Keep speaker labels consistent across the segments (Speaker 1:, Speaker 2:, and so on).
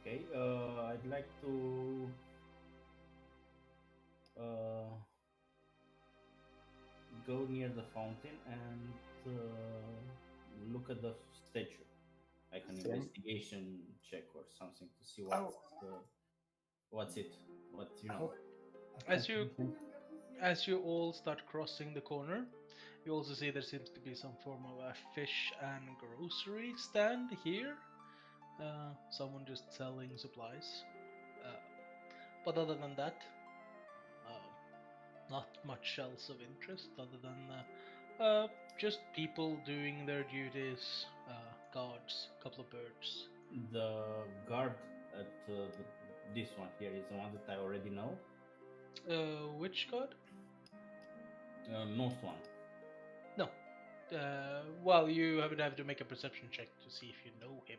Speaker 1: Okay, I'd like to uh, go near the fountain and look at the statue, like an
Speaker 2: Same.
Speaker 1: investigation check or something to see
Speaker 2: Oh,
Speaker 1: what's it, what you know.
Speaker 2: oh,
Speaker 3: As you
Speaker 2: okay.
Speaker 3: as you all start crossing the corner, you also see there seems to be some form of a fish and grocery stand here. Someone just selling supplies. Uh, but other than that, uh, not much else of interest other than just people doing their duties, guards, couple of birds.
Speaker 1: The guard at this one here is the one that I already know.
Speaker 3: Which god?
Speaker 1: North one.
Speaker 3: No. Well, you would have to make a perception check to see if you know him.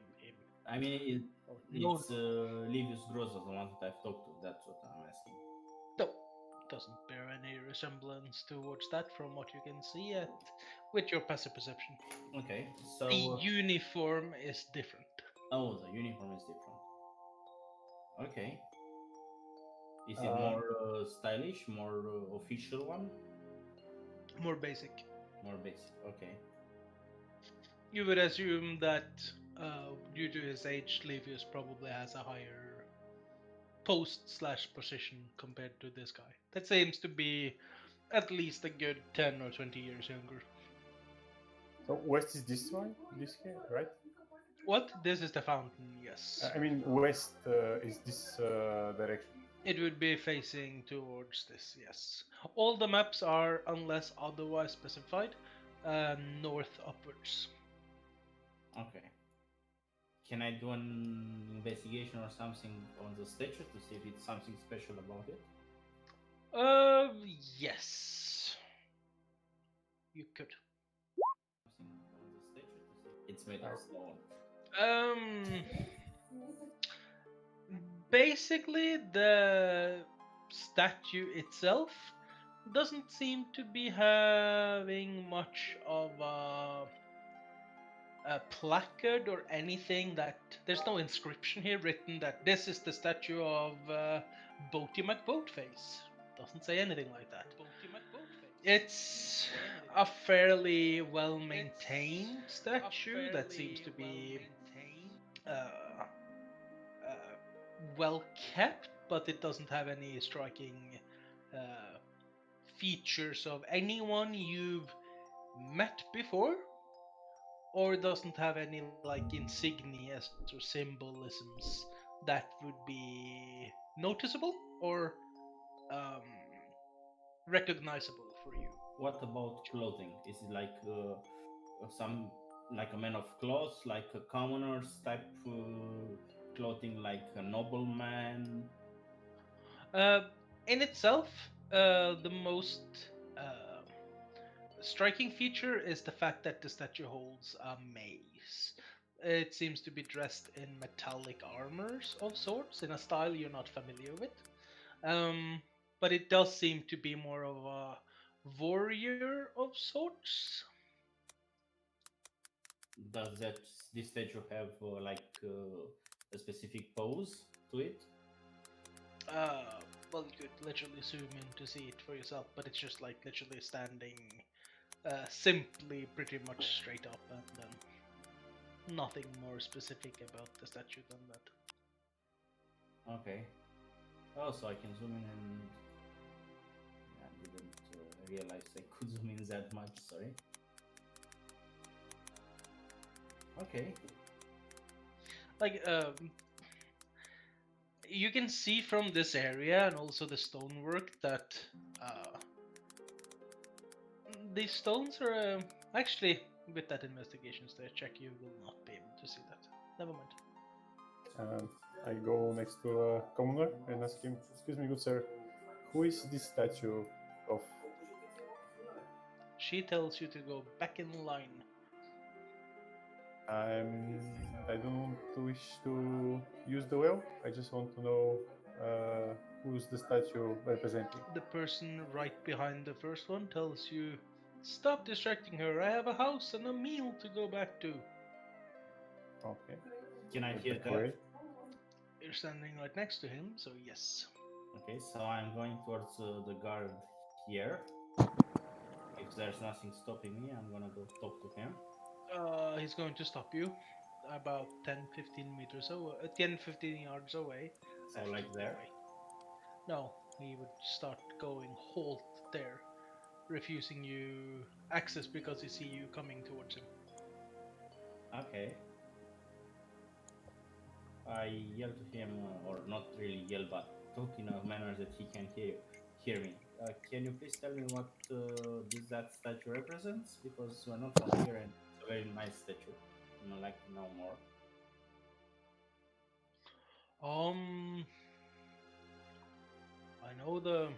Speaker 1: I mean,
Speaker 3: No,
Speaker 1: it's Livius Groza, the one that I've talked to. That's what I'm asking.
Speaker 3: no, doesn't bear any resemblance towards that from what you can see at with your passive perception.
Speaker 1: Okay,
Speaker 3: The
Speaker 1: so
Speaker 3: uniform is different,
Speaker 1: oh, the uniform is different. Okay, is it
Speaker 2: Uh,
Speaker 1: more stylish, more official one,
Speaker 3: more basic.
Speaker 1: more basic? Okay,
Speaker 3: You would assume that due to his age, Livius probably has a higher post slash position compared to this guy. That seems to be at least a good 10 or 20 years younger.
Speaker 2: so west is this one, this here, right?
Speaker 3: What? This is the fountain, yes.
Speaker 2: I mean, west is this direction.
Speaker 3: It would be facing towards this, yes. All the maps are, unless otherwise specified, north upwards.
Speaker 1: okay. Can I do an investigation or something on the statue to see if it's something special about it?
Speaker 3: Uh, yes. You could.
Speaker 1: Something on the statue to see. It's made of
Speaker 2: Right.
Speaker 1: stone.
Speaker 3: Um, basically, the statue itself doesn't seem to be having much of a placard or anything that there's no inscription here written that this is the statue of Boaty McBoatface. Doesn't say anything like that. It's a fairly well maintained statue that seems to be uh, uh, well kept, but it doesn't have any striking uh, features of anyone you've met before, or doesn't have any like insignias or symbolisms that would be noticeable or um, recognizable for you.
Speaker 1: What about clothing? Is it like some like a man of cloth, like a commoner's type clothing, like a nobleman?
Speaker 3: Uh, in itself, the most uh, striking feature is the fact that the statue holds a mace. It seems to be dressed in metallic armors of sorts, in a style you're not familiar with. Um, but it does seem to be more of a warrior of sorts.
Speaker 1: Does that this statue have a specific pose to it?
Speaker 3: Well, you could literally zoom in to see it for yourself, but it's just like literally standing simply pretty much straight up, and then nothing more specific about the statue than that.
Speaker 1: Okay. Oh, so I can zoom in and I didn't realize I could zoom in that much. Sorry. Okay.
Speaker 3: Like, you can see from this area and also the stonework that these stones are actually, with that investigation check, you will not be able to see that. Never mind.
Speaker 2: I go next to a commoner and ask him, "Excuse me, good sir, who is this statue of?"
Speaker 3: She tells you to go back in line.
Speaker 2: I don't wish to use the well. I just want to know who's the statue representing.
Speaker 3: The person right behind the first one tells you, "Stop distracting her. I have a house and a meal to go back to."
Speaker 2: Okay.
Speaker 1: Can I
Speaker 2: I'll
Speaker 1: hear
Speaker 2: back
Speaker 1: that?
Speaker 2: away.
Speaker 3: You're standing right next to him, so yes.
Speaker 1: Okay, so I'm going towards the guard here. If there's nothing stopping me, I'm gonna go talk to him.
Speaker 3: He's going to stop you about 10-15 meters away, 10-15 yards away.
Speaker 1: So
Speaker 3: Actually,
Speaker 1: like there.
Speaker 3: wait. No, he would start going halt there, refusing you access because he see you coming towards him.
Speaker 1: Okay. I yell to him, or not really yell, but talk in a manner that he can hear me. Can you please tell me what that statue represents? Because we're not from here, and it's a very nice statue, and I'd like to know more.
Speaker 3: Um, I know the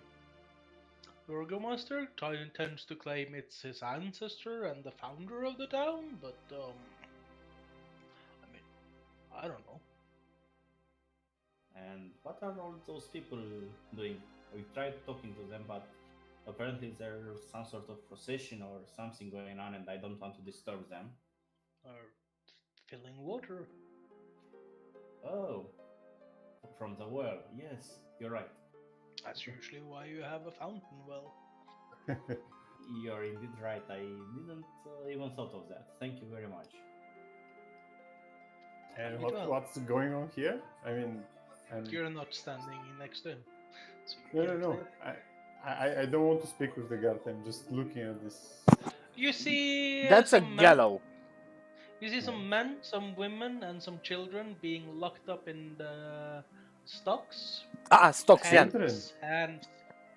Speaker 3: Burgomaster tends to claim it's his ancestor and the founder of the town, but I mean, I don't know.
Speaker 1: And what are all those people doing? We tried talking to them, but apparently there's some sort of procession or something going on, and I don't want to disturb them.
Speaker 3: Or filling water.
Speaker 1: Oh, from the well. Yes, you're right.
Speaker 3: That's usually why you have a fountain well.
Speaker 1: You're indeed right. I didn't even thought of that. Thank you very much.
Speaker 2: And
Speaker 3: You well.
Speaker 2: what's going on here? I mean,
Speaker 3: You're not standing next to him. So
Speaker 2: no,
Speaker 3: you
Speaker 2: no,
Speaker 3: can't
Speaker 2: no.
Speaker 3: say.
Speaker 2: I don't want to speak with the guard. I'm just looking at this.
Speaker 3: You see
Speaker 4: That's a
Speaker 3: some men,
Speaker 4: gallow.
Speaker 3: you see some men, some women, and some children being locked up in the stocks.
Speaker 4: Stocks, yeah.
Speaker 3: Hands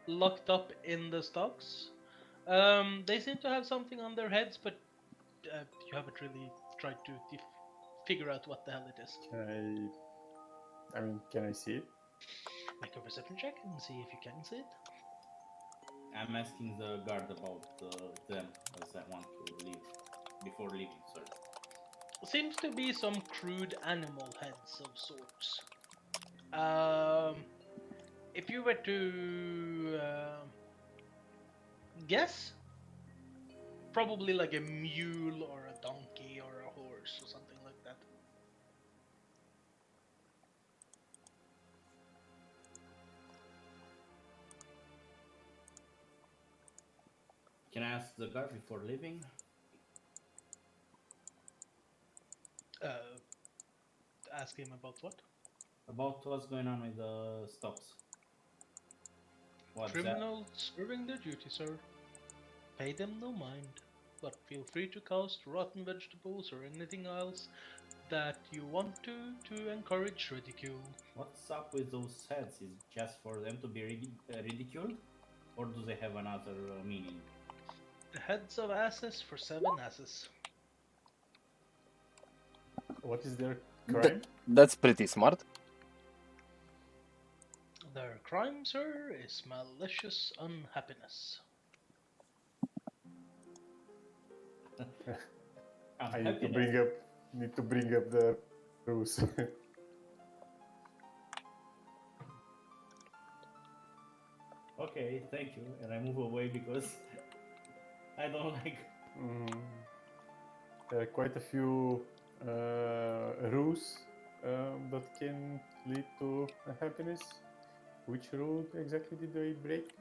Speaker 3: locked up in the stocks. They seem to have something on their heads, but you haven't really tried to figure out what the hell it is.
Speaker 2: Can I see it?
Speaker 3: Make a perception check and see if you can see it.
Speaker 1: I'm asking the guard about them as I want to leave before leaving. Sorry.
Speaker 3: Seems to be some crude animal heads of sorts. If you were to guess, probably like a mule or a donkey or a horse or something like that.
Speaker 1: Can I ask the guard before leaving?
Speaker 3: Ask him about what?
Speaker 1: About what's going on with the stocks. What's
Speaker 3: Criminals serving their duty, sir. Pay them no mind, but feel free to cast rotten vegetables or anything else that you want to encourage ridicule.
Speaker 1: What's up with those heads? Is it just for them to be ridiculed? Or do they have another meaning?
Speaker 3: The heads of asses for 7 asses.
Speaker 2: What is their crime?
Speaker 4: That's pretty smart.
Speaker 3: Their crime, sir, is malicious unhappiness.
Speaker 2: I need to bring up the rules.
Speaker 1: Okay, thank you. And I move away because I don't like.
Speaker 2: There are quite a few rules that can lead to happiness. Which rule exactly did they break?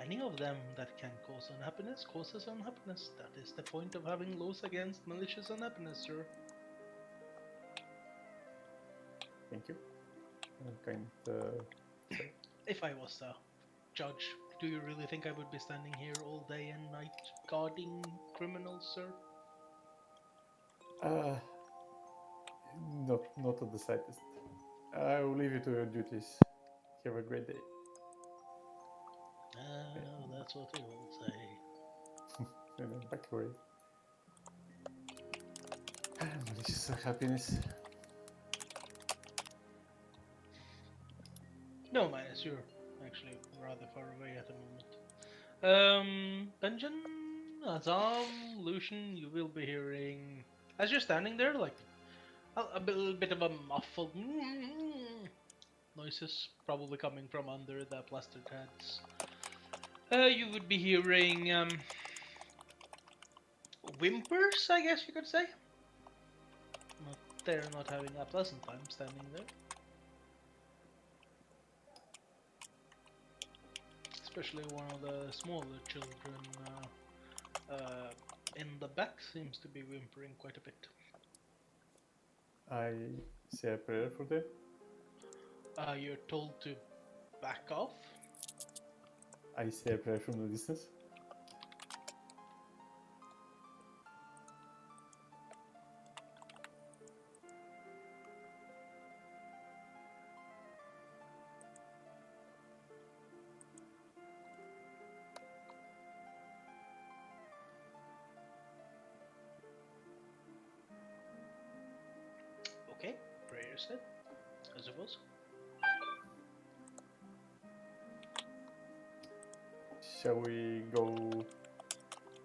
Speaker 3: Any of them that can cause unhappiness causes unhappiness. That is the point of having laws against malicious unhappiness, sir.
Speaker 2: Thank you.
Speaker 3: If I was the judge, do you really think I would be standing here all day and night guarding criminals, sir?
Speaker 2: Not at the slightest. I will leave you to your duties. Have a great day.
Speaker 3: That's what we all say.
Speaker 2: And then back away. Malicious happiness.
Speaker 3: No, minus you're actually rather far away at the moment. Benjen, Azam, Lucian, you will be hearing as you're standing there, like a bit of a muffled noises, probably coming from under the plastered heads. You would be hearing whimpers, I guess you could say. Not they're not having a pleasant time standing there. Especially one of the smaller children in the back seems to be whimpering quite a bit.
Speaker 2: I say a prayer for them.
Speaker 3: You're told to back off.
Speaker 2: I say a prayer from the distance.
Speaker 3: Okay, prayer said, I suppose.
Speaker 2: Shall we go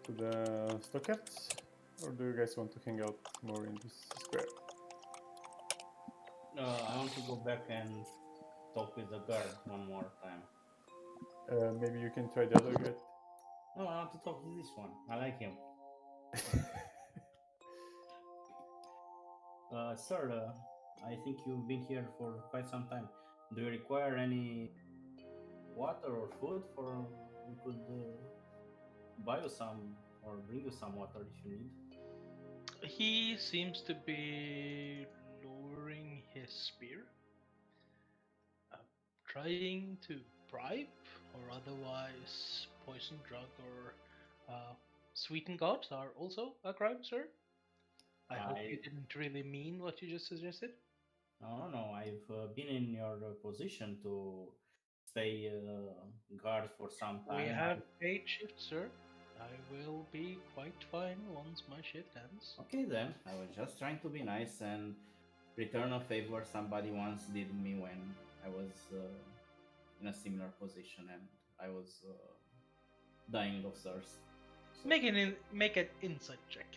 Speaker 2: to the stockyards? Or do you guys want to hang out more in this square?
Speaker 1: I want to go back and talk with the guard one more time.
Speaker 2: Maybe you can try the other guy.
Speaker 1: No, I want to talk to this one. I like him. Sir, I think you've been here for quite some time. Do you require any water or food? For we could buy you some or bring you some water if you need.
Speaker 3: He seems to be lowering his spear, trying to bribe or otherwise poison, drug, or sweeten gods are also a crime, sir. I hope you didn't really mean what you just suggested.
Speaker 1: No. I've been in your position to stay guard for some time.
Speaker 3: We have paid shift, sir. I will be quite fine once my shift ends.
Speaker 1: Okay then, I was just trying to be nice and return a favor somebody once did me when I was in a similar position and I was dying of thirst. So,
Speaker 3: Make an insight check.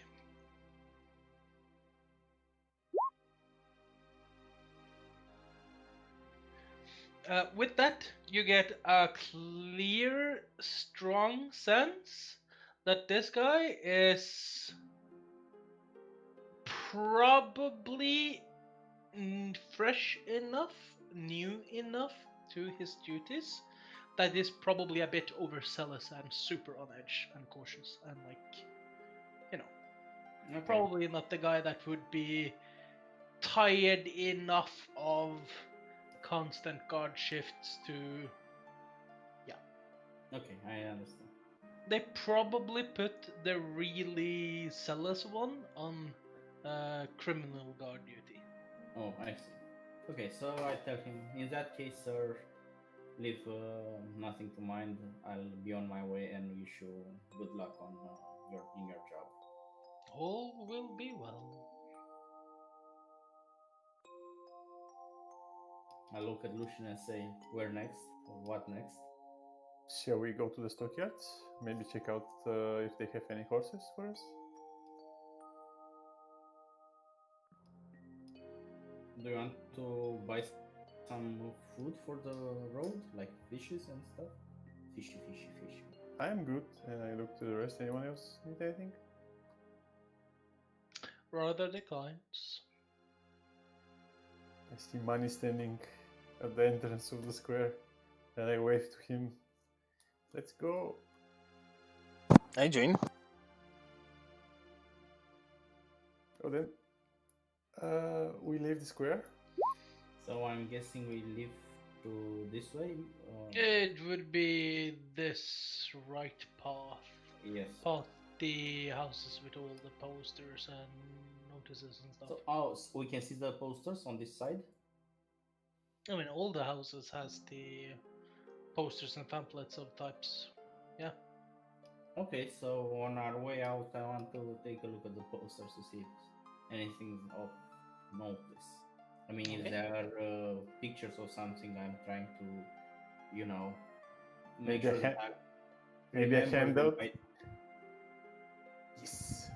Speaker 3: With that, you get a clear, strong sense that this guy is probably fresh enough, new enough to his duties that is probably a bit overzealous and super on edge and cautious and
Speaker 1: okay.
Speaker 3: probably not the guy that would be tired enough of constant guard shifts to.
Speaker 1: Okay, I understand.
Speaker 3: They probably put the really zealous one on criminal guard duty.
Speaker 1: Oh, I see. Okay, so I tell him, in that case, sir, leave nothing to mind. I'll be on my way and wish you good luck on your job.
Speaker 3: All will be well.
Speaker 1: I look at Lucian and say, where next? Or what next?
Speaker 2: Shall we go to the stockyards? Maybe check out if they have any horses for us?
Speaker 1: Do you want to buy some food for the road? Like fishes and stuff? Fishy.
Speaker 2: I am good, and I look to the rest. Anyone else need anything?
Speaker 3: Rather declines.
Speaker 2: I see Manny standing at the entrance of the square, and I wave to him. Let's go.
Speaker 4: I join.
Speaker 2: Oh, then we leave the square.
Speaker 1: So I'm guessing we leave to this way?
Speaker 3: It would be this right path.
Speaker 1: Yes.
Speaker 3: Past the houses with all the posters and notices and stuff.
Speaker 1: So we can see the posters on this side?
Speaker 3: I mean, all the houses has the posters and pamphlets of types. Yeah.
Speaker 1: Okay, so on our way out, I want to take a look at the posters to see if anything of notice. I mean, if
Speaker 3: Okay.
Speaker 1: there are pictures or something, I'm trying to,
Speaker 2: Maybe
Speaker 1: make sure that I
Speaker 2: maybe a
Speaker 1: remember
Speaker 2: handout.
Speaker 1: the-
Speaker 2: Yes.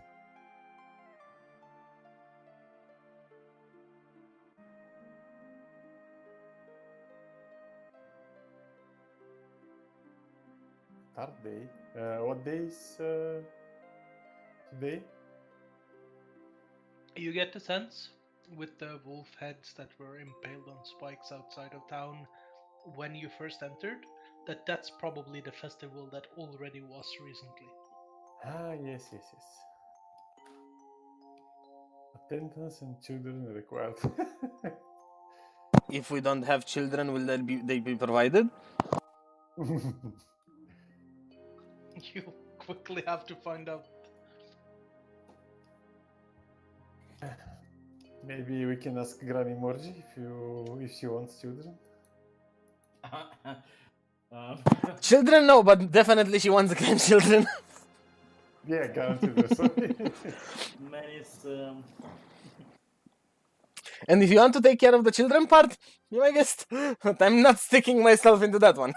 Speaker 2: Start day. What day is today?
Speaker 3: You get the sense with the wolf heads that were impaled on spikes outside of town when you first entered, that's probably the festival that already was recently.
Speaker 2: Ah, yes. Attendance and children required.
Speaker 4: If we don't have children, will they be provided?
Speaker 3: You quickly have to find out.
Speaker 2: Maybe we can ask Granny Morgie if she wants children.
Speaker 1: Um,
Speaker 4: Children, no, but definitely she wants grandchildren.
Speaker 2: Yeah, guaranteed. Sorry.
Speaker 1: man, it's
Speaker 4: And if you want to take care of the children part, you may guess. But I'm not sticking myself into that one.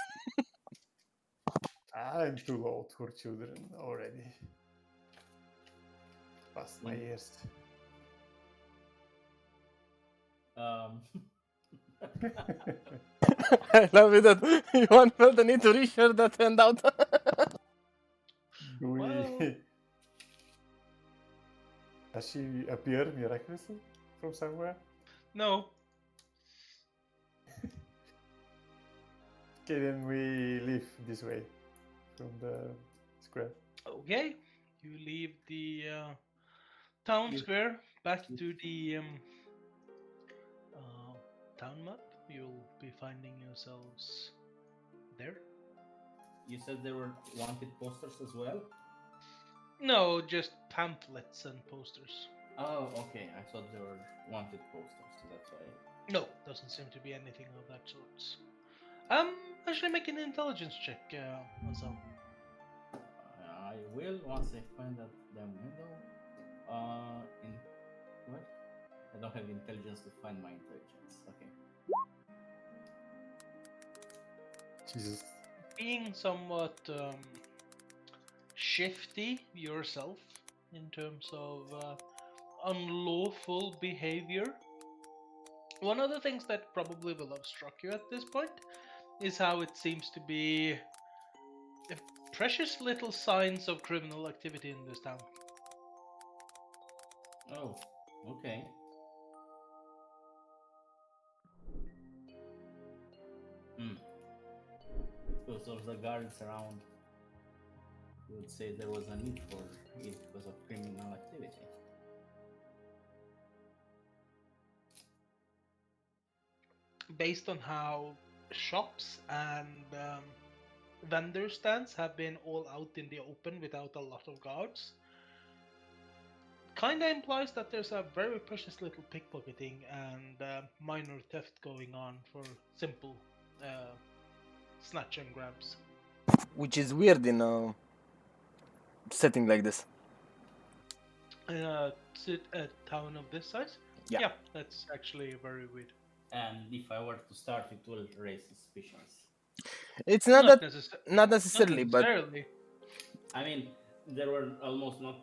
Speaker 2: I'm too old for children already. Past my
Speaker 1: Mm.
Speaker 2: years.
Speaker 4: I love it that you want felt the need to reshare that handout.
Speaker 2: Do we...
Speaker 3: Well-
Speaker 2: Does she appear miraculously from somewhere?
Speaker 3: No,
Speaker 2: Okay, then we leave this way from the square.
Speaker 3: okay. You leave the town
Speaker 1: You-
Speaker 3: square back
Speaker 1: you-
Speaker 3: to the town map. You'll be finding yourselves there.
Speaker 1: you said there were wanted posters as well.
Speaker 3: No, just pamphlets and posters.
Speaker 1: Oh, okay. I thought there were wanted posters. So that's why.
Speaker 3: No, doesn't seem to be anything of that sort. Actually make an intelligence check, Azam.
Speaker 1: I will once I find that damn window. In what? I don't have intelligence to find my intelligence. Okay.
Speaker 2: Jesus.
Speaker 3: Being somewhat shifty yourself in terms of unlawful behavior, one of the things that probably will have struck you at this point is how it seems to be precious little signs of criminal activity in this town.
Speaker 1: Oh, okay. Because of the guards around, you would say there was a need for it because of criminal activity.
Speaker 3: Based on how shops and vendor stands have been all out in the open without a lot of guards, kinda implies that there's a very precious little pickpocketing and minor theft going on for simple snatch and grabs.
Speaker 4: Which is weird in a setting like this.
Speaker 3: In a town of this size?
Speaker 4: Yeah.
Speaker 3: That's actually very weird.
Speaker 1: And if I were to start, it will raise suspicions.
Speaker 4: It's not
Speaker 3: Not
Speaker 4: that
Speaker 3: necessarily.
Speaker 4: not necessarily, but
Speaker 1: I mean, there were almost no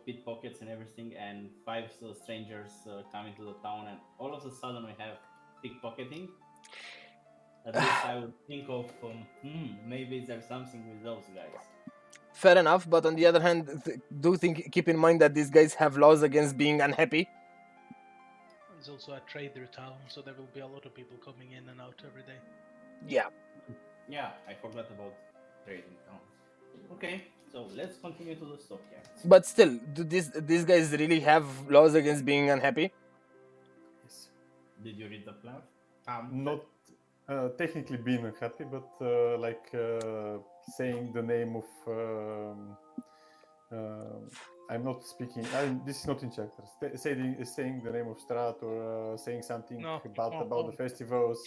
Speaker 1: pickpockets and everything, and five strangers coming to the town, and all of a sudden we have pickpocketing. At least I would think of maybe there's something with those guys.
Speaker 4: fair enough. But on the other hand, keep in mind that these guys have laws against being unhappy.
Speaker 3: there's also a trader town, so there will be a lot of people coming in and out every day.
Speaker 4: Yeah.
Speaker 1: Yeah, I forgot about trading towns. Okay, so let's continue to the stockyards.
Speaker 4: But still, do these guys really have laws against being unhappy?
Speaker 2: Yes.
Speaker 1: Did you read the plan?
Speaker 2: Not technically being unhappy, but saying the name of. I'm not speaking. This is not in chapters. Saying the name of Strat or saying something
Speaker 3: No,
Speaker 2: about the festivals.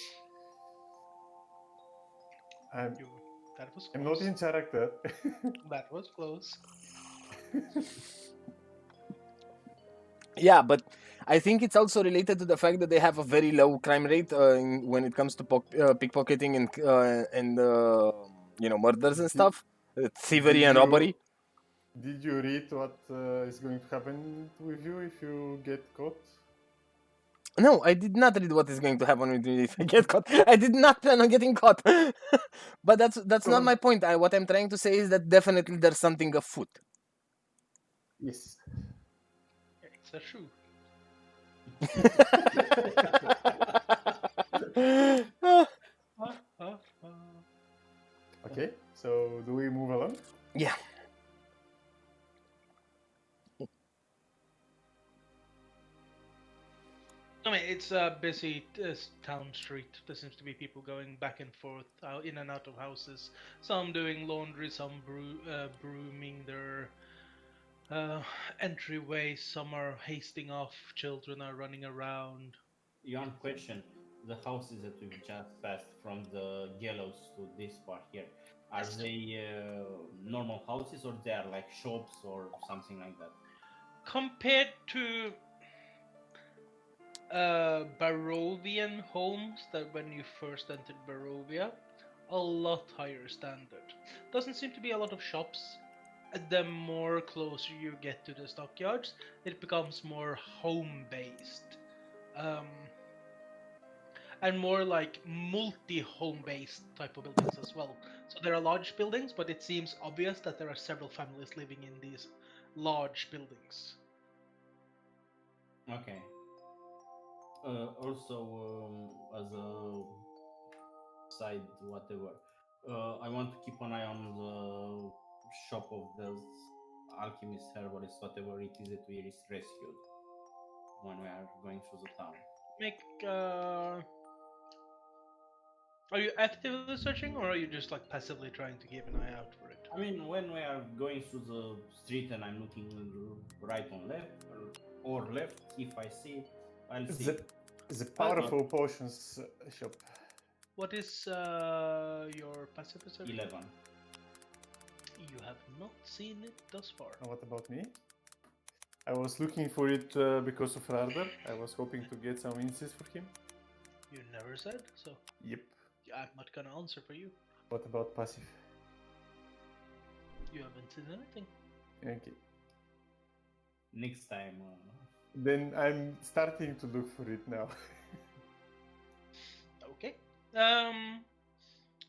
Speaker 3: That was
Speaker 2: I'm
Speaker 3: close.
Speaker 2: not in character.
Speaker 3: That was close.
Speaker 4: Yeah, but I think it's also related to the fact that they have a very low crime rate when it comes to pickpocketing and murders and stuff, thievery and robbery.
Speaker 2: Did you read what is going to happen with you if you get caught?
Speaker 4: No, I did not read what is going to happen with me if I get caught. I did not plan on getting caught. But that's not my point. What I'm trying to say is that definitely there's something afoot.
Speaker 2: Yes.
Speaker 3: It's a shoe.
Speaker 2: Okay, so do we move along?
Speaker 4: Yeah.
Speaker 3: I mean, it's a busy town street. There seems to be people going back and forth, in and out of houses. Some doing laundry, some brooming their entryway. Some are hasting off. Children are running around.
Speaker 1: One question: the houses that we've just passed from the yellows to this part here, are they normal houses or they are like shops or something like that?
Speaker 3: Compared to Barovian homes that when you first entered Barovia, a lot higher standard. Doesn't seem to be a lot of shops. The more closer you get to the stockyards, it becomes more home-based. And more like multi-home based type of buildings as well. So there are large buildings, but it seems obvious that there are several families living in these large buildings.
Speaker 1: Okay. Also, as a side, whatever, I want to keep an eye on the shop of those alchemists, herbalists, whatever it is that we rescued when we are going through the town.
Speaker 3: Make Are you actively searching, or are you just like passively trying to keep an eye out for it?
Speaker 1: I mean, when we are going through the street and I'm looking right on left or left, if I see it, I'll see it.
Speaker 2: The powerful potions shop.
Speaker 3: What is your passive perception?
Speaker 1: 11.
Speaker 3: You have not seen it thus far.
Speaker 2: And what about me? I was looking for it because of Rardar. I was hoping to get some insights for him.
Speaker 3: You never said, so
Speaker 2: Yep.
Speaker 3: I'm not gonna answer for you.
Speaker 2: What about passive?
Speaker 3: You haven't seen anything.
Speaker 2: Okay.
Speaker 1: Next time.
Speaker 2: Then I'm starting to look for it now.
Speaker 3: Okay.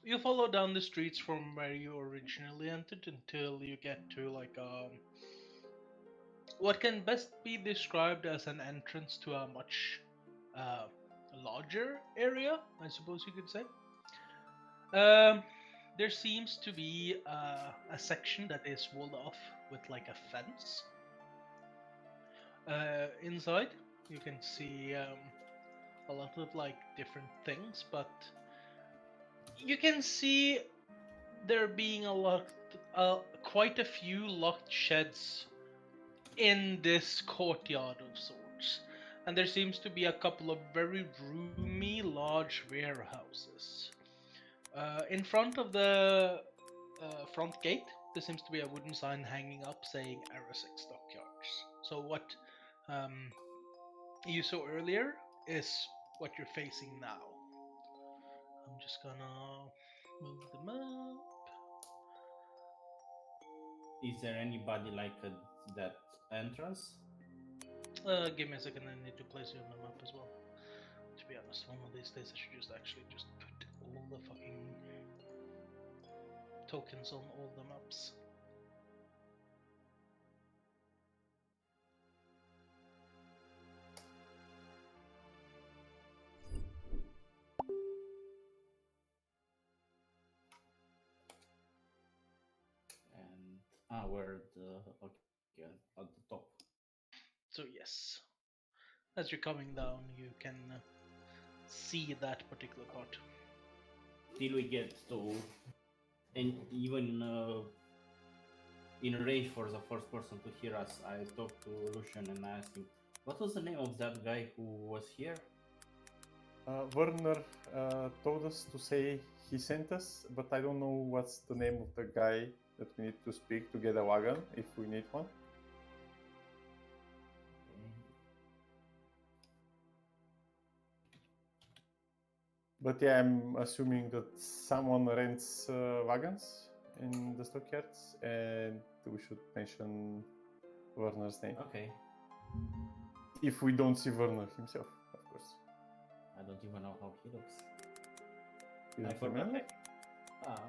Speaker 3: You follow down the streets from where you originally entered until you get to like what can best be described as an entrance to a much larger area, I suppose you could say. There seems to be a section that is walled off with like a fence. Inside, you can see a lot of like different things, but you can see there being quite a few locked sheds in this courtyard of sorts, and there seems to be a couple of very roomy, large warehouses. In front of the front gate, there seems to be a wooden sign hanging up saying Arasek Stockyards. So what you saw earlier is what you're facing now. I'm just gonna move the map.
Speaker 1: Is there anybody like that entrance?
Speaker 3: Give me a second, I need to place you on the map as well. To be honest, one of these days I should just put all the fucking tokens on all the maps.
Speaker 1: And where the okay at the top.
Speaker 3: So yes, as you're coming down, you can see that particular part.
Speaker 1: Till we get to, and even in range for the first person to hear us, I talked to Lucian and I asked him, what was the name of that guy who was here?
Speaker 2: Werner told us to say he sent us, but I don't know what's the name of the guy that we need to speak to get a wagon if we need one. But yeah, I'm assuming that someone rents wagons in the stockyards, and we should mention Werner's name.
Speaker 1: Okay.
Speaker 2: If we don't see Werner himself, of course.
Speaker 1: I don't even know how he looks.
Speaker 2: You
Speaker 1: I
Speaker 2: don't
Speaker 1: forgot.
Speaker 2: remember?
Speaker 1: Ah,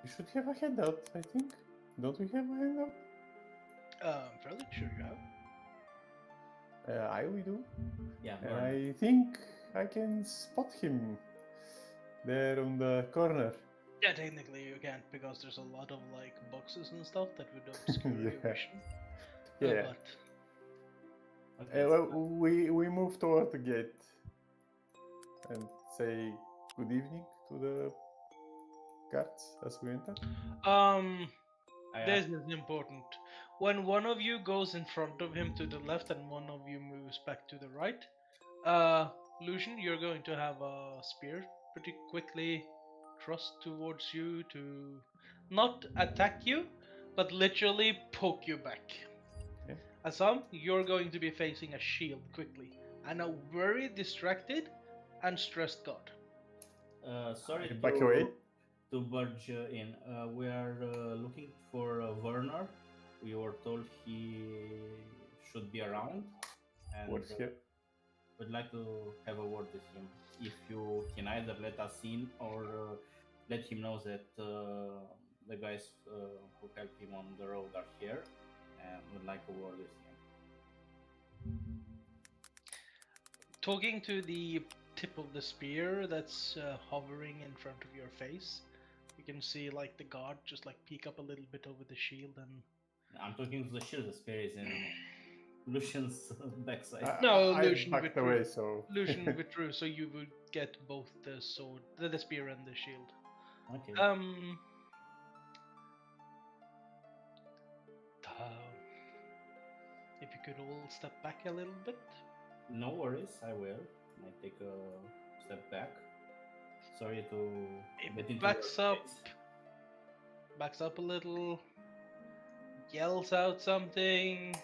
Speaker 2: You should have a handout, I think. Don't we have a handout?
Speaker 3: I'm fairly sure you have.
Speaker 2: We do.
Speaker 1: Yeah,
Speaker 2: And
Speaker 1: Werner.
Speaker 2: I think I can spot him there on the corner.
Speaker 3: Yeah, technically you can't because there's a lot of like boxes and stuff that would obscure your
Speaker 2: Yeah.
Speaker 3: vision.
Speaker 2: Yeah.
Speaker 3: But
Speaker 1: Okay.
Speaker 2: Well, we move toward the gate and say good evening to the guards as we enter.
Speaker 3: this is important. When one of you goes in front of him to the left and one of you moves back to the right, Lucian, you're going to have a spear pretty quickly thrust towards you to not attack you, but literally poke you back.
Speaker 2: Okay.
Speaker 3: Assam, you're going to be facing a shield quickly, and a very distracted and stressed god.
Speaker 1: Sorry
Speaker 2: I back away.
Speaker 1: to barge in. We are looking for Werner. We were told he should be around, and
Speaker 2: Works here.
Speaker 1: would like to have a word with him. If you can either let us in or let him know that the guys who helped him on the road are here and would like a word with him.
Speaker 3: Talking to the tip of the spear that's hovering in front of your face, you can see like the guard just like peek up a little bit over the shield and.
Speaker 1: I'm talking to the shield. The spear is in Lucian's backside.
Speaker 3: No,
Speaker 2: I
Speaker 3: Lucian
Speaker 2: backed
Speaker 3: withdrew.
Speaker 2: away, so
Speaker 3: Lucian withdrew, so you would get both the sword, the spear, and the shield.
Speaker 1: Okay.
Speaker 3: If you could all step back a little bit.
Speaker 1: No worries, I will. I take a step back. Sorry to get into
Speaker 3: Backs
Speaker 1: your
Speaker 3: up.
Speaker 1: space.
Speaker 3: Backs up a little. Yells out something.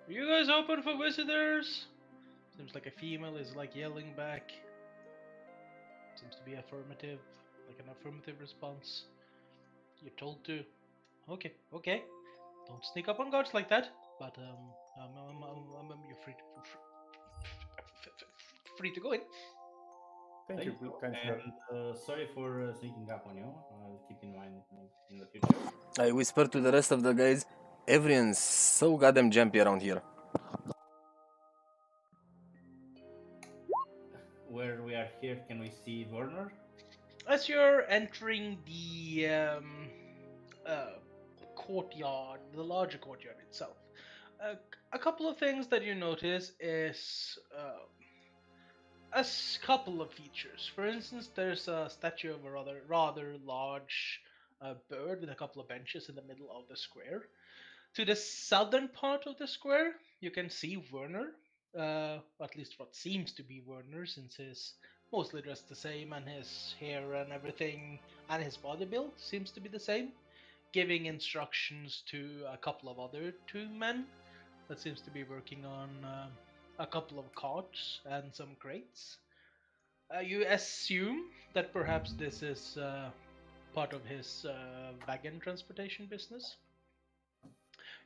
Speaker 3: Are you guys open for visitors? Seems like a female is like yelling back. Seems to be affirmative, like an affirmative response. You're told to. Okay. Don't sneak up on guards like that. But you're free to go in.
Speaker 2: thank you, good kind sir.
Speaker 1: And sorry for sneaking up on you. I'll keep in mind in the future.
Speaker 4: I whisper to the rest of the guys, everyone's so goddamn jumpy around here.
Speaker 1: Where we are here, can we see Werner?
Speaker 3: As you're entering the courtyard, the larger courtyard itself, a couple of things that you notice is couple of features. For instance, there's a statue of a rather large bird with a couple of benches in the middle of the square. To the southern part of the square, you can see Werner, at least what seems to be Werner, since he's mostly dressed the same and his hair and everything and his body build seems to be the same, giving instructions to a couple of other two men that seems to be working on a couple of carts and some crates. You assume that perhaps this is part of his wagon transportation business.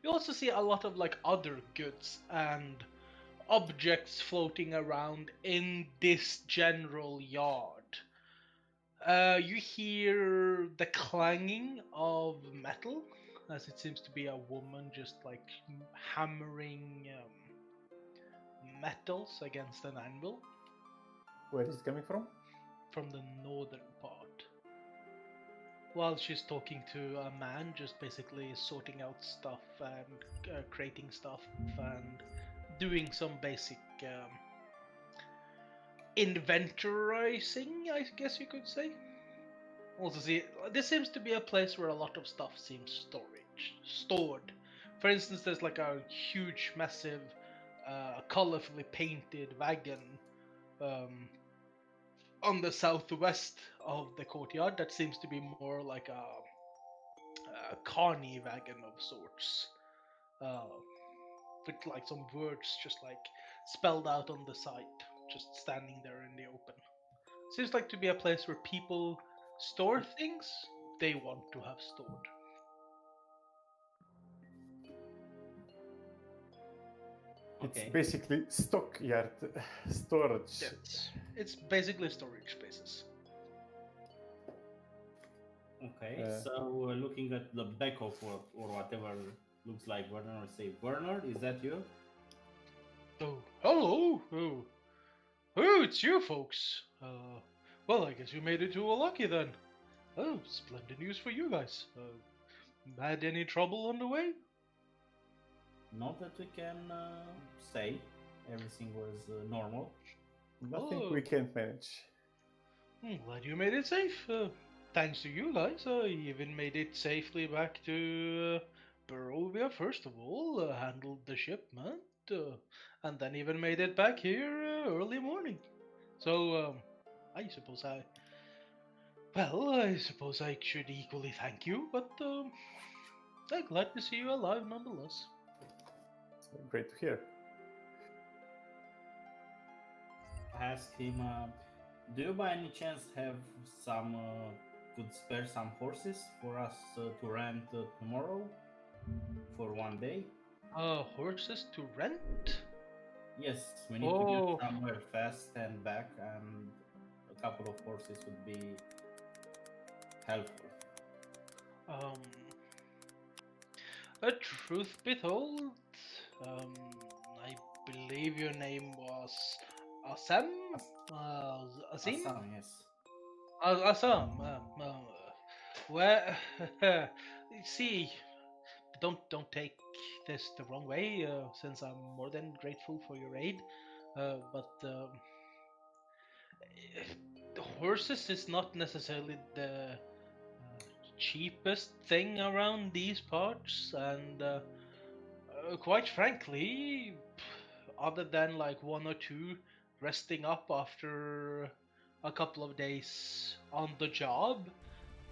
Speaker 3: You also see a lot of like other goods and objects floating around in this general yard. You hear the clanging of metal, as it seems to be a woman just like hammering metals against an anvil
Speaker 2: Where is it coming from?
Speaker 3: from the northern part. While she's talking to a man, just basically sorting out stuff and creating stuff and doing some basic inventorizing, I guess you could say. Also, see, this seems to be a place where a lot of stuff seems stored. For instance, there's like a huge, massive, colorfully painted wagon on the southwest of the courtyard that seems to be more like a carny wagon of sorts, with like some words just like spelled out on the side, just standing there in the open. Seems like to be a place where people store things they want to have stored.
Speaker 2: It's
Speaker 1: Okay.
Speaker 2: basically stockyard storage.
Speaker 3: Yes, it's basically storage spaces.
Speaker 1: Okay.
Speaker 2: Yeah.
Speaker 1: So looking at the back of or whatever looks like Werner, or say Werner, is that you?
Speaker 3: hello. Oh, it's you folks. Well, I guess you made it to Lucky then. Oh, splendid news for you guys. Had any trouble on the way?
Speaker 1: Not that we can say everything was normal.
Speaker 2: I think we can manage.
Speaker 3: Glad you made it safe. Thanks to you guys, I even made it safely back to Barovia first of all, handled the shipment, and then even made it back here early morning. So, I suppose I suppose I should equally thank you, but I'm glad to see you alive nonetheless.
Speaker 2: So great to hear.
Speaker 1: Ask him, do you by any chance have some, could spare some horses for us to rent tomorrow for one day?
Speaker 3: Horses to rent?
Speaker 1: Yes, we need to
Speaker 3: Oh,
Speaker 1: get somewhere fast and back, and a couple of horses would be helpful.
Speaker 3: um, truth be told, um, I believe your name was Asam? Asim?
Speaker 1: Assam, yes.
Speaker 3: Asam. Well, see, don't take this the wrong way, since I'm more than grateful for your aid. But the horses is not necessarily the cheapest thing around these parts, and quite frankly, other than like one or two resting up after a couple of days on the job,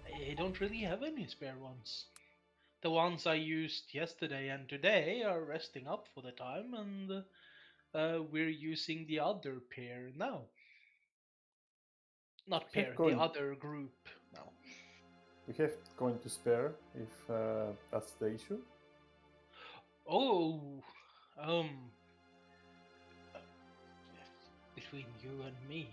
Speaker 3: I don't really have any spare ones. The ones I used yesterday and today are resting up for the time, and we're using the other pair now. Not
Speaker 2: We have
Speaker 3: pair, the
Speaker 2: coin.
Speaker 3: other group now.
Speaker 2: We have coin to spare if that's the issue.
Speaker 3: Oh, um, between you and me,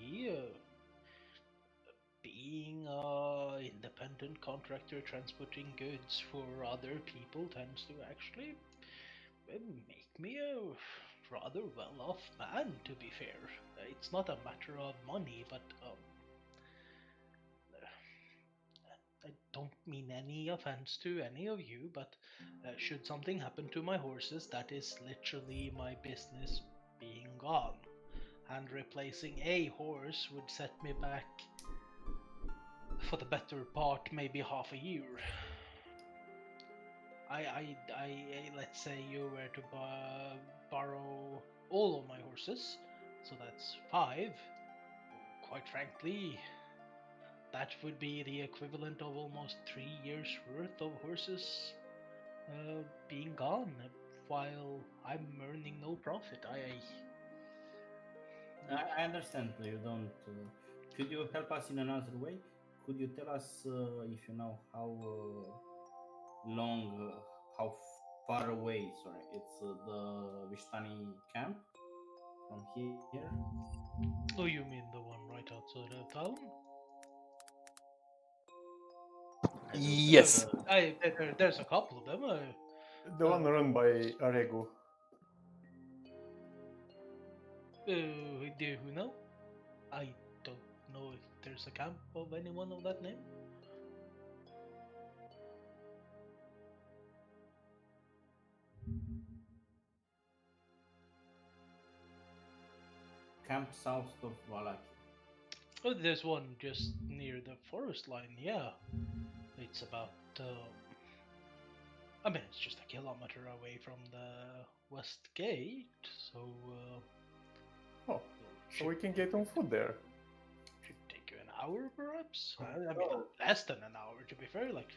Speaker 3: being a independent contractor transporting goods for other people tends to actually make me a rather well-off man. To be fair, it's not a matter of money, but I don't mean any offense to any of you, but should something happen to my horses, that is literally my business being gone. And replacing a horse would set me back for the better part, maybe half a year. Let's say you were to borrow all of my horses, so that's 5. Quite frankly, that would be the equivalent of almost 3 years worth of horses being gone, while I'm earning no profit.
Speaker 1: I understand you don't. Could you help us in another way? Could you tell us if you know how long, how far away? Sorry, it's the Vishtani camp from here.
Speaker 3: Oh, you mean the one right outside of town?
Speaker 1: I do, but
Speaker 4: Yes.
Speaker 3: There's a couple of them.
Speaker 2: The one run by Aregu.
Speaker 3: Do you know? I don't know if there's a camp of anyone of that name.
Speaker 1: camp south of Valaki.
Speaker 3: Oh, there's one just near the forest line. Yeah, it's about. I mean, it's just a kilometer away from the west gate, so
Speaker 2: Oh, so we can get on foot there.
Speaker 3: should take you an hour, perhaps. I mean, less than an hour to be fair, like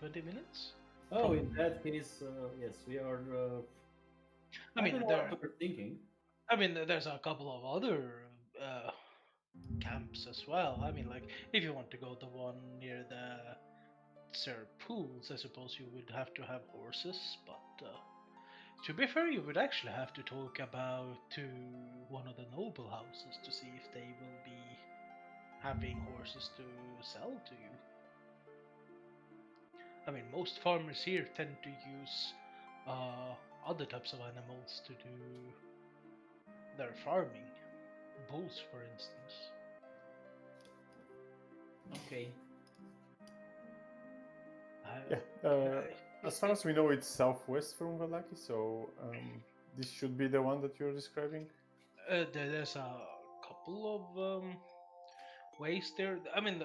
Speaker 3: 15-20 minutes.
Speaker 1: Oh, in that case, yes, we are.
Speaker 3: I mean,
Speaker 1: don't know what we're thinking.
Speaker 3: there's a couple of other camps as well. I mean, like if you want to go the one near the Sir Pools, I suppose you would have to have horses, but to be fair, you would actually have to talk about to one of the noble houses to see if they will be having horses to sell to you. I mean, most farmers here tend to use other types of animals to do they're farming. Bulls, for instance.
Speaker 1: Okay.
Speaker 2: Yeah. As far as we know, it's southwest from Valaki, so this should be the one that you're describing.
Speaker 3: There's a couple of ways there. I mean,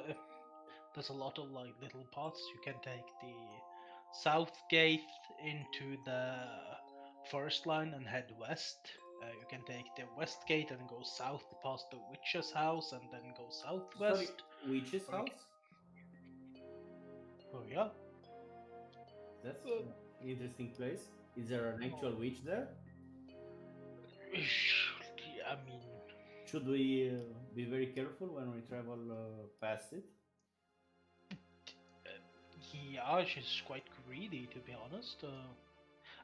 Speaker 3: there's a lot of like little paths. You can take the south gate into the forest line and head west. You can take the west gate and go south past the witch's house and then go
Speaker 1: Sorry,
Speaker 3: southwest.
Speaker 1: witch's
Speaker 3: Or you
Speaker 1: house?
Speaker 3: Oh yeah.
Speaker 1: That's an interesting place. Is there an actual witch there?
Speaker 3: I mean,
Speaker 1: Should we be very careful when we travel past it?
Speaker 3: yeah, she's quite greedy to be honest.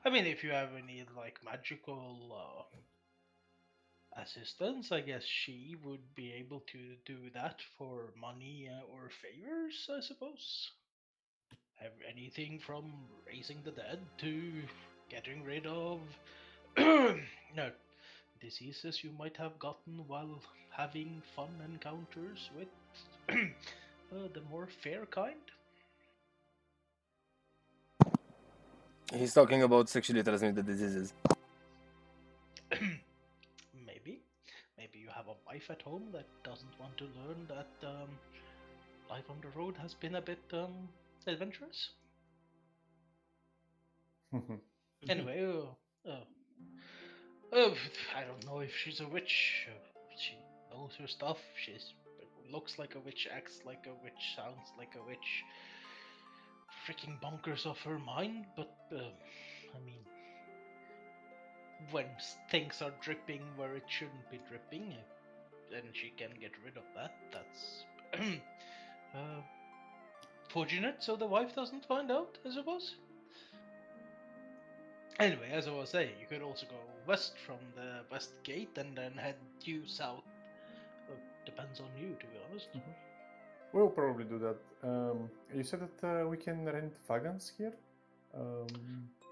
Speaker 3: I mean, if you ever need like magical assistance, I guess she would be able to do that for money or favors, I suppose. Have anything from raising the dead to getting rid of no diseases you might have gotten while having fun encounters with the more fair kind.
Speaker 4: He's talking about sexually transmitted diseases.
Speaker 3: Maybe you have a wife at home that doesn't want to learn that life on the road has been a bit adventurous. Anyway, I don't know if she's a witch. She knows her stuff. She's looks like a witch, acts like a witch, sounds like a witch. Freaking bonkers off her mind, but I mean, when things are dripping where it shouldn't be dripping, and she can get rid of that, that's fortunate, so the wife doesn't find out, I suppose. Anyway, as I was saying, you could also go west from the west gate and then head due south. Depends on you, to be honest.
Speaker 2: We'll probably do that. You said that we can rent wagons here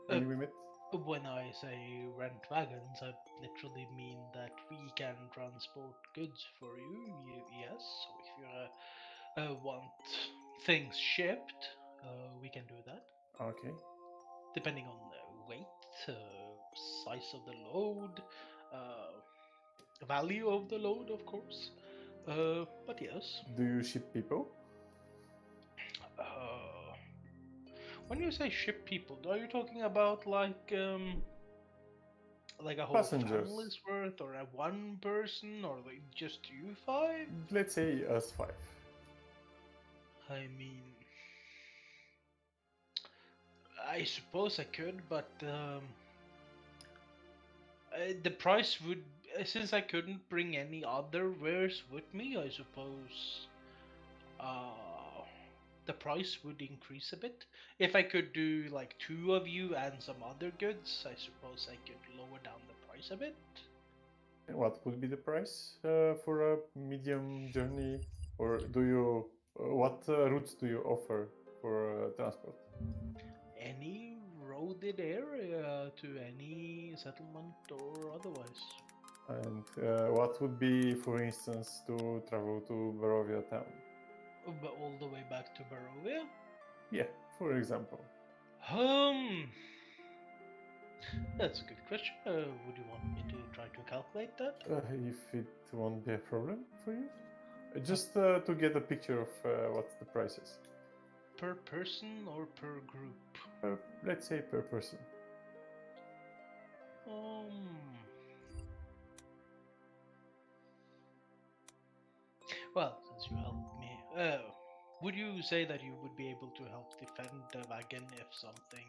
Speaker 2: when we met?
Speaker 3: When I say rent wagons, I literally mean that we can transport goods for you. Yes, so if you want things shipped, we can do that.
Speaker 2: Okay.
Speaker 3: Depending on the weight, size of the load, value of the load, of course. But yes.
Speaker 2: Do you ship people?
Speaker 3: When you say ship people, are you talking about like a whole
Speaker 2: Passengers.
Speaker 3: family's worth, or a one person, or like just you five?
Speaker 2: Let's say us 5.
Speaker 3: I mean, I suppose I could, but the price would, since I couldn't bring any other wares with me, I suppose the price would increase a bit. If I could do like 2 of you and some other goods, I suppose I could lower down the price a bit.
Speaker 2: What would be the price for a medium journey? Or do you, what routes do you offer for transport?
Speaker 3: Any roaded area to any settlement or otherwise.
Speaker 2: And what would be, for instance, to travel to Barovia town?
Speaker 3: But all the way back to Barovia?
Speaker 2: Yeah, for example.
Speaker 3: That's a good question. Would you want me to try to calculate that?
Speaker 2: If it won't be a problem for you? Just to get a picture of what the price is.
Speaker 3: Per person or per group?
Speaker 2: Let's say per person.
Speaker 3: Well, since you helped me, would you say that you would be able to help defend the wagon if something,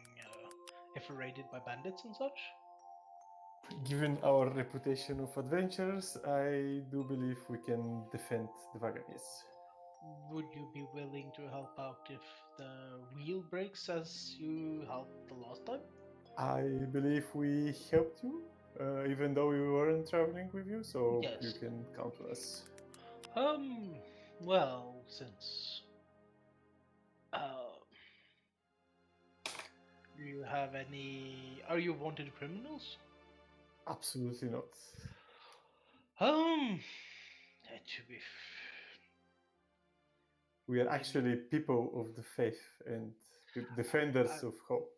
Speaker 3: if raided by bandits and such?
Speaker 2: Given our reputation of adventurers, I do believe we can defend the wagon, yes.
Speaker 3: Would you be willing to help out if the wheel breaks as you helped the last time?
Speaker 2: I believe we helped you, even though we weren't traveling with you, so
Speaker 3: Yes.
Speaker 2: you can count on us.
Speaker 3: Well, since do you have any? Are you wanted criminals?
Speaker 2: Absolutely not.
Speaker 3: To be
Speaker 2: We are actually people of the faith and defenders of hope.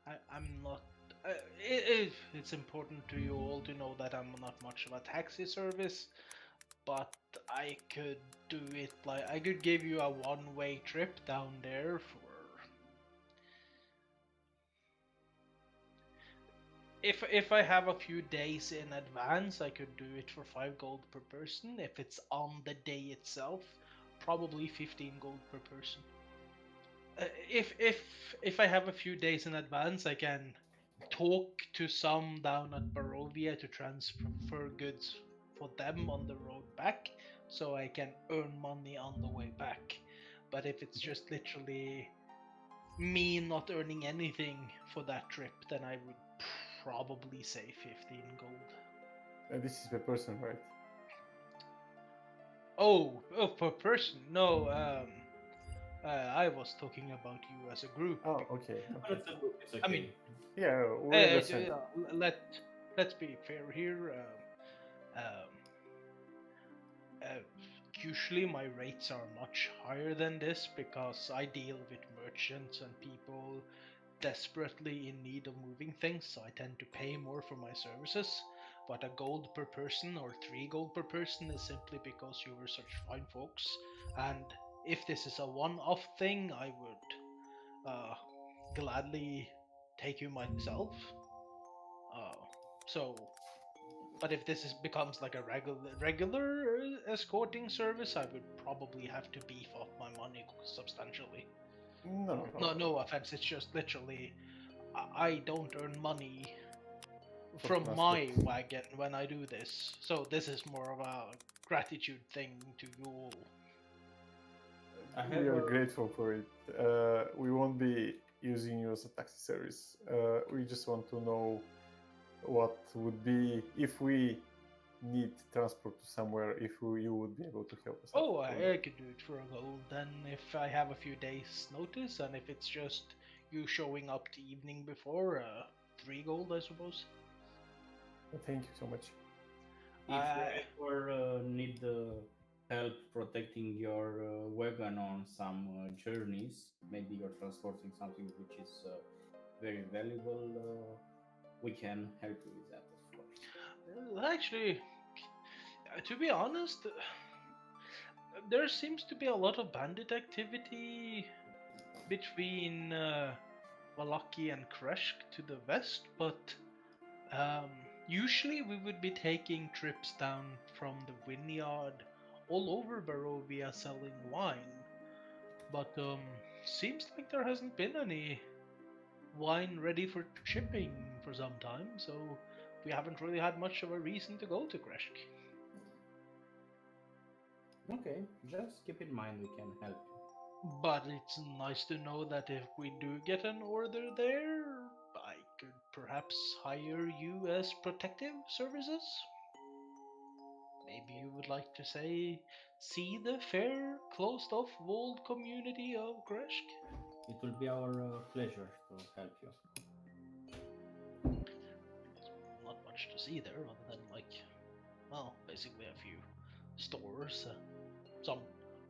Speaker 3: I'm not. It's important to you all to know that I'm not much of a taxi service, but I could do it like I could give you a one-way trip down there for. If I have a few days in advance, I could do it for 5 gold per person. If it's on the day itself, probably 15 gold per person. If I have a few days in advance, I can talk to some down at Barovia to transfer goods for them on the road back, so I can earn money on the way back. But if it's just literally me not earning anything for that trip, then I would probably say 15 gold.
Speaker 2: And this is per person, right?
Speaker 3: Oh, per person? No, I was talking about you as a group.
Speaker 2: Oh, okay.
Speaker 1: But it's a group, it's okay.
Speaker 3: I mean,
Speaker 2: Yeah, we understand.
Speaker 3: let's be fair here. Um, uh, Usually my rates are much higher than this because I deal with merchants and people desperately in need of moving things, so I tend to pay more for my services. But a gold per person or 3 gold per person is simply because you were such fine folks. And if this is a one-off thing, I would gladly take you myself. Uh, so But if becomes like a regular escorting service, I would probably have to beef up my money substantially. No offense. It's just literally I don't earn money from my wagon when I do this. So this is more of a gratitude thing to you all.
Speaker 2: We are grateful for it. We won't be using you as a taxi service. We just want to know what would be if we need transport to somewhere, if you would be able to help us.
Speaker 3: Oh, I could do it for a gold. Then if I have a few days notice, and if it's just you showing up the evening before, 3 gold, I suppose.
Speaker 2: Thank you so much.
Speaker 1: If you ever need help protecting your wagon on some journeys, maybe you're transporting something which is very valuable, we can help you with that, of course.
Speaker 3: Actually, to be honest, there seems to be a lot of bandit activity between Valaki and Kreshk to the west, but usually we would be taking trips down from the vineyard all over Barovia selling wine. But seems like there hasn't been any wine ready for shipping for some time, so we haven't really had much of a reason to go to Kreshk.
Speaker 1: Okay, just keep in mind we can help you.
Speaker 3: But it's nice to know that if we do get an order there, I could perhaps hire you as protective services. Maybe you would like to see the fair, closed-off, walled community of Kreshk.
Speaker 1: It will be our pleasure to help you.
Speaker 3: Not much to see there, other than basically a few stores, some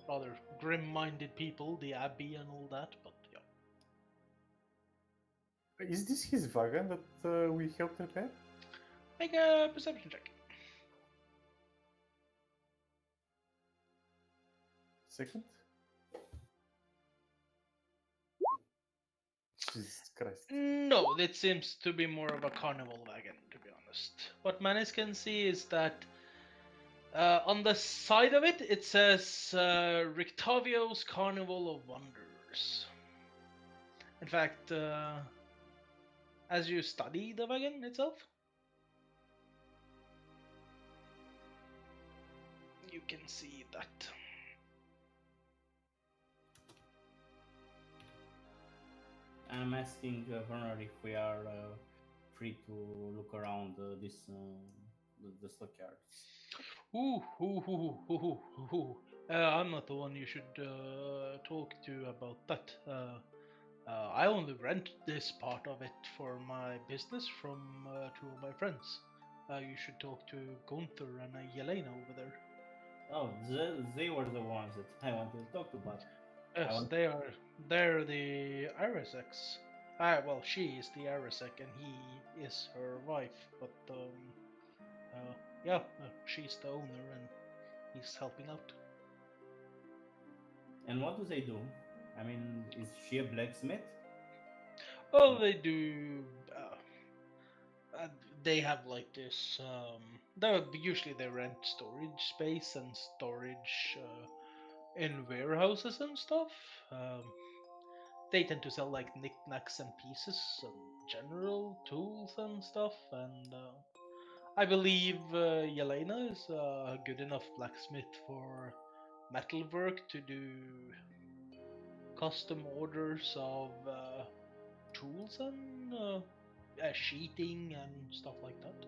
Speaker 3: rather grim-minded people, the abbey and all that. But yeah.
Speaker 2: Is this his wagon that we helped repair?
Speaker 3: Make a perception check.
Speaker 2: Second? Jesus Christ.
Speaker 3: No, it seems to be more of a carnival wagon, to be honest. What Manis can see is that on the side of it, it says Rictavio's Carnival of Wonders. In fact, as you study the wagon itself, you can see that.
Speaker 1: I'm asking Honor if we are free to look around the stockyards.
Speaker 3: I'm not the one you should talk to about that. I only rent this part of it for my business from 2 of my friends. You should talk to Gunther and Yelena over there.
Speaker 1: Oh, they were the ones that I wanted to talk to, but
Speaker 3: Yes,
Speaker 1: want-
Speaker 3: they are. They're the Arisecs. Well, she is the Arisec and he is her wife. But yeah, she's the owner and he's helping out.
Speaker 1: and what do they do? I mean, is she a blacksmith?
Speaker 3: Oh, they do. They have like this. Usually they rent storage space and storage in warehouses and stuff. They tend to sell like knickknacks and pieces and general tools and stuff. And I believe Yelena is a good enough blacksmith for metalwork to do custom orders of tools and sheeting and stuff like that.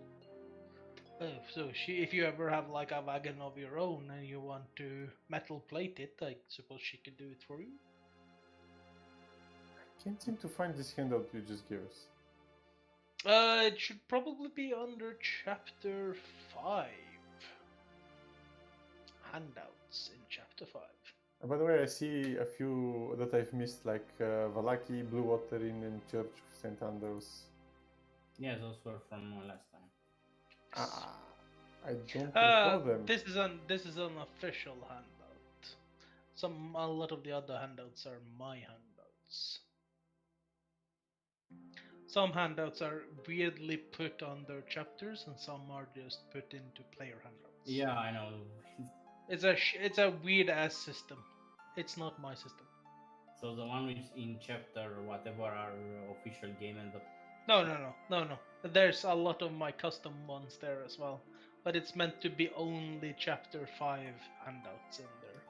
Speaker 3: So if you ever have like a wagon of your own and you want to metal plate it, I suppose she could do it for you.
Speaker 2: Can't seem to find this handout you just gave us.
Speaker 3: It should probably be under chapter 5. Handouts in chapter 5.
Speaker 2: By the way, I see a few that I've missed, like Valaki, Blue Water Inn, and Church of St. Andrews.
Speaker 1: Yeah, those were from last time.
Speaker 2: Ah, I don't recall them.
Speaker 3: This is an official handout. A lot of the other handouts are my handouts. Some handouts are weirdly put on their chapters, and some are just put into player handouts.
Speaker 1: Yeah, I know.
Speaker 3: It's a weird ass system. It's not my system.
Speaker 1: So the one which in chapter whatever are official game and the
Speaker 3: No. There's a lot of my custom ones there as well, but it's meant to be only chapter 5 handouts in there.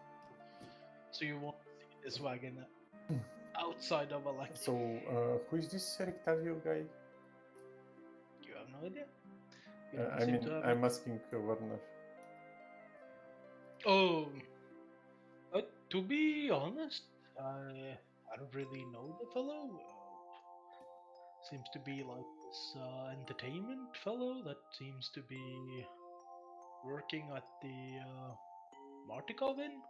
Speaker 3: So you won't see this wagon outside of a lucky.
Speaker 2: So, who is this Eric Tavio guy?
Speaker 3: You have no idea. You don't seem to have
Speaker 2: I'm asking Werner.
Speaker 3: Oh, to be honest, I don't really know the fellow. Seems to be like this entertainment fellow that seems to be working at the Martikov Inn.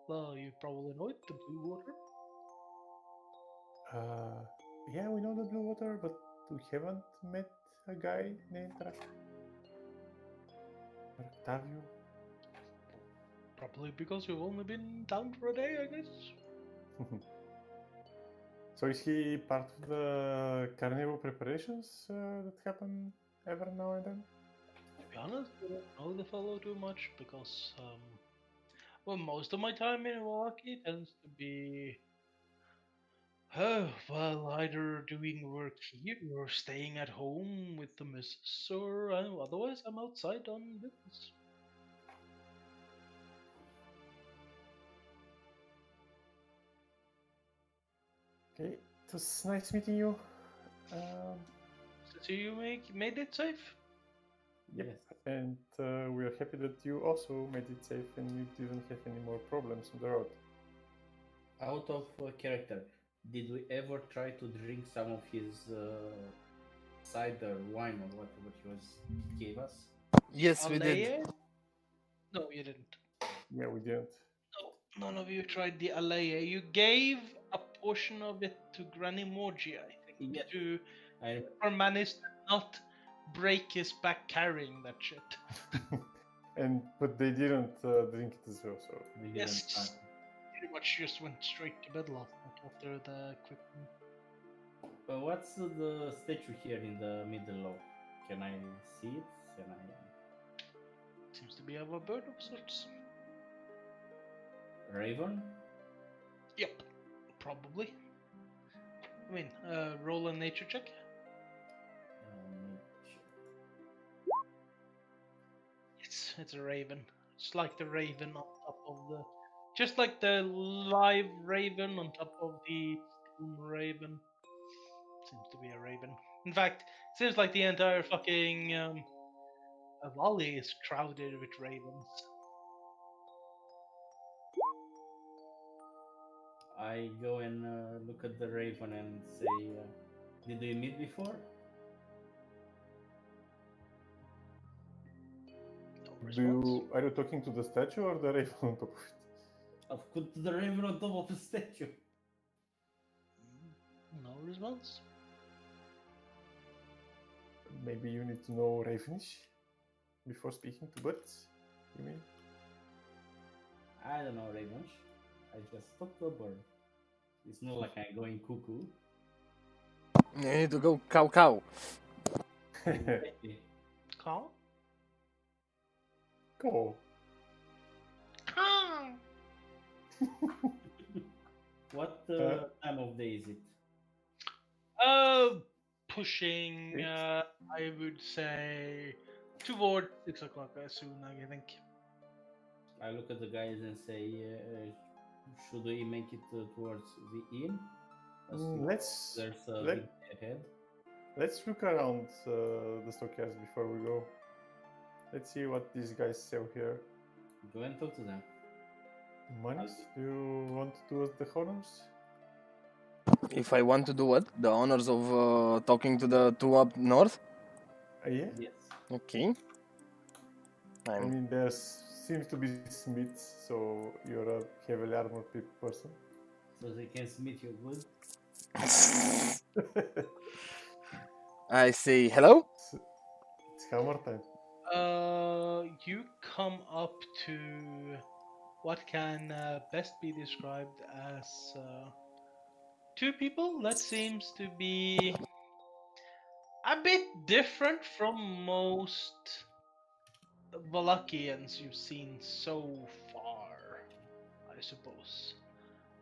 Speaker 3: Well, you probably know it, the Blue Water.
Speaker 2: Yeah, we know the Blue Water, but we haven't met a guy named Octavio.
Speaker 3: Probably because you've only been down for a day, I guess.
Speaker 2: So is he part of the carnival preparations that happen every now and then?
Speaker 3: To be honest, I don't know the fellow too much because, well, most of my time in Milwaukee tends to be, either doing work here or staying at home with the missus, or otherwise I'm outside on business.
Speaker 2: Okay, it was nice meeting you.
Speaker 3: So you made it safe?
Speaker 2: Yep.
Speaker 1: Yes.
Speaker 2: And we are happy that you also made it safe and you didn't have any more problems on the road.
Speaker 1: Out of character, did we ever try to drink some of his cider wine or whatever he gave us?
Speaker 4: Yes, we did.
Speaker 3: Alea? No, you didn't.
Speaker 2: Yeah, we didn't.
Speaker 3: No, none of you tried the Alea. You gave a portion of it to Granny Morgie, I think,
Speaker 1: Yeah.
Speaker 3: to
Speaker 1: I
Speaker 3: or managed to not break his back carrying that shit.
Speaker 2: But they didn't drink it as well, so
Speaker 1: we
Speaker 3: Yes,
Speaker 1: didn't try.
Speaker 3: pretty much just went straight to bed last night after the quick.
Speaker 1: What's the statue here in the middle of? Can I see it? Can I?
Speaker 3: Seems to be of a bird of sorts.
Speaker 1: Raven?
Speaker 3: Yep, probably. I mean, roll a nature check. It's a raven. It's like the raven on top of the, just like the live raven on top of the stone raven. Seems to be a raven. In fact, it seems like the entire fucking valley is crowded with ravens.
Speaker 1: I go and look at the raven and say, "Did we meet before?"
Speaker 3: response.
Speaker 2: Are you talking to the statue or the raven on top of it?
Speaker 1: I've put the raven on top of the statue.
Speaker 3: No response.
Speaker 2: Maybe you need to know Ravenish before speaking to birds. You mean?
Speaker 1: I don't know, Ravens. I just talked to a bird. It's not like I'm going cuckoo.
Speaker 4: You need to go cow cow.
Speaker 1: Exactly.
Speaker 3: Call?
Speaker 2: Go.
Speaker 3: Call!
Speaker 1: What time of day is it?
Speaker 3: Pushing,
Speaker 2: Six?
Speaker 3: I would say, toward 6 o'clock soon, I think.
Speaker 1: I look at the guys and say, should we make it towards the inn? As there's a big day ahead.
Speaker 2: Let's look around the stockyards before we go. Let's see what these guys sell here.
Speaker 1: Go and talk to them.
Speaker 2: Manis, do you want to do us the honors?
Speaker 4: If I want to do what? The honors of talking to the two up north?
Speaker 2: Yeah.
Speaker 1: Yes.
Speaker 4: Okay.
Speaker 2: I mean, there seems to be smiths, so you're a heavily armored person.
Speaker 1: So they can smith you good.
Speaker 4: I say hello.
Speaker 2: It's hammer time.
Speaker 3: You come up to what can best be described as two people that seems to be a bit different from most Valakians you've seen so far, I suppose.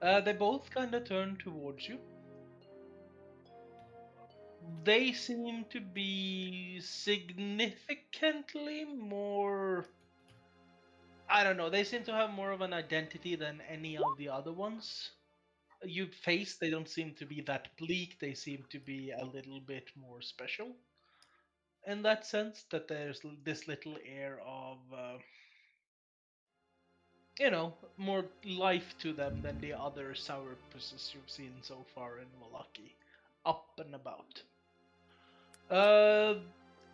Speaker 3: They both kind of turn towards you. They seem to be significantly more. I don't know, they seem to have more of an identity than any of the other ones you've faced. They don't seem to be that bleak, they seem to be a little bit more special. In that sense, that there's this little air of, more life to them than the other sourpusses you've seen so far in Wallaki. Up and about.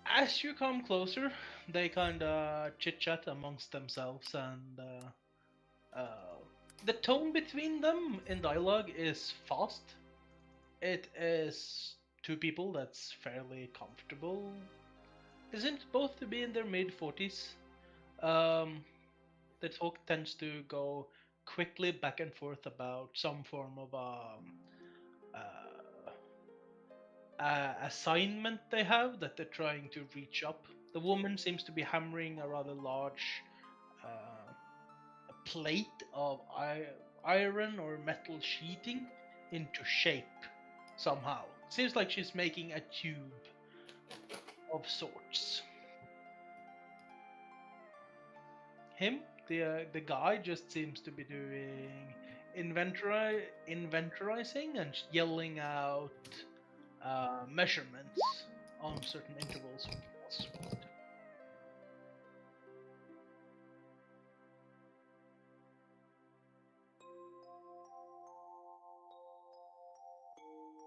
Speaker 3: As you come closer, they kind of chit-chat amongst themselves, and the tone between them in dialogue is fast. It is two people that's fairly comfortable. They seem both to be in their mid-40s. The talk tends to go quickly back and forth about some form of assignment they have that they're trying to reach up. The woman seems to be hammering a rather large plate of iron or metal sheeting into shape somehow. Seems like she's making a tube of sorts. The guy just seems to be doing inventorizing and yelling out measurements on certain intervals of walls.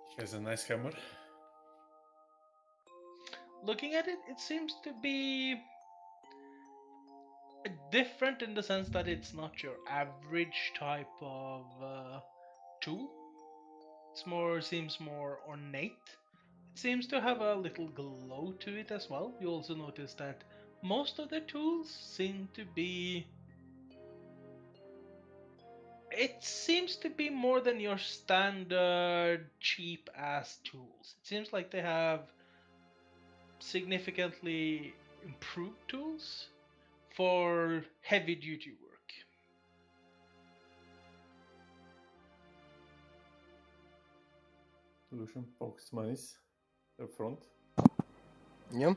Speaker 2: He has a nice hammer.
Speaker 3: Looking at it, it seems to be different in the sense that it's not your average type of tool. Seems more ornate. It seems to have a little glow to it as well. You also notice that most of the tools seem to be. It seems to be more than your standard cheap ass tools. It seems like they have significantly improved tools for heavy duty work.
Speaker 2: Lucian pokes Manis up front.
Speaker 4: Yeah.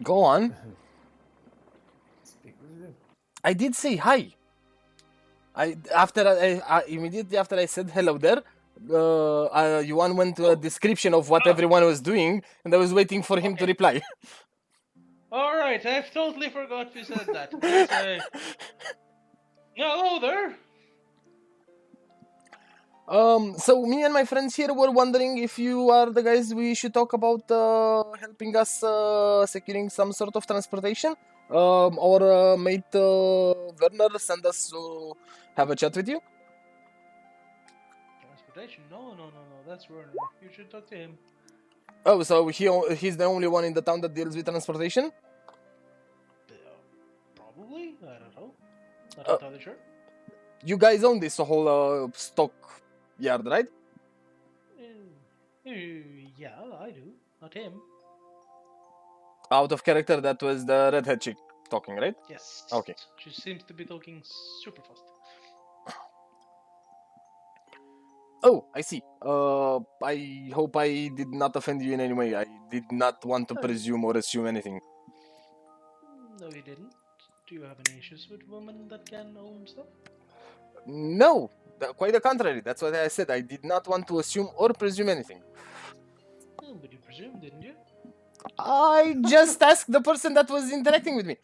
Speaker 4: Go on.
Speaker 2: Speak with them.
Speaker 4: I did say hi. I immediately after I said hello there, Yuan went to a description of what everyone was doing, and I was waiting for him to reply.
Speaker 3: All right, I've totally forgot you said that. Hello there.
Speaker 4: So me and my friends here were wondering if you are the guys we should talk about helping us securing some sort of transportation. Our mate Werner sent us to have a chat with you.
Speaker 3: Transportation? No. That's Werner. You should talk to him.
Speaker 4: Oh, so he's the only one in the town that deals with transportation?
Speaker 3: Probably. I don't know. Not
Speaker 4: Uh,
Speaker 3: entirely sure.
Speaker 4: You guys own this whole stock yard, right?
Speaker 3: Yeah, I do. Not him.
Speaker 4: Out of character, that was the redhead chick talking, right?
Speaker 3: Yes.
Speaker 4: Okay.
Speaker 3: She seems to be talking super fast.
Speaker 4: Oh, I see. I hope I did not offend you in any way. I did not want to
Speaker 3: Oh.
Speaker 4: presume or assume anything.
Speaker 3: No, you didn't. Do you have any issues with women that can own stuff?
Speaker 4: No, quite the contrary. That's what I said. I did not want to assume or presume anything.
Speaker 3: Oh, but you presumed, didn't you?
Speaker 4: I just asked the person that was interacting with me.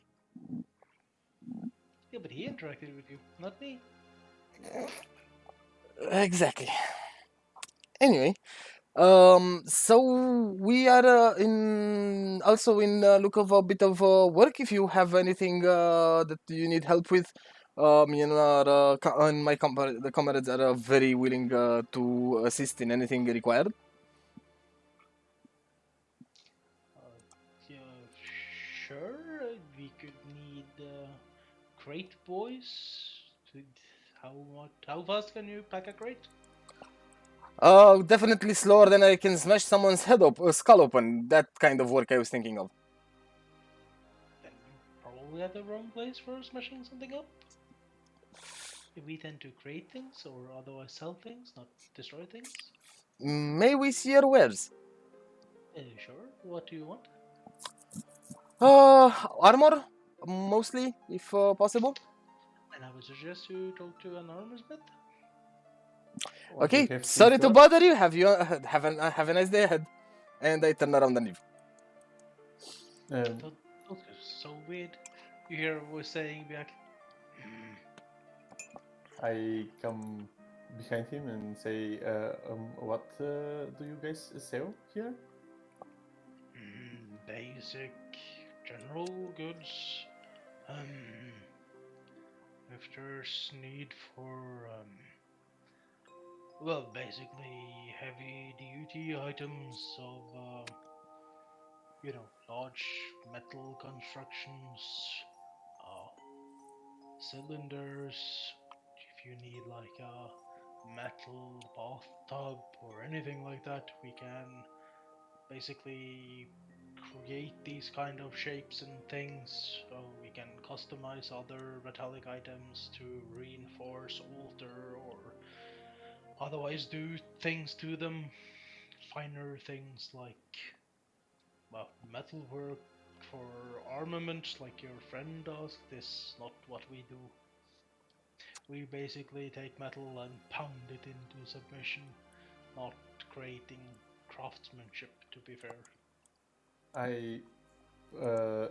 Speaker 3: Yeah, but he interacted with you, not me.
Speaker 4: Exactly. Anyway, so we are in look of a bit of work. If you have anything that you need help with, me and and my the comrades are very willing to assist in anything required.
Speaker 3: Yeah, sure. We could need crate boys. How fast can you pack a crate?
Speaker 4: Definitely slower than I can smash someone's skull open. That kind of work I was thinking of.
Speaker 3: Then you probably at the wrong place for smashing something up. We tend to create things or otherwise sell things, not destroy things.
Speaker 4: May we see your wares?
Speaker 3: Sure. What do you want?
Speaker 4: Armor, mostly, if possible.
Speaker 3: And I would suggest you talk to an armorsmith.
Speaker 2: Or do you
Speaker 4: Okay,
Speaker 2: have
Speaker 4: sorry to
Speaker 2: swords?
Speaker 4: bother you. Have a nice day ahead. And I turn around and leave.
Speaker 3: Those guys are so weird. You hear a voice saying back,
Speaker 2: I come behind him and say, what do you guys sell here?
Speaker 3: basic general goods. If there's need for well, basically heavy duty items of large metal constructions, cylinders. If you need like a metal bathtub or anything like that, we can basically create these kind of shapes and things. So we can customize other metallic items to reinforce, alter, or otherwise do things to them. Finer things like, well, metalwork for armament, like your friend does. This is not what we do. We basically take metal and pound it into submission, not creating craftsmanship, to be fair.
Speaker 2: I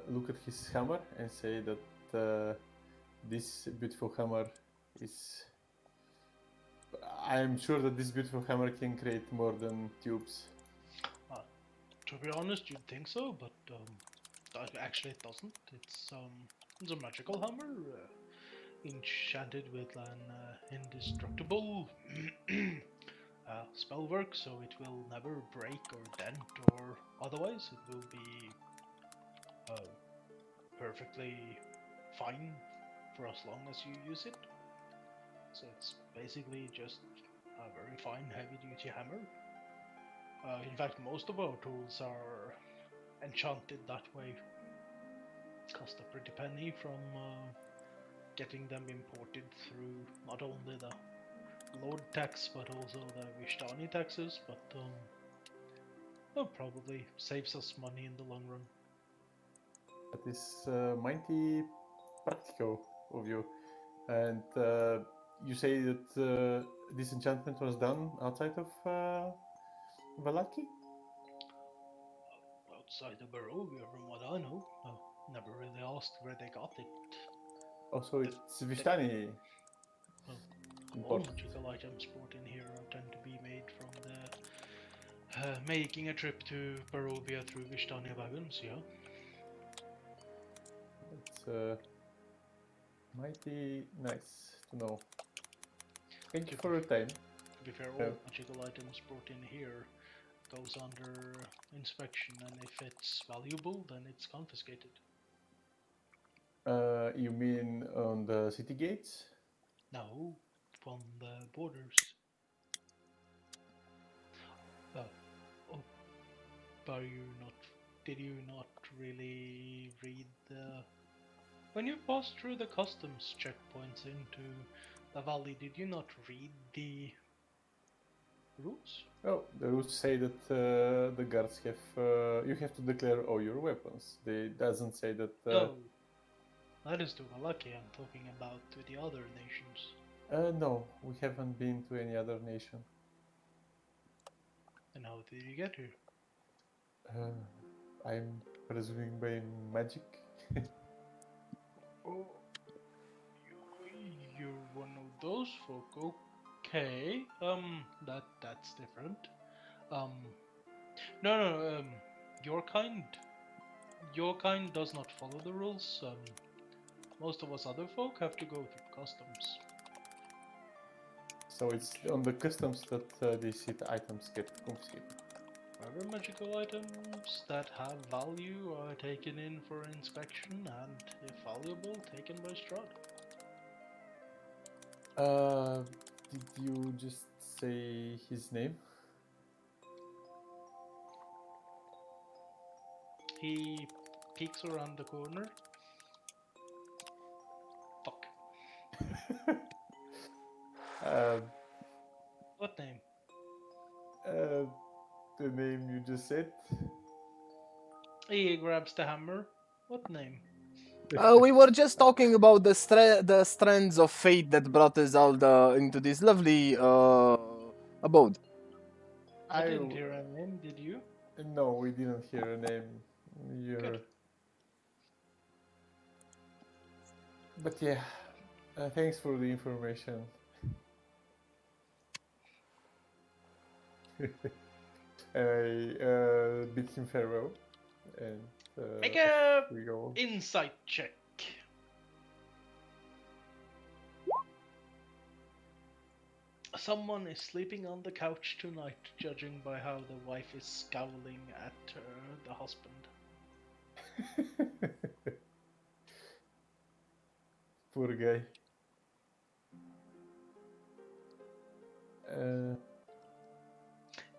Speaker 2: look at his hammer and say that this beautiful hammer is. I'm sure that this beautiful hammer can create more than tubes.
Speaker 3: To be honest, you'd think so, but actually it doesn't. It's a magical hammer, enchanted with an indestructible spell work, so it will never break or dent or otherwise. It will be perfectly fine for as long as you use it. So it's basically just a very fine heavy-duty hammer. In fact, most of our tools are enchanted that way. Cost a pretty penny from getting them imported through not only the Lord tax but also the Vishtani taxes, but probably saves us money in the long run.
Speaker 2: That is mighty practical of you. And you say that this enchantment was done outside of Valaki?
Speaker 3: Outside the Barovia, from what I know. Never really asked where they got it.
Speaker 2: Also, it's Vishtani.
Speaker 3: All
Speaker 2: important.
Speaker 3: magical items brought in here tend to be made from the making a trip to Barovia through Vishtania wagons, yeah?
Speaker 2: It's mighty nice to know. Thank you
Speaker 3: To
Speaker 2: for your time.
Speaker 3: To be fair,
Speaker 2: Yeah.
Speaker 3: all magical items brought in here goes under inspection, and if it's valuable, then it's confiscated.
Speaker 2: You mean on the city gates?
Speaker 3: No, from the borders. Oh, are you not? Did you not really read the? When you passed through the customs checkpoints into the valley, did you not read the rules?
Speaker 2: Oh, the rules say that the guards have you have to declare all your weapons. They doesn't say that.
Speaker 3: No, that is to Valaki. I'm talking about to the other nations.
Speaker 2: No, we haven't been to any other nation.
Speaker 3: And how did you get here?
Speaker 2: I'm presuming by magic.
Speaker 3: Oh, you're one of those folk. Okay. That's different. No. Your kind does not follow the rules. Most of us other folk have to go through customs.
Speaker 2: So it's on the customs that these items get confiscated.
Speaker 3: Other magical items that have value are taken in for inspection, and if valuable, taken by Strahd.
Speaker 2: Did you just say his name?
Speaker 3: He peeks around the corner. Fuck. What name?
Speaker 2: The name you just said.
Speaker 3: He grabs the hammer. What name?
Speaker 4: We were just talking about the strands of fate that brought us all into this lovely abode.
Speaker 3: I didn't hear a name, did you?
Speaker 2: No, we didn't hear a name.
Speaker 3: Good.
Speaker 2: But yeah, thanks for the information. And I bid him farewell, and
Speaker 3: Make a
Speaker 2: we go.
Speaker 3: insight check. Someone is sleeping on the couch tonight, judging by how the wife is scowling at the husband.
Speaker 2: Poor guy.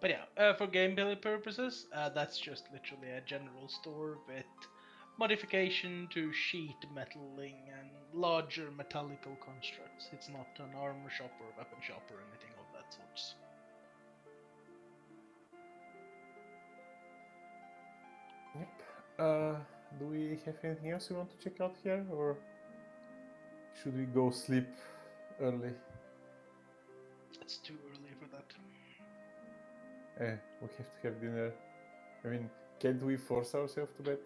Speaker 3: But yeah, for gameplay purposes, that's just literally a general store with modification to sheet metaling and larger metallical constructs. It's not an armor shop or weapon shop or anything of that sorts.
Speaker 2: Yep. Do we have anything else you want to check out here, or should we go sleep early?
Speaker 3: It's too early for that.
Speaker 2: We have to have dinner. I mean, can't we force ourselves to bed?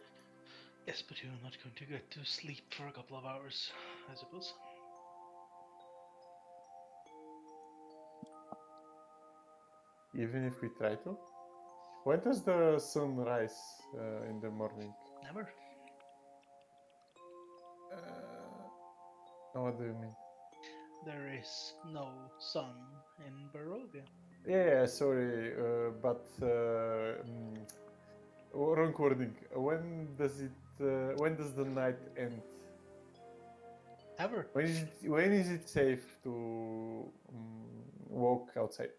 Speaker 3: Yes, but you're not going to get to sleep for a couple of hours, I suppose.
Speaker 2: Even if we try to? When does the sun rise in the morning?
Speaker 3: Never.
Speaker 2: What do you mean?
Speaker 3: There is no sun in Barovia.
Speaker 2: Yeah, sorry, but wrong wording. When does the night end?
Speaker 3: Ever.
Speaker 2: When is it safe to walk outside?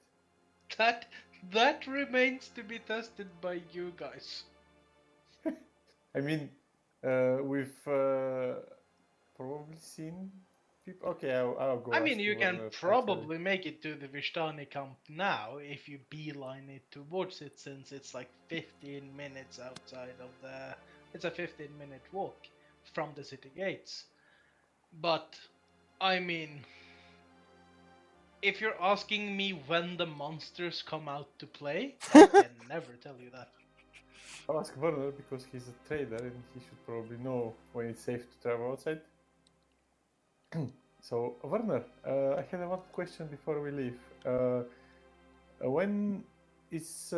Speaker 3: That remains to be tested by you guys.
Speaker 2: I mean, we've probably seen people. Okay, I'll go.
Speaker 3: I mean,
Speaker 2: ask
Speaker 3: you can
Speaker 2: Werner,
Speaker 3: probably
Speaker 2: actually.
Speaker 3: make it to the Vishtani camp now if you beeline it towards it, since it's like 15 minutes outside of the. It's a 15-minute walk from the city gates. But, I mean, if you're asking me when the monsters come out to play, I can never tell you that.
Speaker 2: I'll ask Werner because he's a trader and he should probably know when it's safe to travel outside. So, Werner, I had one question before we leave. When is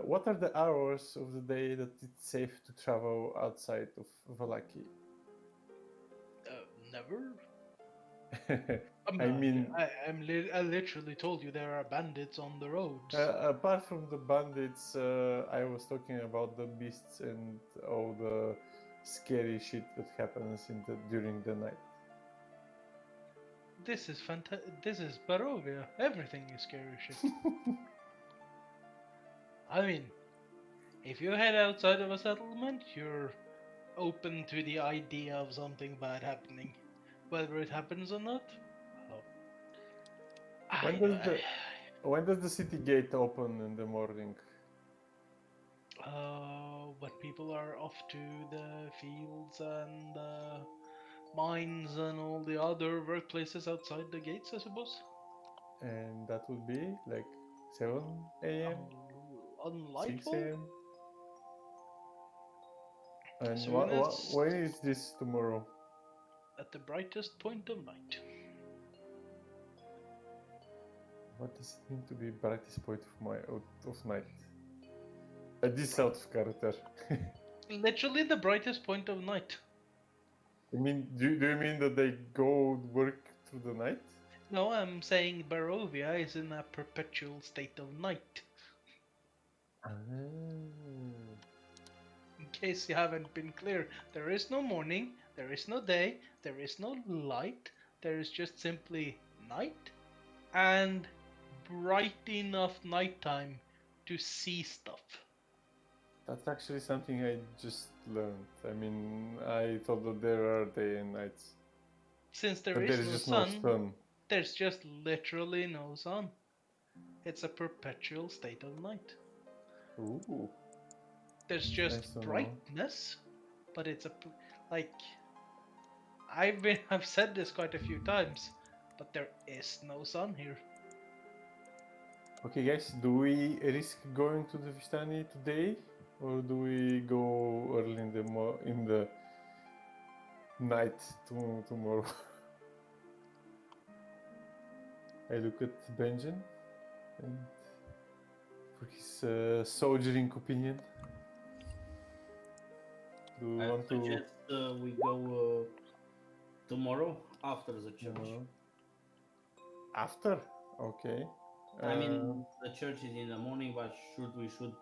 Speaker 2: what are the hours of the day that it's safe to travel outside of Valaki?
Speaker 3: Never.
Speaker 2: I mean,
Speaker 3: I literally told you there are bandits on the roads.
Speaker 2: apart from the bandits, I was talking about the beasts and all the scary shit that happens during the night.
Speaker 3: This is This is Barovia. Everything is scary shit. I mean, if you head outside of a settlement, you're open to the idea of something bad happening. Whether it happens or not, well,
Speaker 2: When does the city gate open in the morning?
Speaker 3: when people are off to the fields and mines and all the other workplaces outside the gates, I suppose.
Speaker 2: And that would be like 7 a.m.,
Speaker 3: On
Speaker 2: 6
Speaker 3: Lightfall,
Speaker 2: a.m. And
Speaker 3: soon as
Speaker 2: when is this tomorrow?
Speaker 3: at the brightest point of night.
Speaker 2: What does it mean to be brightest point of night? This out of character.
Speaker 3: Literally the brightest point of night.
Speaker 2: I mean, do you mean that they go work through the night?
Speaker 3: No, I'm saying Barovia is in a perpetual state of night.
Speaker 2: Ah.
Speaker 3: In case you haven't been clear, there is no morning, there is no day, there is no light, there is just simply night and bright enough nighttime to see stuff.
Speaker 2: That's actually something I just learned. I mean, I thought that there are day and nights.
Speaker 3: Since
Speaker 2: But
Speaker 3: there is no
Speaker 2: just
Speaker 3: sun,
Speaker 2: no sun.
Speaker 3: there's just literally no sun. It's a perpetual state of night.
Speaker 2: Ooh.
Speaker 3: There's
Speaker 2: Nice
Speaker 3: just
Speaker 2: to know.
Speaker 3: brightness, but it's like I've said this quite a few times, but there is no sun here.
Speaker 2: Okay, guys, do we risk going to the Vistani today, or do we go early in the night tomorrow? I look at Benjen and for his soldiering opinion. Do we
Speaker 1: I
Speaker 2: want to?
Speaker 1: suggest we go tomorrow after the church.
Speaker 2: After? Okay.
Speaker 1: I mean, the church is in the morning, but we should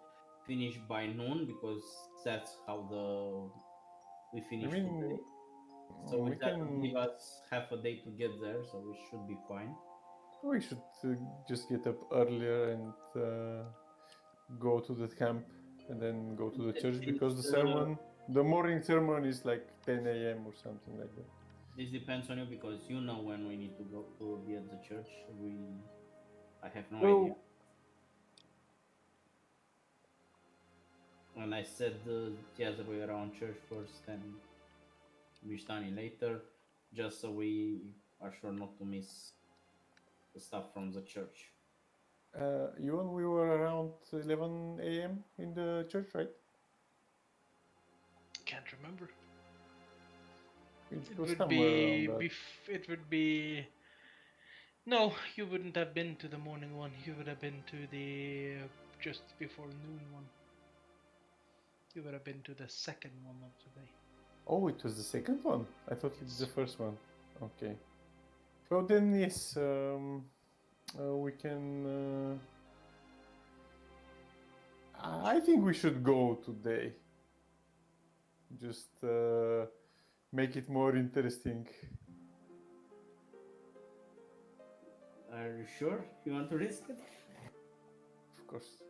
Speaker 1: finish by noon because that's how we finish today. So
Speaker 2: we
Speaker 1: that will
Speaker 2: can.
Speaker 1: give us half a day to get there, so we should be fine.
Speaker 2: We should just get up earlier and go to the camp and then go to the church because the morning sermon is like 10 a.m. or something like that.
Speaker 1: This depends on you because you know when we need to go to be at the church. I have no idea. And I said the other way around, church first and Vishtani later, just so we are sure not to miss the stuff from the church.
Speaker 2: Ewan, we were around 11 a.m. in the church, right?
Speaker 3: Can't remember.
Speaker 2: It would
Speaker 3: be. No, you wouldn't have been to the morning one. You would have been to the just before noon one. You would have been to the second one of the day.
Speaker 2: Oh, it was the second one? I thought it was the first one. Okay. Well then, yes, we can... I think we should go today. Just make it more interesting.
Speaker 1: Are you sure you want to risk it?
Speaker 2: Of course.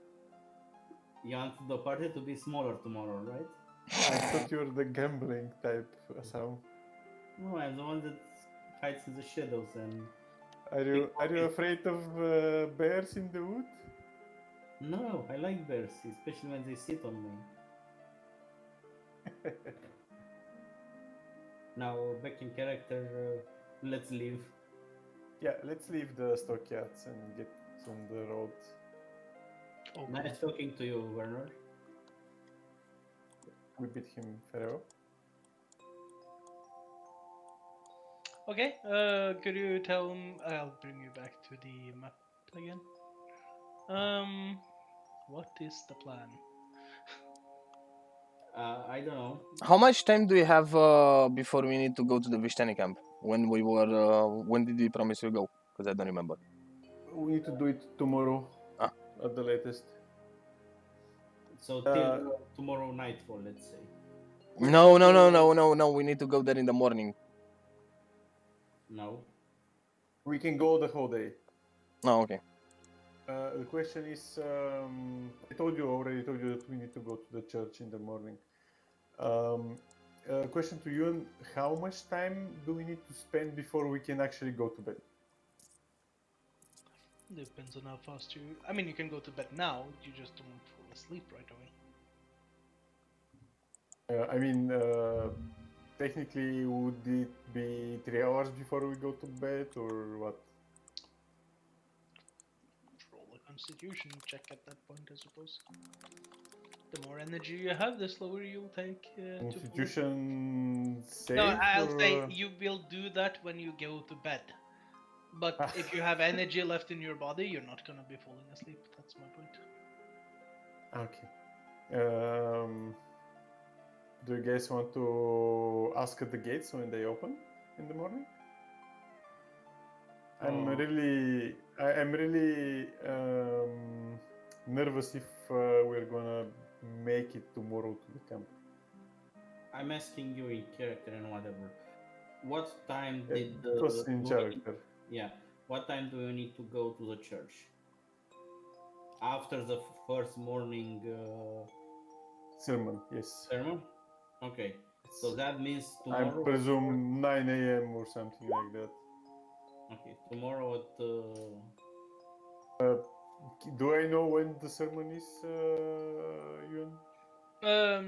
Speaker 1: You want the party to be smaller tomorrow, right?
Speaker 2: I thought you were the gambling type, Sam.
Speaker 1: No, I'm the one that hides in the shadows and...
Speaker 2: Are you afraid of bears in the wood?
Speaker 1: No, I like bears, especially when they sit on me. Now, back in character, let's leave.
Speaker 2: Yeah, let's leave the stockyards and get on the road.
Speaker 3: Okay.
Speaker 1: Nice talking to you, Werner.
Speaker 2: We beat him, Pharaoh.
Speaker 3: Okay, could you tell him? I'll bring you back to the map again. What is the plan?
Speaker 1: I don't know.
Speaker 4: How much time do we have before we need to go to the Vishtani camp? When did we promise we go? Because I don't remember.
Speaker 2: We need to do it tomorrow
Speaker 4: Ah.
Speaker 2: at the latest.
Speaker 1: So till tomorrow nightfall, let's say.
Speaker 4: No. We need to go there in the morning.
Speaker 1: No.
Speaker 2: We can go the whole day.
Speaker 4: Oh, okay.
Speaker 2: The question is, I told you that we need to go to the church in the morning. Question to you: how much time do we need to spend before we can actually go to bed?
Speaker 3: Depends on how fast you. I mean, you can go to bed now. You just don't fall asleep right away.
Speaker 2: Technically, would it be 3 hours before we go to bed, or what?
Speaker 3: Roll a Constitution check at that point, I suppose. The more energy you have, the slower you'll take.
Speaker 2: Constitution save?
Speaker 3: No, I'll
Speaker 2: or,
Speaker 3: say you will do that when you go to bed. But if you have energy left in your body, you're not gonna be falling asleep. That's my point.
Speaker 2: Okay. Do you guys want to ask at the gates when they open in the morning? I'm really nervous if we're gonna make it tomorrow to the camp.
Speaker 1: I'm asking you in character and whatever. What time
Speaker 2: Yeah,
Speaker 1: did
Speaker 2: it was in character.
Speaker 1: Yeah. What time do you need to go to the church? After the first morning
Speaker 2: Sermon, yes.
Speaker 1: sermon? Okay. So that means tomorrow.
Speaker 2: I presume 9 a.m. or something like that.
Speaker 1: Okay, tomorrow at.
Speaker 2: Do I know when the sermon is, Ewan?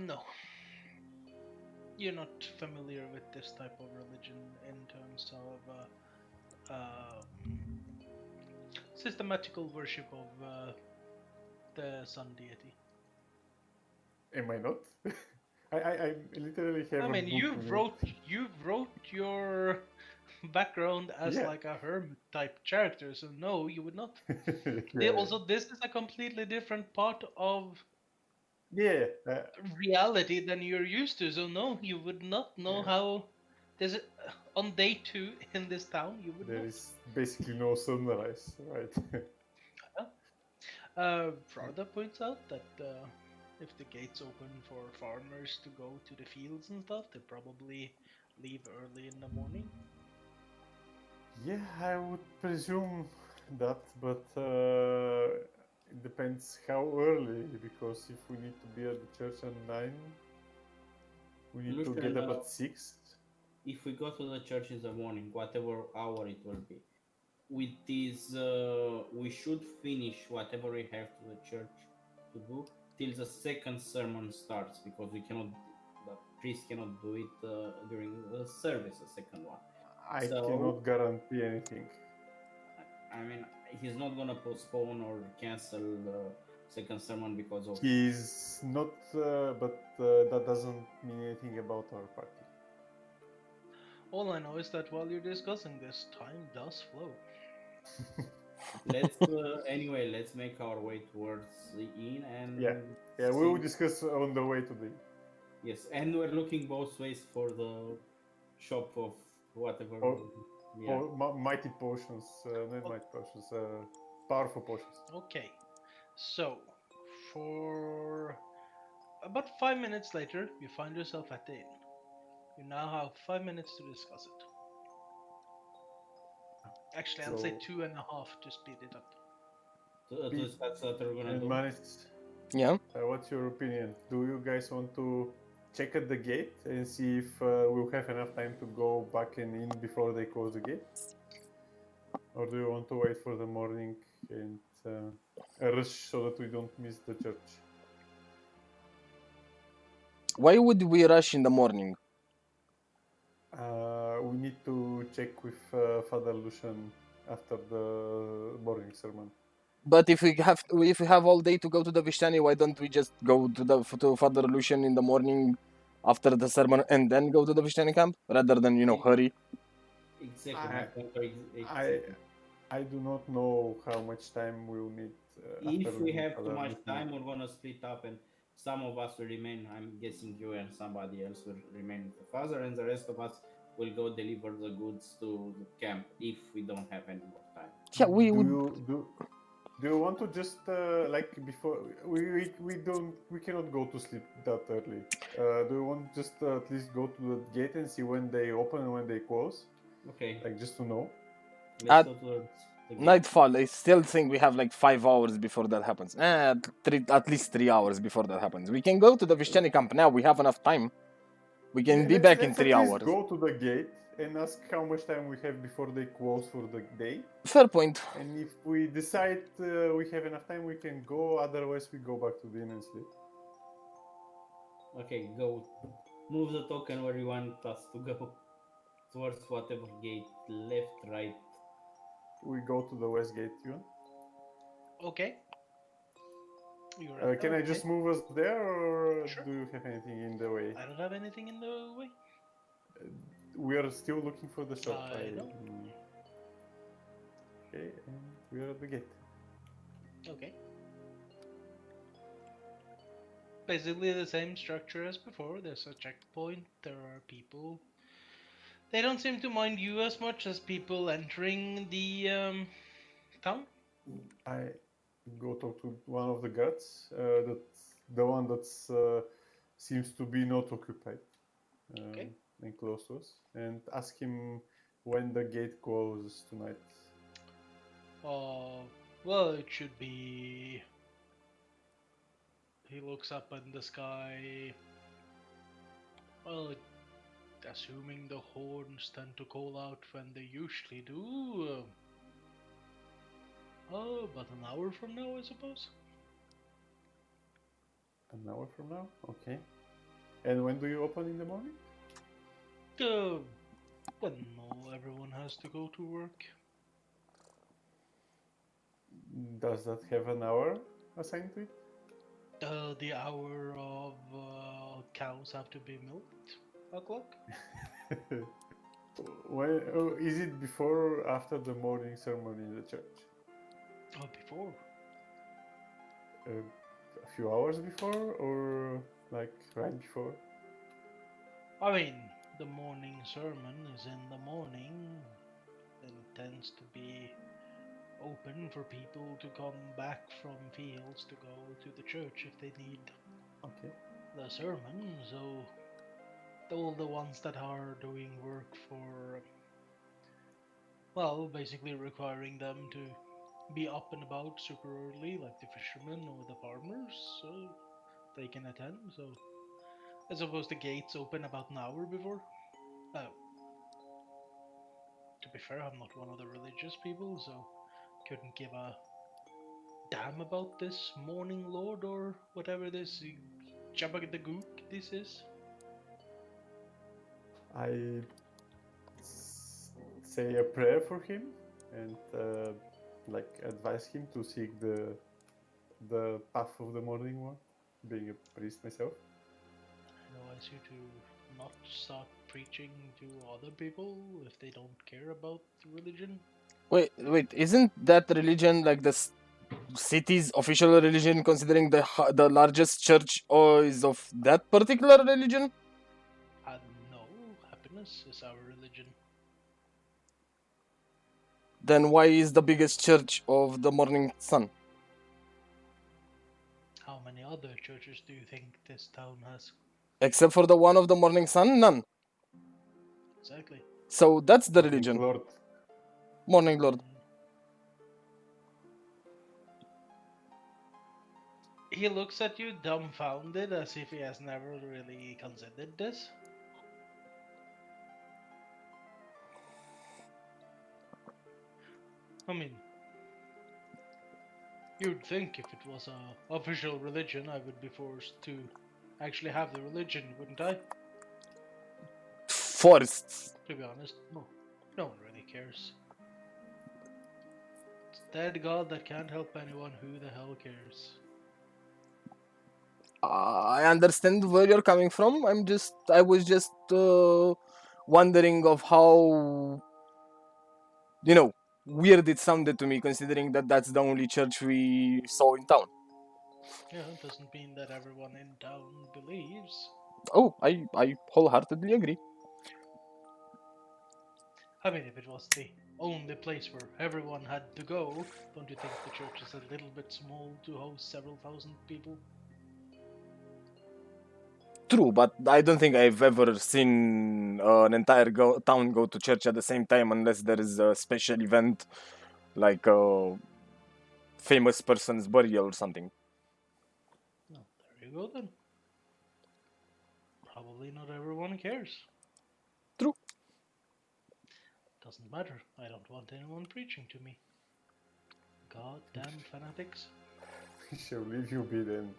Speaker 3: No. You're not familiar with this type of religion in terms of systematical worship of the sun deity.
Speaker 2: Am I not? I literally have.
Speaker 3: I mean, you wrote your background as
Speaker 2: Yeah.
Speaker 3: like a hermit type character, so no, you would not.
Speaker 2: Yeah.
Speaker 3: Also, this is a completely different part of
Speaker 2: Yeah.
Speaker 3: reality than you're used to, so no, you would not know
Speaker 2: Yeah.
Speaker 3: how. There's on day 2 in this town, you would
Speaker 2: There
Speaker 3: not.
Speaker 2: is basically no sunrise, right?
Speaker 3: Frauda points out that if the gates open for farmers to go to the fields and stuff, they probably leave early in the morning.
Speaker 2: Yeah, I would presume that, but it depends how early, because if we need to be at the church at 9, we need to get up at 6.
Speaker 1: If we go to the church in the morning, whatever hour it will be, with this, we should finish whatever we have to the church to do till the second sermon starts, because the priest cannot do it during the service, the second one.
Speaker 2: I cannot guarantee anything.
Speaker 1: I mean, he's not gonna postpone or cancel the second sermon because of.
Speaker 2: He's not, but that doesn't mean anything about our party.
Speaker 3: All I know is that while you're discussing this, time does flow.
Speaker 1: Let's make our way towards the inn and.
Speaker 2: Yeah, we will discuss on the way today.
Speaker 1: Yes, and we're looking both ways for the shop of whatever.
Speaker 2: Mighty potions, not mighty potions, powerful potions.
Speaker 3: Okay, so for about 5 minutes later, you find yourself at the inn. You now have 5 minutes to discuss it. Actually, I'll say 2.5 to speed it up.
Speaker 1: That's what we're gonna do.
Speaker 4: Yeah.
Speaker 2: What's your opinion? Do you guys want to check at the gate and see if we'll have enough time to go back and in before they close the gate? Or do you want to wait for the morning and rush so that we don't miss the church?
Speaker 4: Why would we rush in the morning?
Speaker 2: We need to check with Father Lucian after the morning sermon.
Speaker 4: But if we have all day to go to the Vishtani, why don't we just go to Father Lucian in the morning after the sermon and then go to the Vishtani camp rather than hurry?
Speaker 1: Exactly, my point.
Speaker 2: I I do not know how much time we'll need after
Speaker 1: If we
Speaker 2: the
Speaker 1: have too
Speaker 2: other
Speaker 1: much
Speaker 2: meeting.
Speaker 1: time, we're gonna split up, and some of us will remain. I'm guessing you and somebody else will remain with the father, and the rest of us will go deliver the goods to the camp if we don't have any more time.
Speaker 4: Yeah, we
Speaker 2: Do
Speaker 4: would.
Speaker 2: you do you want to just like before we don't we cannot go to sleep that early? Do you want just at least go to the gate and see when they open and when they close,
Speaker 1: Okay,
Speaker 2: like just to know?
Speaker 1: let's
Speaker 4: At
Speaker 1: go to the gate.
Speaker 4: nightfall, I still think we have like 5 hours before that happens. At least 3 hours before that happens. We can go to the Vishchani camp now. We have enough time. We can be back in
Speaker 2: Let's
Speaker 4: three
Speaker 2: at least
Speaker 4: hours.
Speaker 2: go to the gate and ask how much time we have before they close for the day.
Speaker 4: Fair point.
Speaker 2: And if we decide we have enough time, we can go. Otherwise, we go back to the inn and sleep.
Speaker 1: Okay, go. Move the token where you want us to go. Towards whatever gate, left, right.
Speaker 2: We go to the west gate, you want?
Speaker 3: Okay. You're
Speaker 2: Can I
Speaker 3: okay.
Speaker 2: just move us there, or
Speaker 3: Sure.
Speaker 2: do you have anything in the way?
Speaker 3: I don't have anything in the way.
Speaker 2: We are still looking for the shop.
Speaker 3: I know.
Speaker 2: Okay, and we are at the gate.
Speaker 3: Okay. Basically the same structure as before. There's a checkpoint. There are people. They don't seem to mind you as much as people entering the town.
Speaker 2: I go talk to one of the guards. That's the one that's seems to be not occupied.
Speaker 3: Okay.
Speaker 2: And close to us, and ask him when the gate closes tonight.
Speaker 3: Well, it should be. He looks up in the sky. Well, assuming the horns tend to call out when they usually do. About an hour from now, I suppose.
Speaker 2: An hour from now? Okay. And when do you open in the morning?
Speaker 3: When everyone has to go to work.
Speaker 2: Does that have an hour assigned to it?
Speaker 3: The hour of cows have to be milked o'clock.
Speaker 2: When, is it before or after the morning ceremony in the church?
Speaker 3: Before.
Speaker 2: A few hours before, or like right before?
Speaker 3: I mean, the morning sermon is in the morning and tends to be open for people to come back from fields to go to the church if they need
Speaker 2: Okay.
Speaker 3: the sermon. So all the ones that are doing work for, well, basically requiring them to be up and about super early, like the fishermen or the farmers, so they can attend. So I suppose the gates open about an hour before. To be fair, I'm not one of the religious people, so couldn't give a damn about this morning lord or whatever this Jabba the Gook this is.
Speaker 2: I say a prayer for him and like advise him to seek the path of the morning one, being a priest myself.
Speaker 3: Advise you to not start preaching to other people if they don't care about religion.
Speaker 4: Wait, isn't that religion like the city's official religion, considering the largest church is of that particular religion?
Speaker 3: No, happiness is our religion.
Speaker 4: Then why is the biggest church of the Morning Sun?
Speaker 3: How many other churches do you think this town has?
Speaker 4: Except for the one of the Morning Sun, none.
Speaker 3: Exactly.
Speaker 4: So that's the
Speaker 2: Morning
Speaker 4: religion.
Speaker 2: Lord.
Speaker 4: Morning Lord.
Speaker 3: He looks at you dumbfounded as if he has never really considered this. I mean, you'd think if it was a official religion, I would be forced to actually have the religion, wouldn't I?
Speaker 4: Forced.
Speaker 3: To be honest, no one really cares. It's dead God that can't help anyone. Who the hell cares?
Speaker 4: I understand where you're coming from. I was just wondering of how weird it sounded to me, considering that that's the only church we saw in town.
Speaker 3: Yeah, it doesn't mean that everyone in town believes.
Speaker 4: Oh, I wholeheartedly agree.
Speaker 3: I mean, if it was the only place where everyone had to go, don't you think the church is a little bit small to host several thousand people?
Speaker 4: True, but I don't think I've ever seen an entire town go to church at the same time unless there is a special event like a famous person's burial or something.
Speaker 3: Well, there you go then. Probably not everyone cares.
Speaker 4: True.
Speaker 3: Doesn't matter. I don't want anyone preaching to me. Goddamn fanatics.
Speaker 2: Shall leave you be then.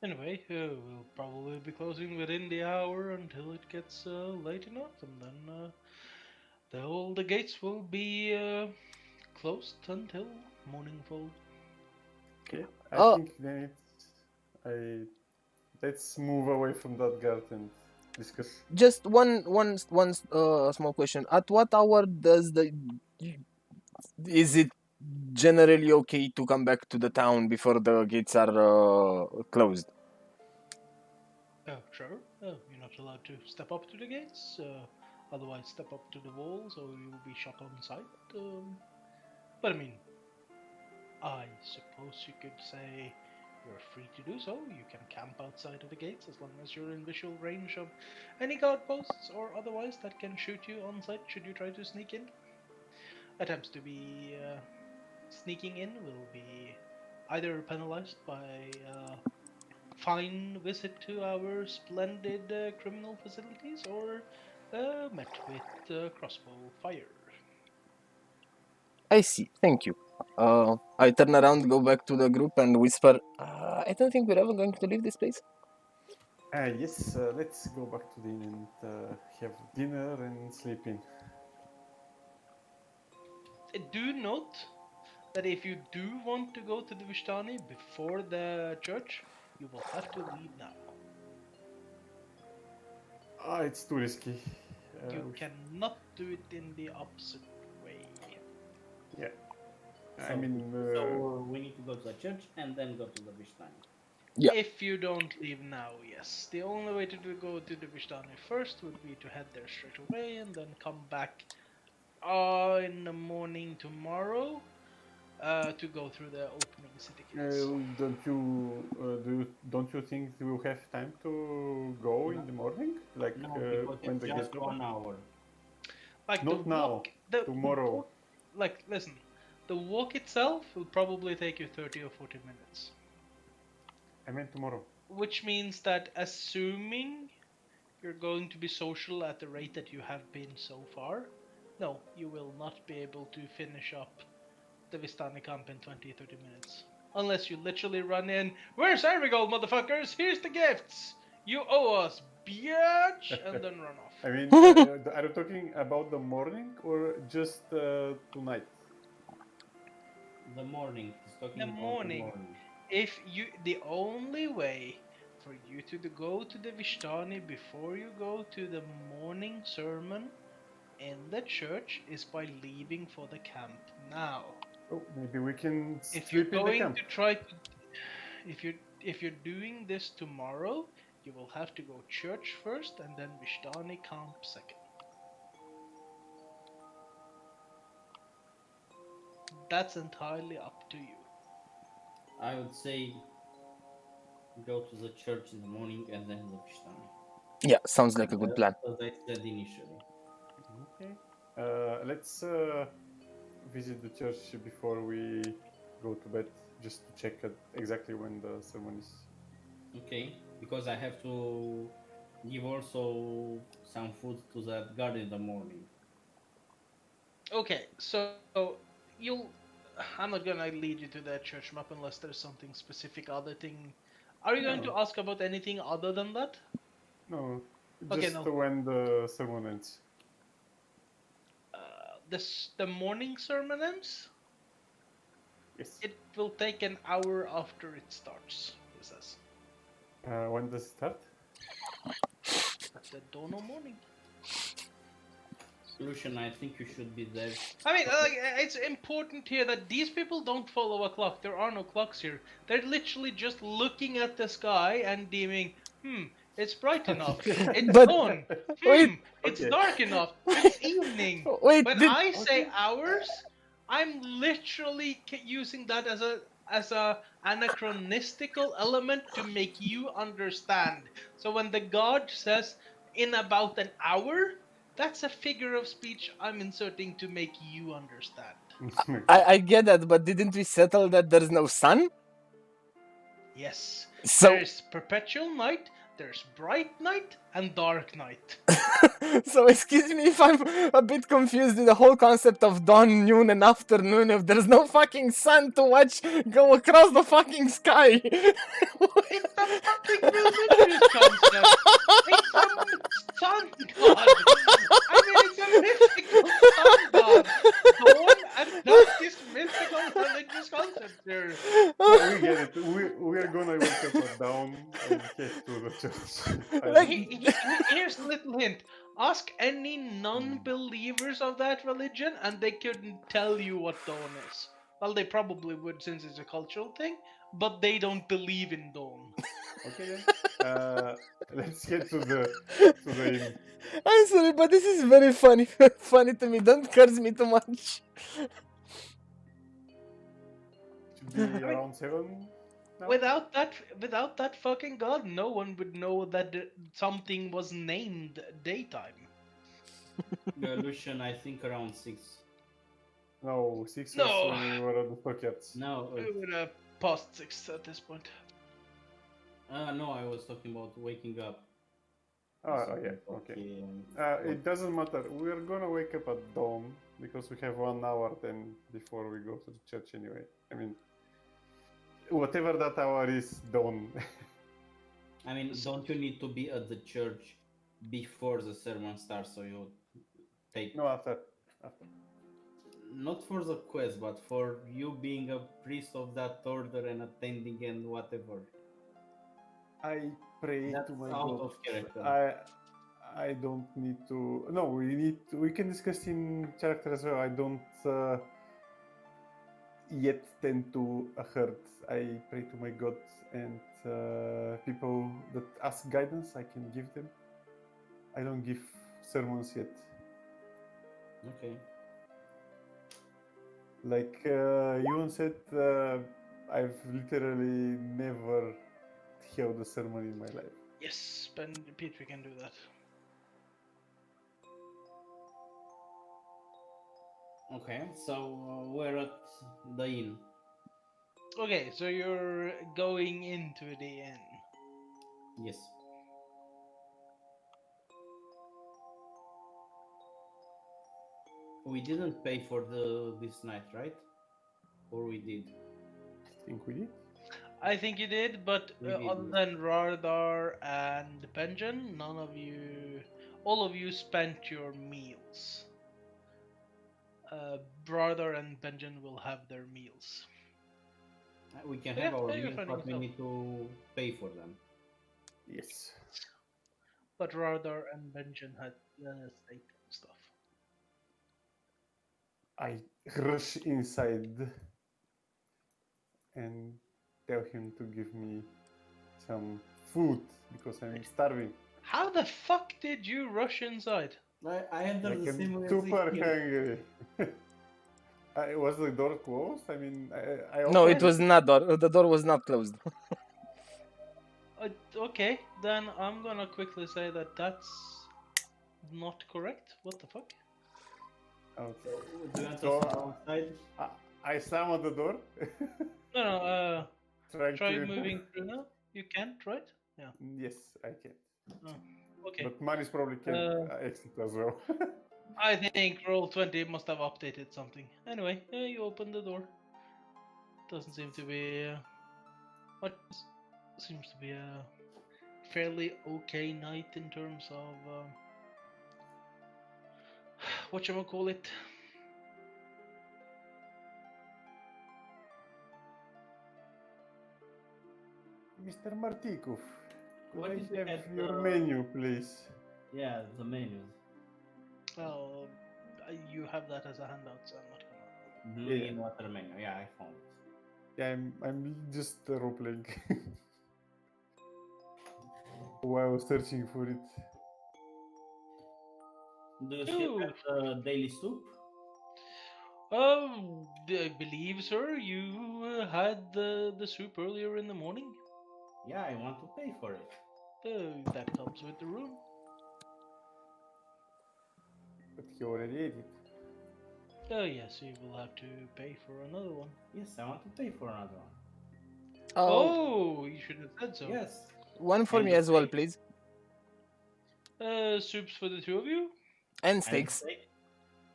Speaker 3: Anyway, we'll probably be closing within the hour until it gets late enough, and then all the gates will be closed until morningfall.
Speaker 2: Okay, I
Speaker 4: Uh,
Speaker 2: think then let's move away from that guard and discuss.
Speaker 4: just one small question. At what hour is it generally okay to come back to the town before the gates are closed?
Speaker 3: Sure. You're not allowed to step up to the gates. Otherwise, step up to the walls, or you will be shot on sight. But I mean, I suppose you could say you're free to do so. You can camp outside of the gates as long as you're in visual range of any guard posts or otherwise that can shoot you on sight should you try to sneak in. Attempts to be sneaking in will be either penalized by fine visit to our splendid criminal facilities or met with crossbow fire.
Speaker 4: I see. Thank you. I turn around, go back to the group, and whisper, I don't think we're ever going to leave this place.
Speaker 2: Yes, let's go back to the inn and have dinner and sleep in.
Speaker 3: Do note that if you do want to go to the Vishtani before the church, you will have to leave now.
Speaker 2: It's too risky.
Speaker 3: You cannot do it in the opposite way.
Speaker 2: Yeah. I
Speaker 1: So-
Speaker 2: mean,
Speaker 1: So we need to go to the church and then go to the Vishtani.
Speaker 4: Yeah.
Speaker 3: If you don't leave now, yes. The only way to go to the Vishtani first would be to head there straight away and then come back in the morning tomorrow to go through the opening city gates.
Speaker 2: don't you think we'll have time to go in the morning, like
Speaker 1: No, because
Speaker 2: when
Speaker 1: it's
Speaker 2: the
Speaker 1: just
Speaker 2: gates
Speaker 1: 1
Speaker 2: open?
Speaker 1: hour.
Speaker 3: Like
Speaker 2: Not
Speaker 3: the
Speaker 2: now,
Speaker 3: walk, the
Speaker 2: tomorrow.
Speaker 3: walk- like, listen, the walk itself will probably take you 30 or 40 minutes.
Speaker 2: I meant tomorrow.
Speaker 3: Which means that assuming you're going to be social at the rate that you have been so far, no, you will not be able to finish up the Vistani camp in 20-30 minutes. Unless you literally run in, where's Arigold, motherfuckers? Here's the gifts! You owe us, bitch! And then run off.
Speaker 2: I mean, are you talking about the morning or just tonight?
Speaker 1: The morning. He's talking
Speaker 3: The
Speaker 1: about
Speaker 3: morning.
Speaker 1: the morning.
Speaker 3: If you, the only way for you to go to the Vishtani before you go to the morning sermon in the church is by leaving for the camp now.
Speaker 2: Oh, maybe we can
Speaker 3: If you're
Speaker 2: sleep in the
Speaker 3: going
Speaker 2: camp.
Speaker 3: to try to, if you're doing this tomorrow, you will have to go church first and then Vishtani camp second. That's entirely up to you.
Speaker 1: I would say go to the church in the morning and then the Vishtani.
Speaker 4: Yeah, sounds like a good plan.
Speaker 1: As I said initially.
Speaker 2: Okay. Let's visit the church before we go to bed, just to check exactly when the sermon is.
Speaker 1: Okay, because I have to give also some food to that guard in the morning.
Speaker 3: Okay, so you'll. I'm not gonna lead you to that church map unless there's something specific other thing. Are you going to
Speaker 2: No.
Speaker 3: ask about anything other than that?
Speaker 2: No,
Speaker 3: Okay,
Speaker 2: just
Speaker 3: no.
Speaker 2: when the sermon ends.
Speaker 3: The morning sermon ends.
Speaker 2: Yes.
Speaker 3: It will take an hour after it starts. It says
Speaker 2: When does it start?
Speaker 3: at the dawn of morning.
Speaker 1: Lucian, I think you should be there.
Speaker 3: I mean, it's important here that these people don't follow a clock. There are no clocks here. They're literally just looking at the sky and deeming, it's bright enough. It's
Speaker 4: But-
Speaker 3: dawn.
Speaker 4: Wait.
Speaker 3: It's
Speaker 2: Okay.
Speaker 3: dark enough. It's evening.
Speaker 4: Wait,
Speaker 3: When
Speaker 4: did,
Speaker 3: I say hours, I'm literally using that as a anachronistical element to make you understand. So when the god says in about an hour, that's a figure of speech I'm inserting to make you understand.
Speaker 4: I get that, but didn't we settle that there's no sun?
Speaker 3: Yes.
Speaker 4: So
Speaker 3: There's perpetual night, there's bright night, and dark night.
Speaker 4: so excuse me if I'm a bit confused with the whole concept of dawn, noon, and afternoon if there's no fucking sun to watch go across the fucking sky.
Speaker 3: It's a fucking religious concept. It's a sun god. I mean, it's a mythical sun god. Dawn and not this mythical religious concept here.
Speaker 2: We get it. We're gonna wake up at dawn and head to the church.
Speaker 4: Like-
Speaker 3: Here's a little hint. Ask any non-believers of that religion, and they couldn't tell you what dawn is. Well, they probably would since it's a cultural thing, but they don't believe in dawn.
Speaker 2: Okay, then. Let's get to the inn.
Speaker 4: I'm sorry, but this is very funny funny to me. Don't curse me too much.
Speaker 2: Should be around 7 now.
Speaker 3: Without that fucking god, no one would know that something was named daytime.
Speaker 1: Lucian, I think around 6.
Speaker 2: No, 6
Speaker 3: No.
Speaker 2: is when we were at the pockets.
Speaker 1: No,
Speaker 3: We would have passed 6 at this point.
Speaker 1: no, I was talking about waking up.
Speaker 2: Oh, yeah, okay. It doesn't matter. We're gonna wake up at dawn because we have 1 hour then before we go to the church anyway. I mean, whatever that hour is, dawn.
Speaker 1: I mean, don't you need to be at the church before the sermon starts? So you take
Speaker 2: No, after.
Speaker 1: not for the quest, but for you being a priest of that order and attending and whatever.
Speaker 2: I pray
Speaker 1: That's
Speaker 2: to my
Speaker 1: out
Speaker 2: God.
Speaker 1: of character.
Speaker 2: I don't need to. No, we can discuss in character as well. I don't yet tend to hurt. I pray to my God and people that ask guidance, I can give them. I don't give sermons yet.
Speaker 1: Okay.
Speaker 2: Like Ewan said, I've literally never held a sermon in my life.
Speaker 3: Yes, Pete, we can do that.
Speaker 1: Okay, so we're at the inn.
Speaker 3: Okay, so you're going into the inn.
Speaker 1: Yes. We didn't pay for this night, right? Or we did?
Speaker 2: I think we did.
Speaker 3: I think you did, but
Speaker 1: We did,
Speaker 3: other
Speaker 1: yes.
Speaker 3: than Rardar and Benjen, all of you spent your meals. Rardar and Benjen will have their meals.
Speaker 1: We can
Speaker 3: Yeah,
Speaker 1: have our
Speaker 3: yeah, you're
Speaker 1: meals,
Speaker 3: finding
Speaker 1: but we
Speaker 3: yourself.
Speaker 1: need to pay for them.
Speaker 2: Yes.
Speaker 3: But Rardar and Benjen had steak and stuff.
Speaker 2: I rush inside and tell him to give me some food because I'm starving.
Speaker 3: How the fuck did you rush inside?
Speaker 1: I enter
Speaker 2: Like
Speaker 1: the
Speaker 2: I'm
Speaker 1: same way as
Speaker 2: super
Speaker 1: he-
Speaker 2: hungry. Was the door closed? I mean, I
Speaker 4: No,
Speaker 2: opened
Speaker 4: it was not door. The door was not closed.
Speaker 3: Okay, then I'm gonna quickly say that that's not correct. What the fuck?
Speaker 2: Okay.
Speaker 1: Do you want
Speaker 2: So,
Speaker 1: us to go outside?
Speaker 2: I slam at the door.
Speaker 3: No,
Speaker 2: Trying
Speaker 3: try
Speaker 2: to...
Speaker 3: moving through now. You can't, right? Yeah.
Speaker 2: Yes, I can.
Speaker 3: Okay.
Speaker 2: But Manis probably can exit as well.
Speaker 3: I think Roll20 must have updated something. Anyway, you open the door. Doesn't seem to be. What seems to be a fairly okay night in terms of whatchamacallit.
Speaker 2: Mr. Martikov, could
Speaker 1: What
Speaker 2: I
Speaker 1: did we
Speaker 2: have
Speaker 1: have,
Speaker 2: your menu, please?
Speaker 1: Yeah, the menus.
Speaker 3: Well, You have that as a handout, so I'm not gonna.
Speaker 1: Blue
Speaker 2: Yeah.
Speaker 1: in water menu. Yeah, I found it.
Speaker 2: Yeah, I'm just role playing. While I was searching for it.
Speaker 1: Do you still have daily soup?
Speaker 3: Oh, I believe, sir, you had the soup earlier in the morning.
Speaker 1: Yeah, I want to pay for it.
Speaker 3: That comes with the room.
Speaker 2: But he already ate it.
Speaker 3: Oh, yes, you will have to pay for another one.
Speaker 1: Yes, I want to pay for another one.
Speaker 3: Oh, you should have said so.
Speaker 1: Yes.
Speaker 4: One for
Speaker 1: And
Speaker 4: me
Speaker 1: the
Speaker 4: as well,
Speaker 1: steak.
Speaker 4: please.
Speaker 3: Soups for the two of you,
Speaker 4: And
Speaker 1: And
Speaker 4: steaks.
Speaker 1: steak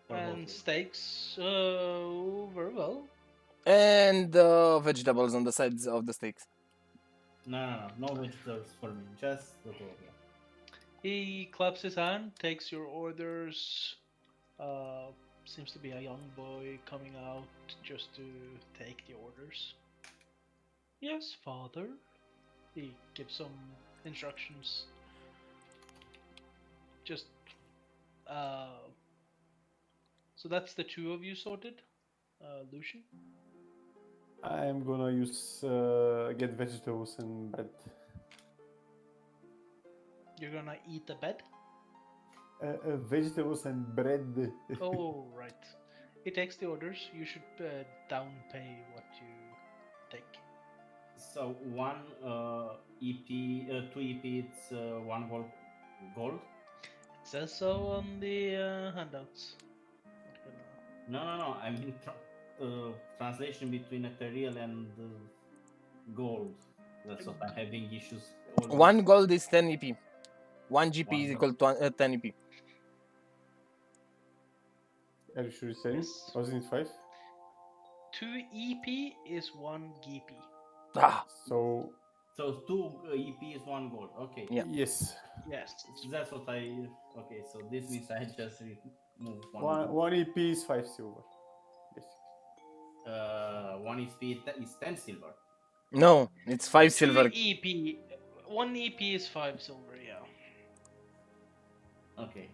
Speaker 1: for both
Speaker 3: and
Speaker 1: of you.
Speaker 3: steaks. Very well.
Speaker 4: And vegetables on the sides of the steaks.
Speaker 1: No vegetables for me. Just the two of you.
Speaker 3: He claps his hand, takes your orders. Seems to be a young boy coming out just to take the orders. Yes, father. He gives some instructions. Just so that's the two of you sorted. Lucian.
Speaker 2: I'm gonna use get vegetables and bread.
Speaker 3: You're gonna eat the bed.
Speaker 2: Vegetables and bread.
Speaker 3: Oh, right. He takes the orders. You should down pay what you take.
Speaker 1: So one EP, two EP, it's one gold.
Speaker 3: It says so on the handouts. Not gonna-
Speaker 1: No. I mean translation between ethereal and gold. That's what I'm having issues. always.
Speaker 4: 1 gold is 10 EP. 1 GP
Speaker 1: One
Speaker 4: is
Speaker 1: gold.
Speaker 4: equal to 10 EP.
Speaker 2: Are you sure it's same?
Speaker 3: Yes.
Speaker 2: Wasn't it 5?
Speaker 3: 2 EP is 1 GP.
Speaker 4: Ah,
Speaker 2: So
Speaker 1: So two EP is one gold. Okay.
Speaker 4: Yeah.
Speaker 2: yes,
Speaker 3: Yes.
Speaker 1: That's what I. Okay, so this means I just remove one.
Speaker 2: one EP is 5 silver. Basically.
Speaker 1: One EP is 10 silver.
Speaker 4: no, it's 5
Speaker 3: 2
Speaker 4: silver.
Speaker 3: EP. 1 EP is 5 silver, yeah.
Speaker 1: Okay.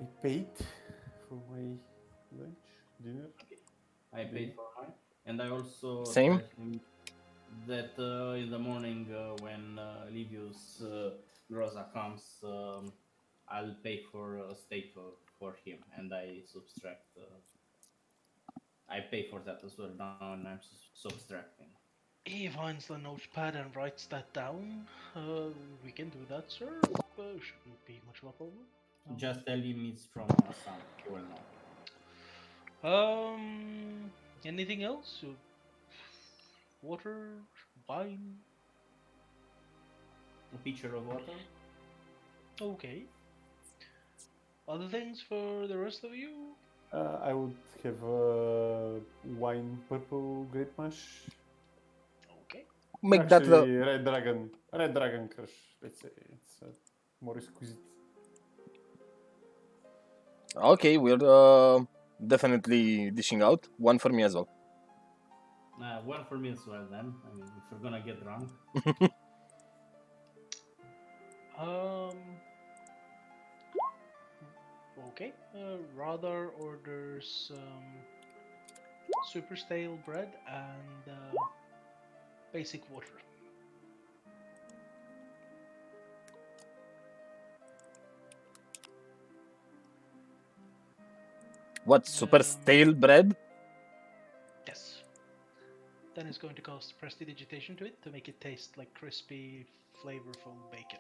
Speaker 2: I paid for my lunch, dinner.
Speaker 1: I paid for mine, and I also
Speaker 4: Same.
Speaker 1: told him that in the morning when Livius Groza comes, I'll pay for a steak for him, and I subtract. I pay for that as well now, and I'm subtracting.
Speaker 3: He finds the notepad and writes that down. We can do that, sir. Shouldn't be much of a problem.
Speaker 1: Just tell him it's from Sam. He will know.
Speaker 3: Anything else? Water, wine.
Speaker 1: A pitcher of water.
Speaker 3: Okay. Other things for the rest of you?
Speaker 2: I would have wine purple grape mash.
Speaker 3: Okay.
Speaker 4: Make that
Speaker 2: Actually,
Speaker 4: the.
Speaker 2: red dragon crush. Let's say it's more exquisite.
Speaker 4: Okay, we're definitely dishing out. 1 for me as well.
Speaker 1: One for me as well. Then I mean, if we're gonna get drunk,
Speaker 3: Okay. Radar orders super stale bread and basic water.
Speaker 4: What, super stale bread?
Speaker 3: Yes. Then it's going to cost prestidigitation to it to make it taste like crispy, flavorful bacon.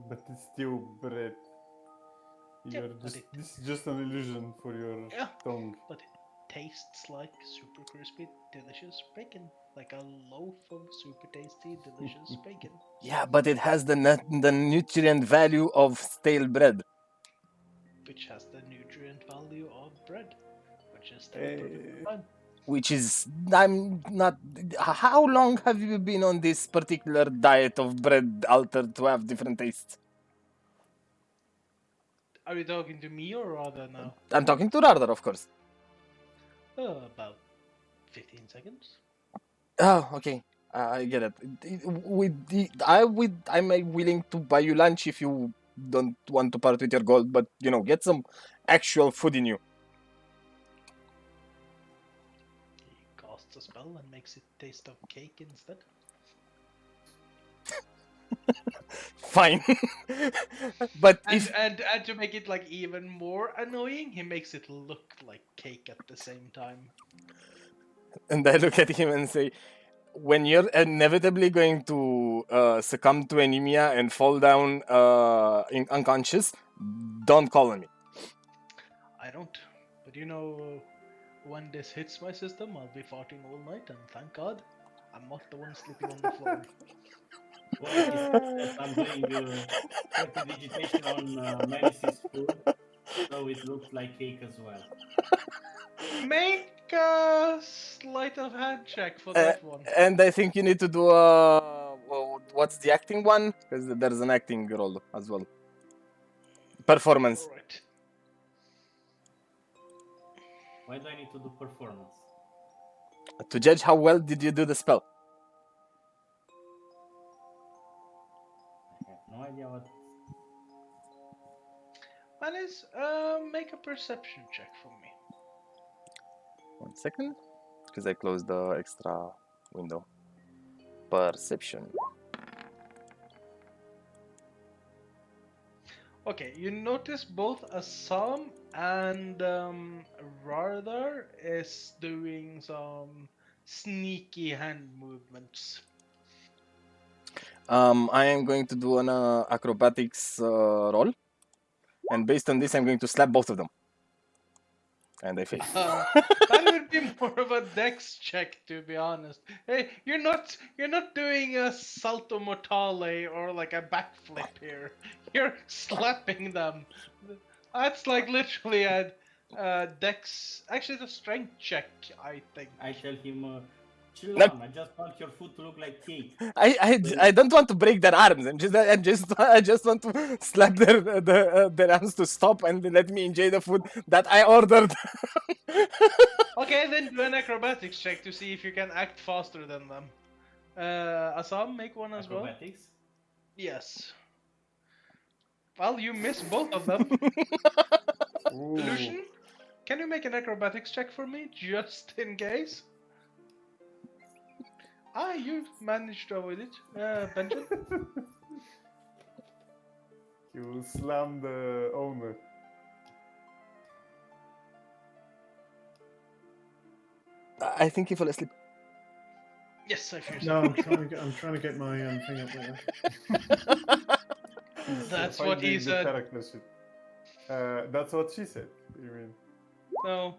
Speaker 2: But it's still bread.
Speaker 3: Yeah, but
Speaker 2: This is just an illusion for your
Speaker 3: Yeah.
Speaker 2: tongue.
Speaker 3: But it tastes like super crispy, delicious bacon. Like a loaf of super tasty, delicious bacon.
Speaker 4: Yeah, but it has the nutrient value of stale bread.
Speaker 3: Which has the nutrient value of bread. Which is still
Speaker 2: Eh,
Speaker 3: perfectly fine.
Speaker 4: Which is, I'm not. How long have you been on this particular diet of bread altered to have different tastes?
Speaker 3: Are you talking to me or Radha now?
Speaker 4: I'm talking to Radar, of course.
Speaker 3: About 15 seconds.
Speaker 4: Oh, okay. I get it. I'm willing to buy you lunch if you don't want to part with your gold, but get some actual food in you.
Speaker 3: He casts a spell and makes it taste of cake instead.
Speaker 4: Fine. But
Speaker 3: And, and to make it like even more annoying, he makes it look like cake at the same time.
Speaker 4: and I look at him and say, when you're inevitably going to succumb to anemia and fall down unconscious, don't call on me.
Speaker 3: I don't. But when this hits my system, I'll be farting all night, and thank God, I'm not the one sleeping on the floor.
Speaker 1: Well, he says that I'm doing prestidigitation on Menace's food, so it looks like cake as well.
Speaker 3: Make a sleight of hand check for that one.
Speaker 4: And I think you need to do what's the acting one? Because there's an acting role as well. Performance.
Speaker 3: Alright.
Speaker 1: Why do I need to do performance?
Speaker 4: To judge how well did you do the spell.
Speaker 1: I have no idea what.
Speaker 3: Manis, make a perception check for me.
Speaker 4: 1 second. Because I closed the extra window. Perception.
Speaker 3: Okay, you notice both Assam and Radar is doing some sneaky hand movements.
Speaker 4: I am going to do an acrobatics roll. And based on this, I'm going to slap both of them. And I fail.
Speaker 3: That would be more of a dex check, to be honest. Hey, you're not doing a salto mortale or like a backflip here. You're slapping them. That's like literally a dex. Actually, the strength check, I think.
Speaker 1: I tell him, chill
Speaker 4: No.
Speaker 1: on. I just want your food to look like cake.
Speaker 4: I don't want to break their arms. I just want to slap their arms to stop and let me enjoy the food that I ordered.
Speaker 3: Okay, then do an acrobatics check to see if you can act faster than them. Assam, make one as well.
Speaker 1: Acrobatics?
Speaker 3: Yes. Well, you miss both of them.
Speaker 2: Ooh.
Speaker 3: Lucian, can you make an acrobatics check for me, just in case? You managed to avoid it. Benjamin?
Speaker 2: You slam the owner.
Speaker 4: I think he fell asleep.
Speaker 3: Yes, I fear so.
Speaker 5: No, I'm trying to get my thing up there.
Speaker 3: That's what he
Speaker 2: Finding the
Speaker 3: said.
Speaker 2: character sheet. That's what she said. You mean?
Speaker 3: No.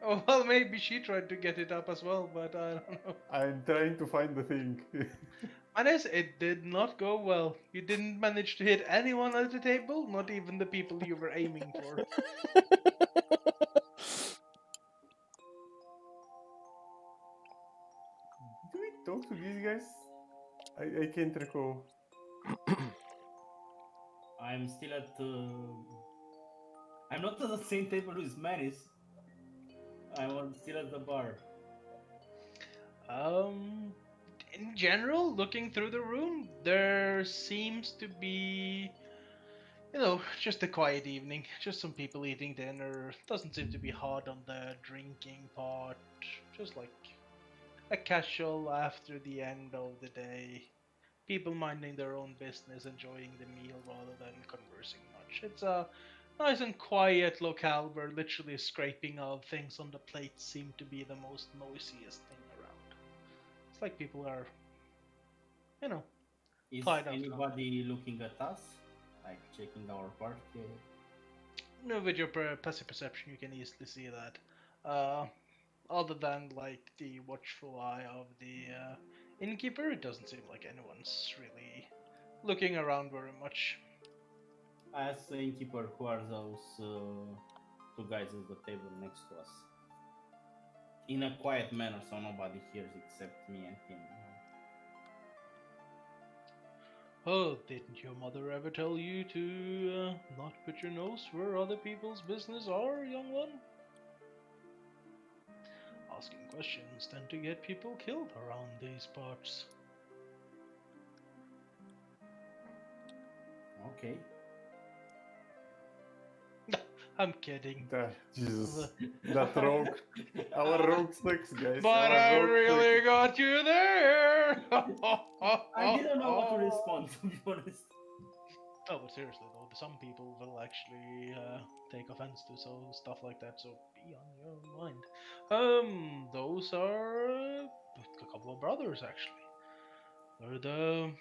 Speaker 3: Oh, well, maybe she tried to get it up as well, but I don't know.
Speaker 2: I'm trying to find the thing.
Speaker 3: Manes, it did not go well. You didn't manage to hit anyone at the table, not even the people you were aiming for.
Speaker 2: Do we talk to these guys? I can't recall.
Speaker 1: I'm still at. I'm not at the same table with Manis. I'm still at the bar.
Speaker 3: In general, looking through the room, there seems to be, just a quiet evening. Just some people eating dinner. Doesn't seem to be hard on the drinking part. Just like a casual after the end of the day. People minding their own business, enjoying the meal rather than conversing much. It's a nice and quiet locale where literally scraping of things on the plate seem to be the most noisiest thing around. It's like people are,
Speaker 1: Is
Speaker 3: tied up.
Speaker 1: anybody looking at us? Like checking our party?
Speaker 3: With your passive perception, you can easily see that. Other than like the watchful eye of the innkeeper, it doesn't seem like anyone's really looking around very much.
Speaker 1: I asked the innkeeper who are those two guys at the table next to us. In a quiet manner, so nobody hears except me and him.
Speaker 3: Oh, didn't your mother ever tell you to not put your nose where other people's business are, young one? Asking questions tend to get people killed around these parts.
Speaker 1: Okay.
Speaker 3: I'm kidding.
Speaker 2: Jesus, that rogue, our rogue sucks, guys.
Speaker 3: But
Speaker 2: our
Speaker 3: I
Speaker 2: rogue
Speaker 3: really
Speaker 2: sucks.
Speaker 3: got you there.
Speaker 1: I didn't know what to respond, to be honest.
Speaker 3: Oh, but seriously though, some people will actually take offense to stuff like that. So be on your mind. Those are a couple of brothers actually. They're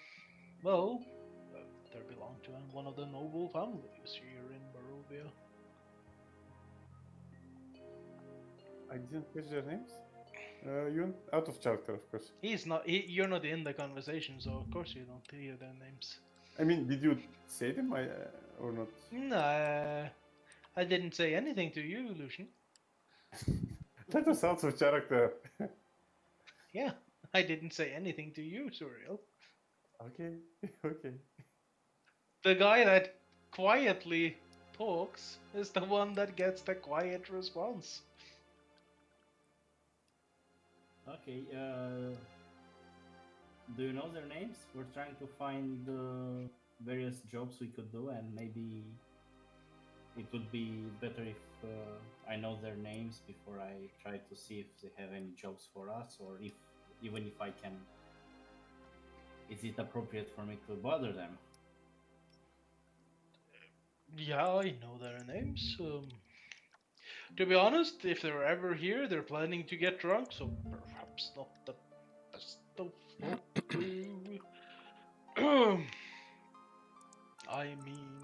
Speaker 3: they belong to one of the noble families here in Barovia.
Speaker 2: I didn't catch their names. You out of character, of course.
Speaker 3: You're not in the conversation, so of course you don't hear their names.
Speaker 2: I mean, did you say them or not?
Speaker 3: Nah, I didn't say anything to you, Lucian.
Speaker 2: That was out of character.
Speaker 3: Yeah, I didn't say anything to you, Suriel.
Speaker 2: Okay, okay.
Speaker 3: The guy that quietly talks is the one that gets the quiet response.
Speaker 1: Okay, do you know their names? We're trying to find various jobs we could do, and maybe it would be better if I know their names before I try to see if they have any jobs for us, or if even if I can, is it appropriate for me to bother them?
Speaker 3: Yeah, I know their names. To be honest, if they're ever here, they're planning to get drunk, so perhaps not the best of folk to. I mean,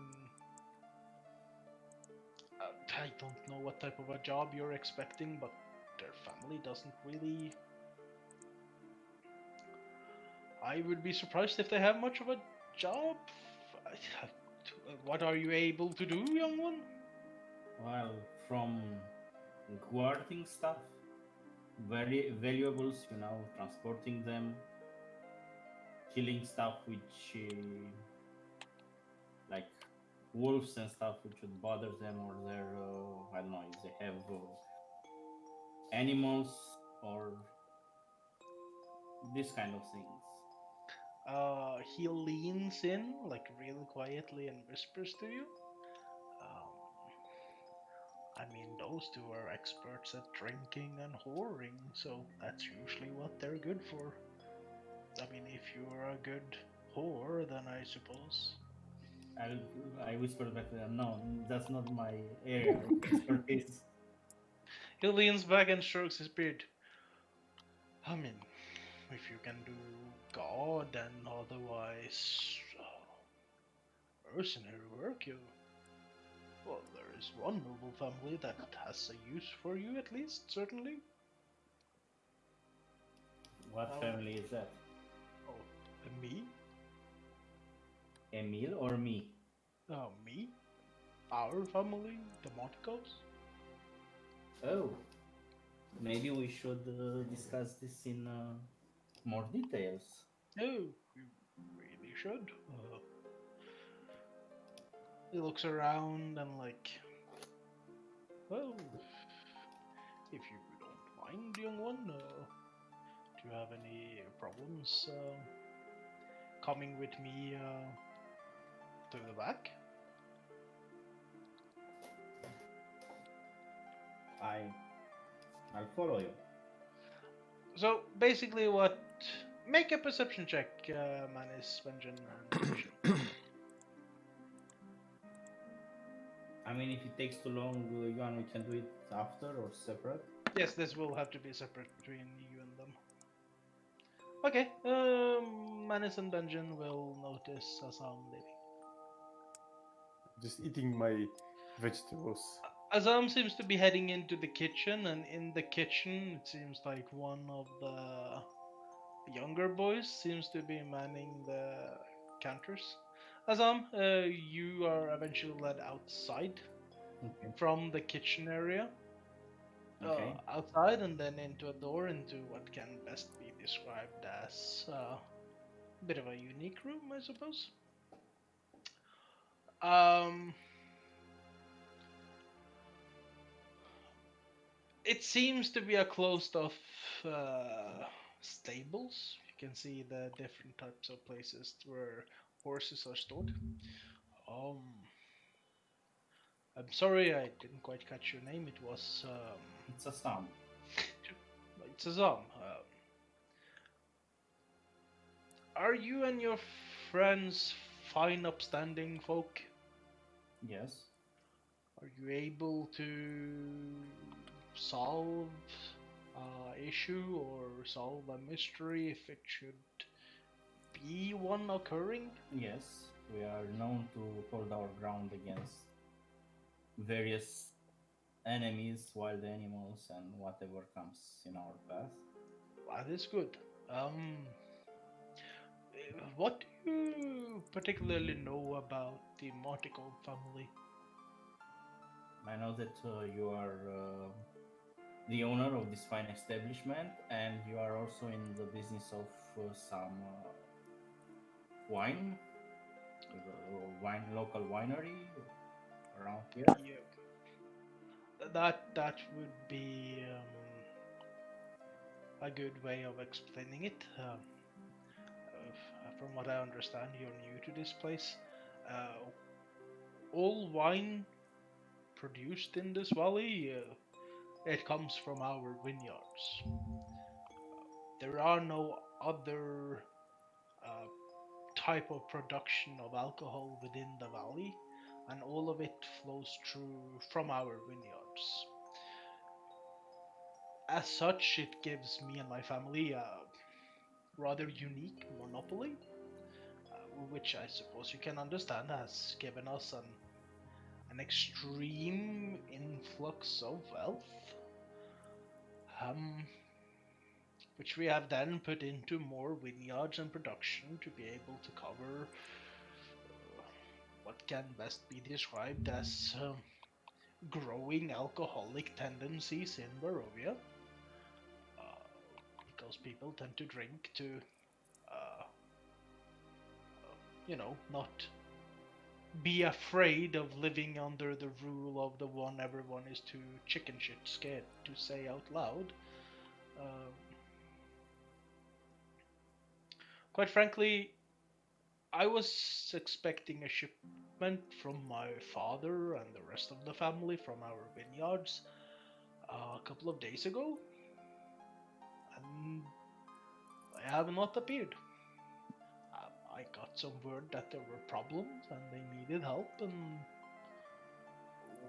Speaker 3: I don't know what type of a job you're expecting, but their family doesn't really. I would be surprised if they have much of a job. What are you able to do, young one?
Speaker 1: Well, from guarding stuff, very valuables, transporting them, killing stuff which, like wolves and stuff, which would bother them, or their, I don't know, if they have animals or this kind of things.
Speaker 3: He leans in, like really quietly, and whispers to you. I mean, those two are experts at drinking and whoring, so that's usually what they're good for. I mean, if you're a good whore, then I suppose.
Speaker 1: I whispered back to them, no, that's not my area of expertise.
Speaker 3: He leans back and strokes his beard. I mean, if you can do God and otherwise mercenary work, well, there is one noble family that has a use for you at least, certainly.
Speaker 1: What family is that?
Speaker 3: Oh, me?
Speaker 1: Emil or me?
Speaker 3: Me? Our family, the Montcos?
Speaker 1: Oh, maybe we should discuss this in more details.
Speaker 3: No, you really should. He looks around and well, if you don't mind, young one, do you have any problems coming with me to the back?
Speaker 1: I'll follow you.
Speaker 3: So basically, make a perception check, Manis, Benjamin, and Lucian.
Speaker 1: I mean, if it takes too long, Yuan, we can do it after or separate.
Speaker 3: Yes, this will have to be separate between you and them. Okay, Manis and Benjamin will notice as I'm leaving.
Speaker 2: Just eating my vegetables.
Speaker 3: Azam seems to be heading into the kitchen, and in the kitchen, it seems like one of the younger boys seems to be manning the counters. Azam, you are eventually led outside from the kitchen area.
Speaker 1: Okay.
Speaker 3: Outside and then into a door into what can best be described as a bit of a unique room, I suppose. It seems to be a closed-off stables. You can see the different types of places where horses are stored. I'm sorry I didn't quite catch your name. It was
Speaker 1: It's a sum.
Speaker 3: it's Azam. Are you and your friends fine, upstanding folk?
Speaker 1: Yes.
Speaker 3: Are you able to solve issue or solve a mystery if it should be one occurring?
Speaker 1: Yes. We are known to hold our ground against various enemies, wild animals, and whatever comes in our path.
Speaker 3: That is good. What do you particularly know about the Martico family?
Speaker 1: I know that you are the owner of this fine establishment, and you are also in the business of some wine, local winery around here.
Speaker 3: Yeah, that would be a good way of explaining it. From what I understand, you're new to this place. All wine produced in this valley, it comes from our vineyards. There are no other uh, type of production of alcohol within the valley, and all of it flows through from our vineyards. As such, it gives me and my family a rather unique monopoly, which I suppose you can understand has given us an extreme influx of wealth, um, which we have then put into more vineyards and production to be able to cover what can best be described as growing alcoholic tendencies in Barovia. Because people tend to drink to, uh, not be afraid of living under the rule of the one everyone is too chicken shit scared to say out loud. Um, quite frankly, I was expecting a shipment from my father and the rest of the family from our vineyards a couple of days ago, and they have not appeared. I got some word that there were problems and they needed help, and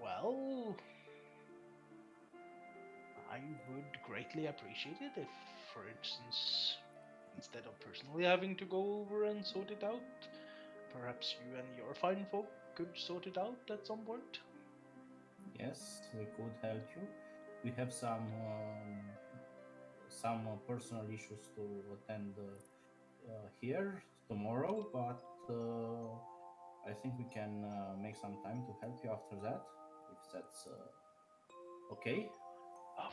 Speaker 3: well, I would greatly appreciate it if, for instance, instead of personally having to go over and sort it out, perhaps you and your fine folk could sort it out at some point.
Speaker 1: Yes, we could help you. We have some personal issues to attend here tomorrow, but I think we can make some time to help you after that, if that's okay.
Speaker 3: Uh,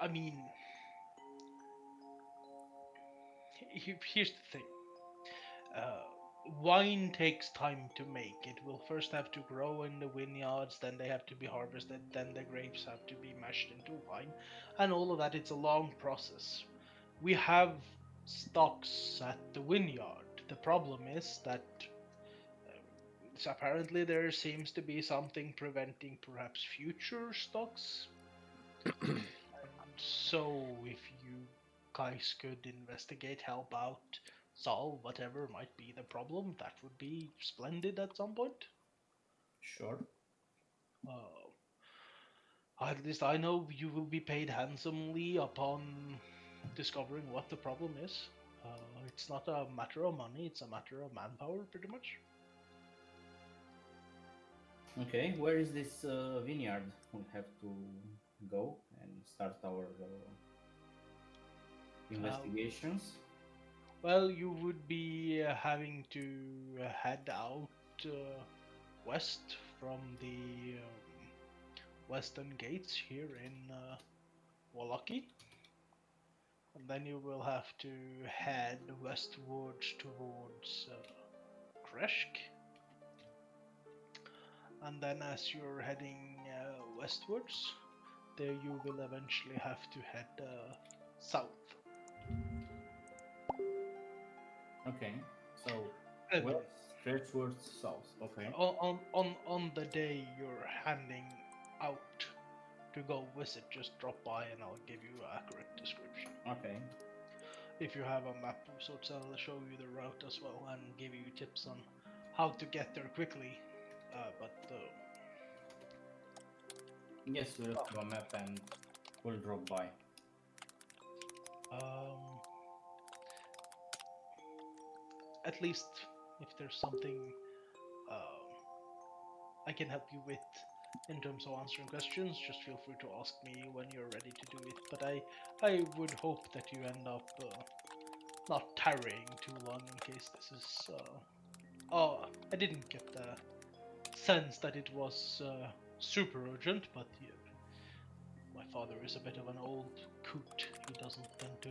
Speaker 3: I mean, here's the thing. Uh, Wine takes time to make. It will first have to grow in the vineyards, then they have to be harvested, then the grapes have to be mashed into wine, and all of that. It's a long process. We have stocks at the vineyard. The problem is that apparently there seems to be something preventing perhaps future stocks. And so if you guys could investigate, help out, solve whatever might be the problem, that would be splendid at some point.
Speaker 1: Sure.
Speaker 3: Uh, at least I know you will be paid handsomely upon discovering what the problem is. It's not a matter of money, it's a matter of manpower, pretty much.
Speaker 1: Okay, where is this vineyard? We'll have to go and start our investigations.
Speaker 3: Well, you would be having to head out west from the western gates here in Wallaki. And then you will have to head westwards towards Kreshk. And then as you're heading westwards, there you will eventually have to head south.
Speaker 1: Okay, so
Speaker 3: Okay.
Speaker 1: west Stretch towards south. Okay.
Speaker 3: On the day you're handing out to go visit, just drop by and I'll give you an accurate description.
Speaker 1: Okay.
Speaker 3: If you have a map of sorts, I'll show you the route as well and give you tips on how to get there quickly.
Speaker 1: Yes, we'll have a map and we'll drop by.
Speaker 3: At least if there's something I can help you with in terms of answering questions, just feel free to ask me when you're ready to do it. But I would hope that you end up not tarrying too long in case this is. Oh, I didn't get the sense that it was super urgent, but yeah, my father is a bit of an old coot. He doesn't tend to,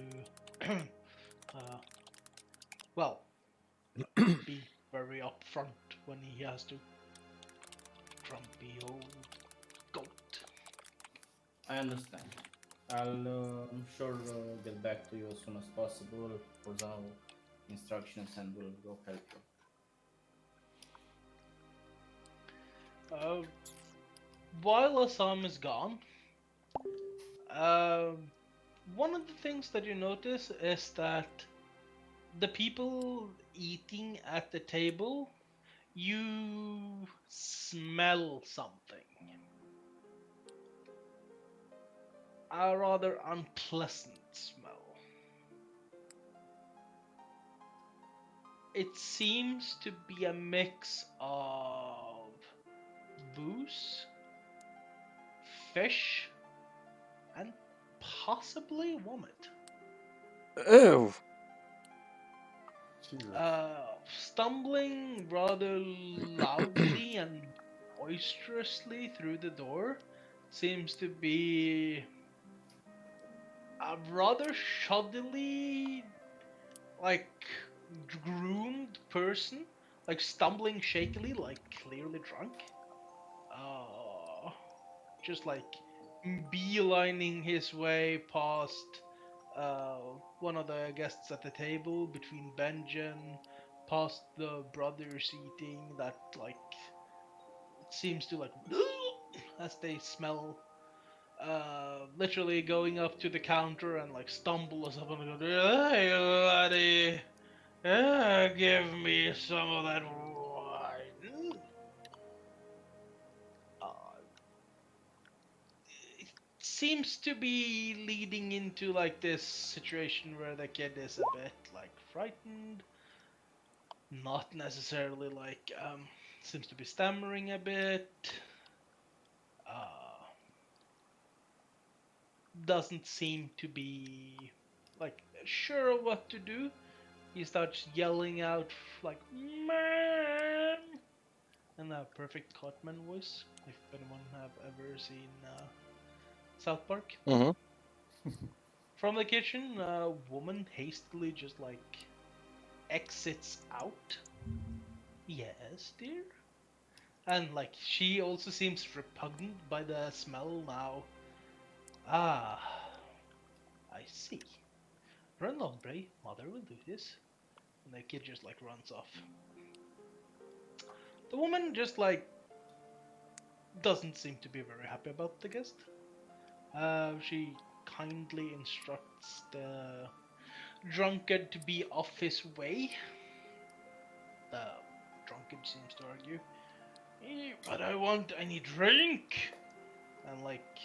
Speaker 3: well, be very upfront when he has to. Grumpy old goat.
Speaker 1: I understand. I'm sure get back to you as soon as possible for some instructions and we'll go help you.
Speaker 3: While Assam is gone, one of the things that you notice is that the people eating at the table, you smell something. A rather unpleasant smell. It seems to be a mix of booze, fish, and possibly vomit.
Speaker 4: Ew.
Speaker 2: Jesus.
Speaker 3: Stumbling rather loudly and boisterously through the door seems to be a rather shoddily, like, groomed person, like stumbling shakily, like clearly drunk. Just like beelining his way past one of the guests at the table, between Benjen, past the brothers eating that, like, it seems to, like, as they smell, literally going up to the counter and, like, stumble or something and go, "Hey, laddie, give me some of that wine." It seems to be leading into, like, this situation where the kid is a bit, like, frightened, not necessarily, like, seems to be stammering a bit, doesn't seem to be, like, sure of what to do. He starts yelling out, like, "Man!" in a perfect Cartman voice, if anyone have ever seen South Park.
Speaker 4: Mm-hmm.
Speaker 3: From the kitchen, a woman hastily just, like, exits out. "Yes, dear?" And, like, she also seems repugnant by the smell now. "Ah, I see. Run along, Bray. Mother will do this." And the kid just, like, runs off. The woman just, like, doesn't seem to be very happy about the guest. She kindly instructs the drunkard to be off his way. The drunkard seems to argue, "But I need drink." And, like,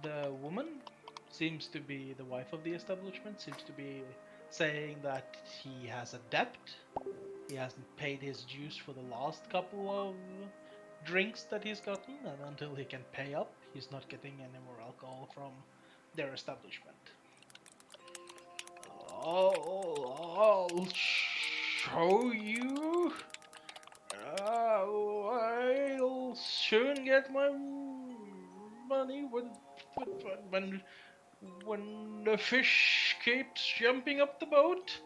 Speaker 3: the woman seems to be the wife of the establishment, seems to be saying that he has a debt. He hasn't paid his dues for the last couple of drinks that he's gotten, and until he can pay up, he's not getting any more alcohol from their establishment. I'll show you. I'll soon get my money when the fish keeps jumping up the boat.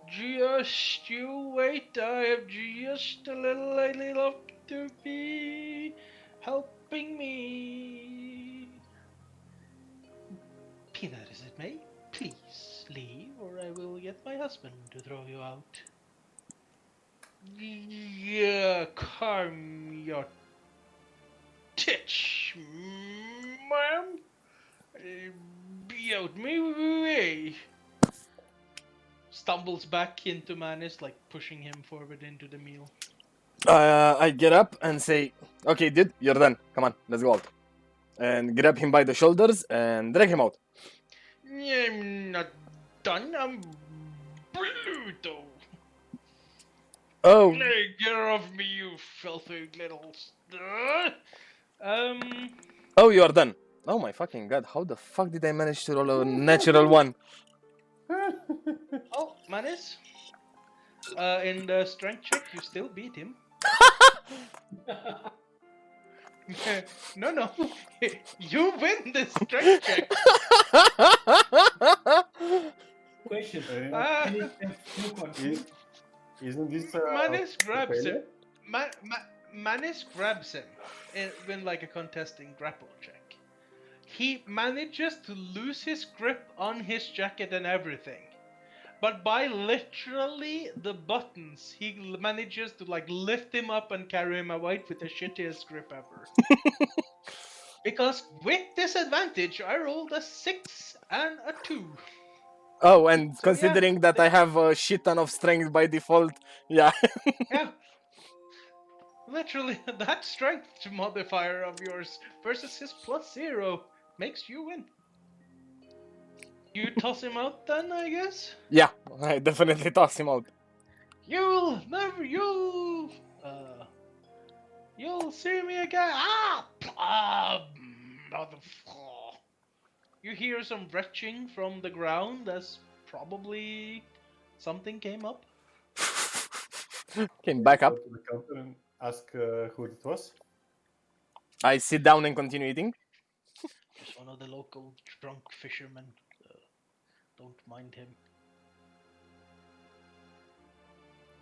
Speaker 3: Just you wait, I have just a little lady left to be helping me. Be that as it may, please leave, or I will get my husband to throw you out. Yeah, calm your titch, ma'am. Be out my way. Stumbles back into Manus, like pushing him forward into the meal.
Speaker 4: I get up and say, "Okay, dude, you're done. Come on, let's go out." And grab him by the shoulders and drag him out.
Speaker 3: I'm not done. I'm Pluto.
Speaker 4: Oh,
Speaker 3: Get off me, you filthy little.
Speaker 4: oh, you are done. Oh my fucking god! How the fuck did I manage to roll a natural one?
Speaker 3: Oh, Manus. In the strength check, you still beat him. No. You win the strength check.
Speaker 1: Question.
Speaker 3: Ah.
Speaker 1: Can you have fluke on him?
Speaker 2: Isn't this
Speaker 3: Manus grabs him.
Speaker 2: failure?
Speaker 3: Manus grabs him when like a contesting grapple check. He manages to lose his grip on his jacket and everything. But by literally the buttons, he manages to like lift him up and carry him away with the shittiest grip ever. Because with disadvantage, I rolled a 6 and a 2.
Speaker 4: Oh, and
Speaker 3: So,
Speaker 4: considering
Speaker 3: yeah,
Speaker 4: that I have a shit ton of strength by default, yeah.
Speaker 3: Yeah. Literally, that strength modifier of yours versus his +0 makes you win. You toss him out then, I guess?
Speaker 4: Yeah, I definitely toss him out.
Speaker 3: You'll see me again. Motherfucker. You hear some retching from the ground as probably something came up.
Speaker 4: Came back up.
Speaker 2: Go to the counter and ask who it was.
Speaker 4: I sit down and continue eating.
Speaker 3: Just one of the local drunk fishermen. Don't mind him.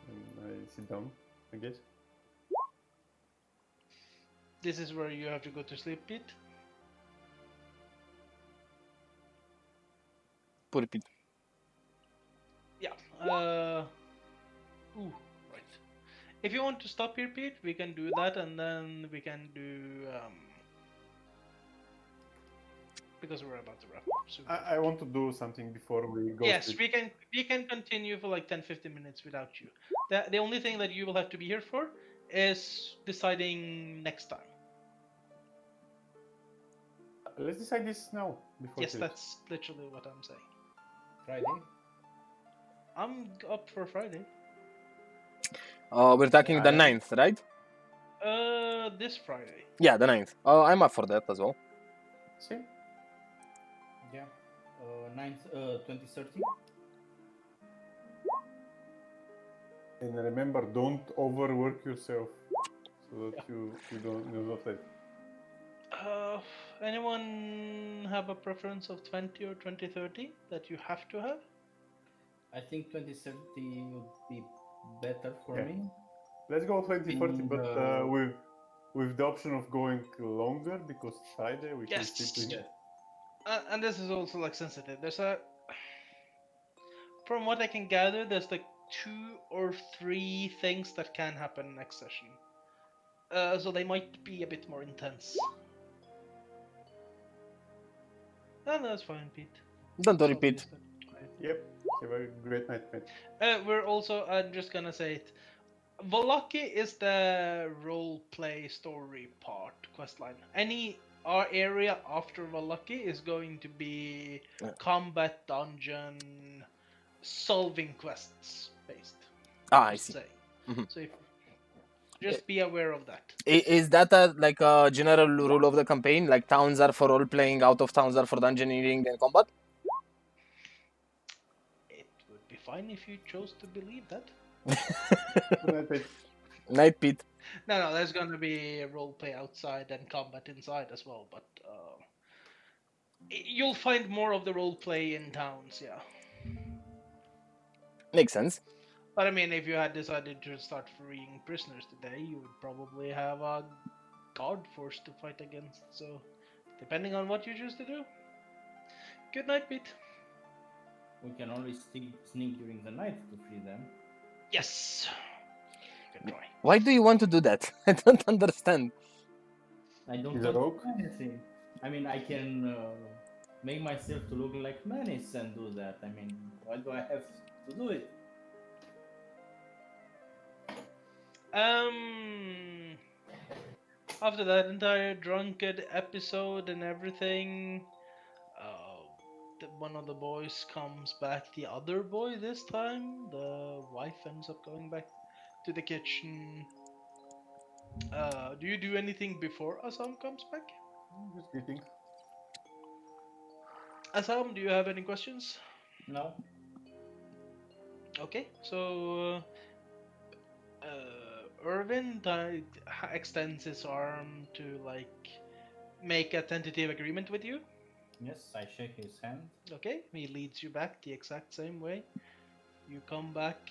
Speaker 2: And I sit down, I guess.
Speaker 3: This is where you have to go to sleep, Pete.
Speaker 4: Poor Pete.
Speaker 3: Yeah. Ooh, right. If you want to stop here, Pete, we can do that, and then we can do because we're about to wrap up soon.
Speaker 2: I want to do something before we go.
Speaker 3: Yes,
Speaker 2: sleep.
Speaker 3: we can continue for like 10-15 minutes without you. The only thing that you will have to be here for is deciding next time.
Speaker 2: Let's decide this now before.
Speaker 3: Yes,
Speaker 2: sleep.
Speaker 3: that's literally what I'm saying.
Speaker 1: Friday.
Speaker 3: I'm up for Friday.
Speaker 4: We're talking the
Speaker 2: I am.
Speaker 4: 9th, right?
Speaker 3: This Friday.
Speaker 4: Yeah, the 9th. I'm up for that as well.
Speaker 2: See?
Speaker 1: Yeah. 9th, 2030.
Speaker 2: And remember, don't overwork yourself so that you don't you're not late.
Speaker 3: Anyone have a preference of 20 or 2030 that you have to have?
Speaker 1: I think 2030 would be better for
Speaker 2: Yeah.
Speaker 1: me.
Speaker 2: Let's go 2040,
Speaker 1: In
Speaker 2: but
Speaker 1: the-
Speaker 2: with the option of going longer because it's Friday we
Speaker 3: Yes.
Speaker 2: can sleep in.
Speaker 3: And this is also like sensitive. There's from what I can gather, there's like 2 or 3 things that can happen next session. So they might be a bit more intense. No, that's fine, Pete.
Speaker 4: Don't worry,
Speaker 3: It's
Speaker 4: Pete.
Speaker 3: obvious that-
Speaker 2: Yep. Have a great night, mate.
Speaker 3: We're also, I'm just gonna say it. Volaki is the role play story part questline. Our area after Volaki is going to be
Speaker 4: Yeah.
Speaker 3: combat dungeon solving quests based.
Speaker 4: I
Speaker 3: Just
Speaker 4: see.
Speaker 3: saying.
Speaker 4: Mhm.
Speaker 3: So just be aware of that.
Speaker 4: Is that like a general rule of the campaign? Like towns are for role playing, out of towns are for dungeoneering and combat?
Speaker 3: It would be fine if you chose to believe that.
Speaker 2: Good night, mate.
Speaker 4: Night, Pete.
Speaker 3: No, there's gonna be a role play outside and combat inside as well, but you'll find more of the role play in towns, yeah.
Speaker 4: Makes sense.
Speaker 3: But I mean, if you had decided to start freeing prisoners today, you would probably have a guard force to fight against. So, depending on what you choose to do. Good night, Pete.
Speaker 1: We can always sneak during the night to free them.
Speaker 3: Yes. You can try.
Speaker 4: Why do you want to do that? I don't understand.
Speaker 1: I don't
Speaker 2: He's a
Speaker 1: want
Speaker 2: rogue?
Speaker 1: to do anything. I mean, I can make myself to look like Menace and do that. I mean, why do I have to do it?
Speaker 3: After that entire drunkard episode and everything, one of the boys comes back. The other boy this time, the wife ends up going back to the kitchen. Do you do anything before Assam comes back?
Speaker 2: Just eating.
Speaker 3: Assam, do you have any questions?
Speaker 1: No.
Speaker 3: Okay, so Irvin extends his arm to make a tentative agreement with you.
Speaker 1: Yes, I shake his hand.
Speaker 3: Okay, he leads you back the exact same way. You come back.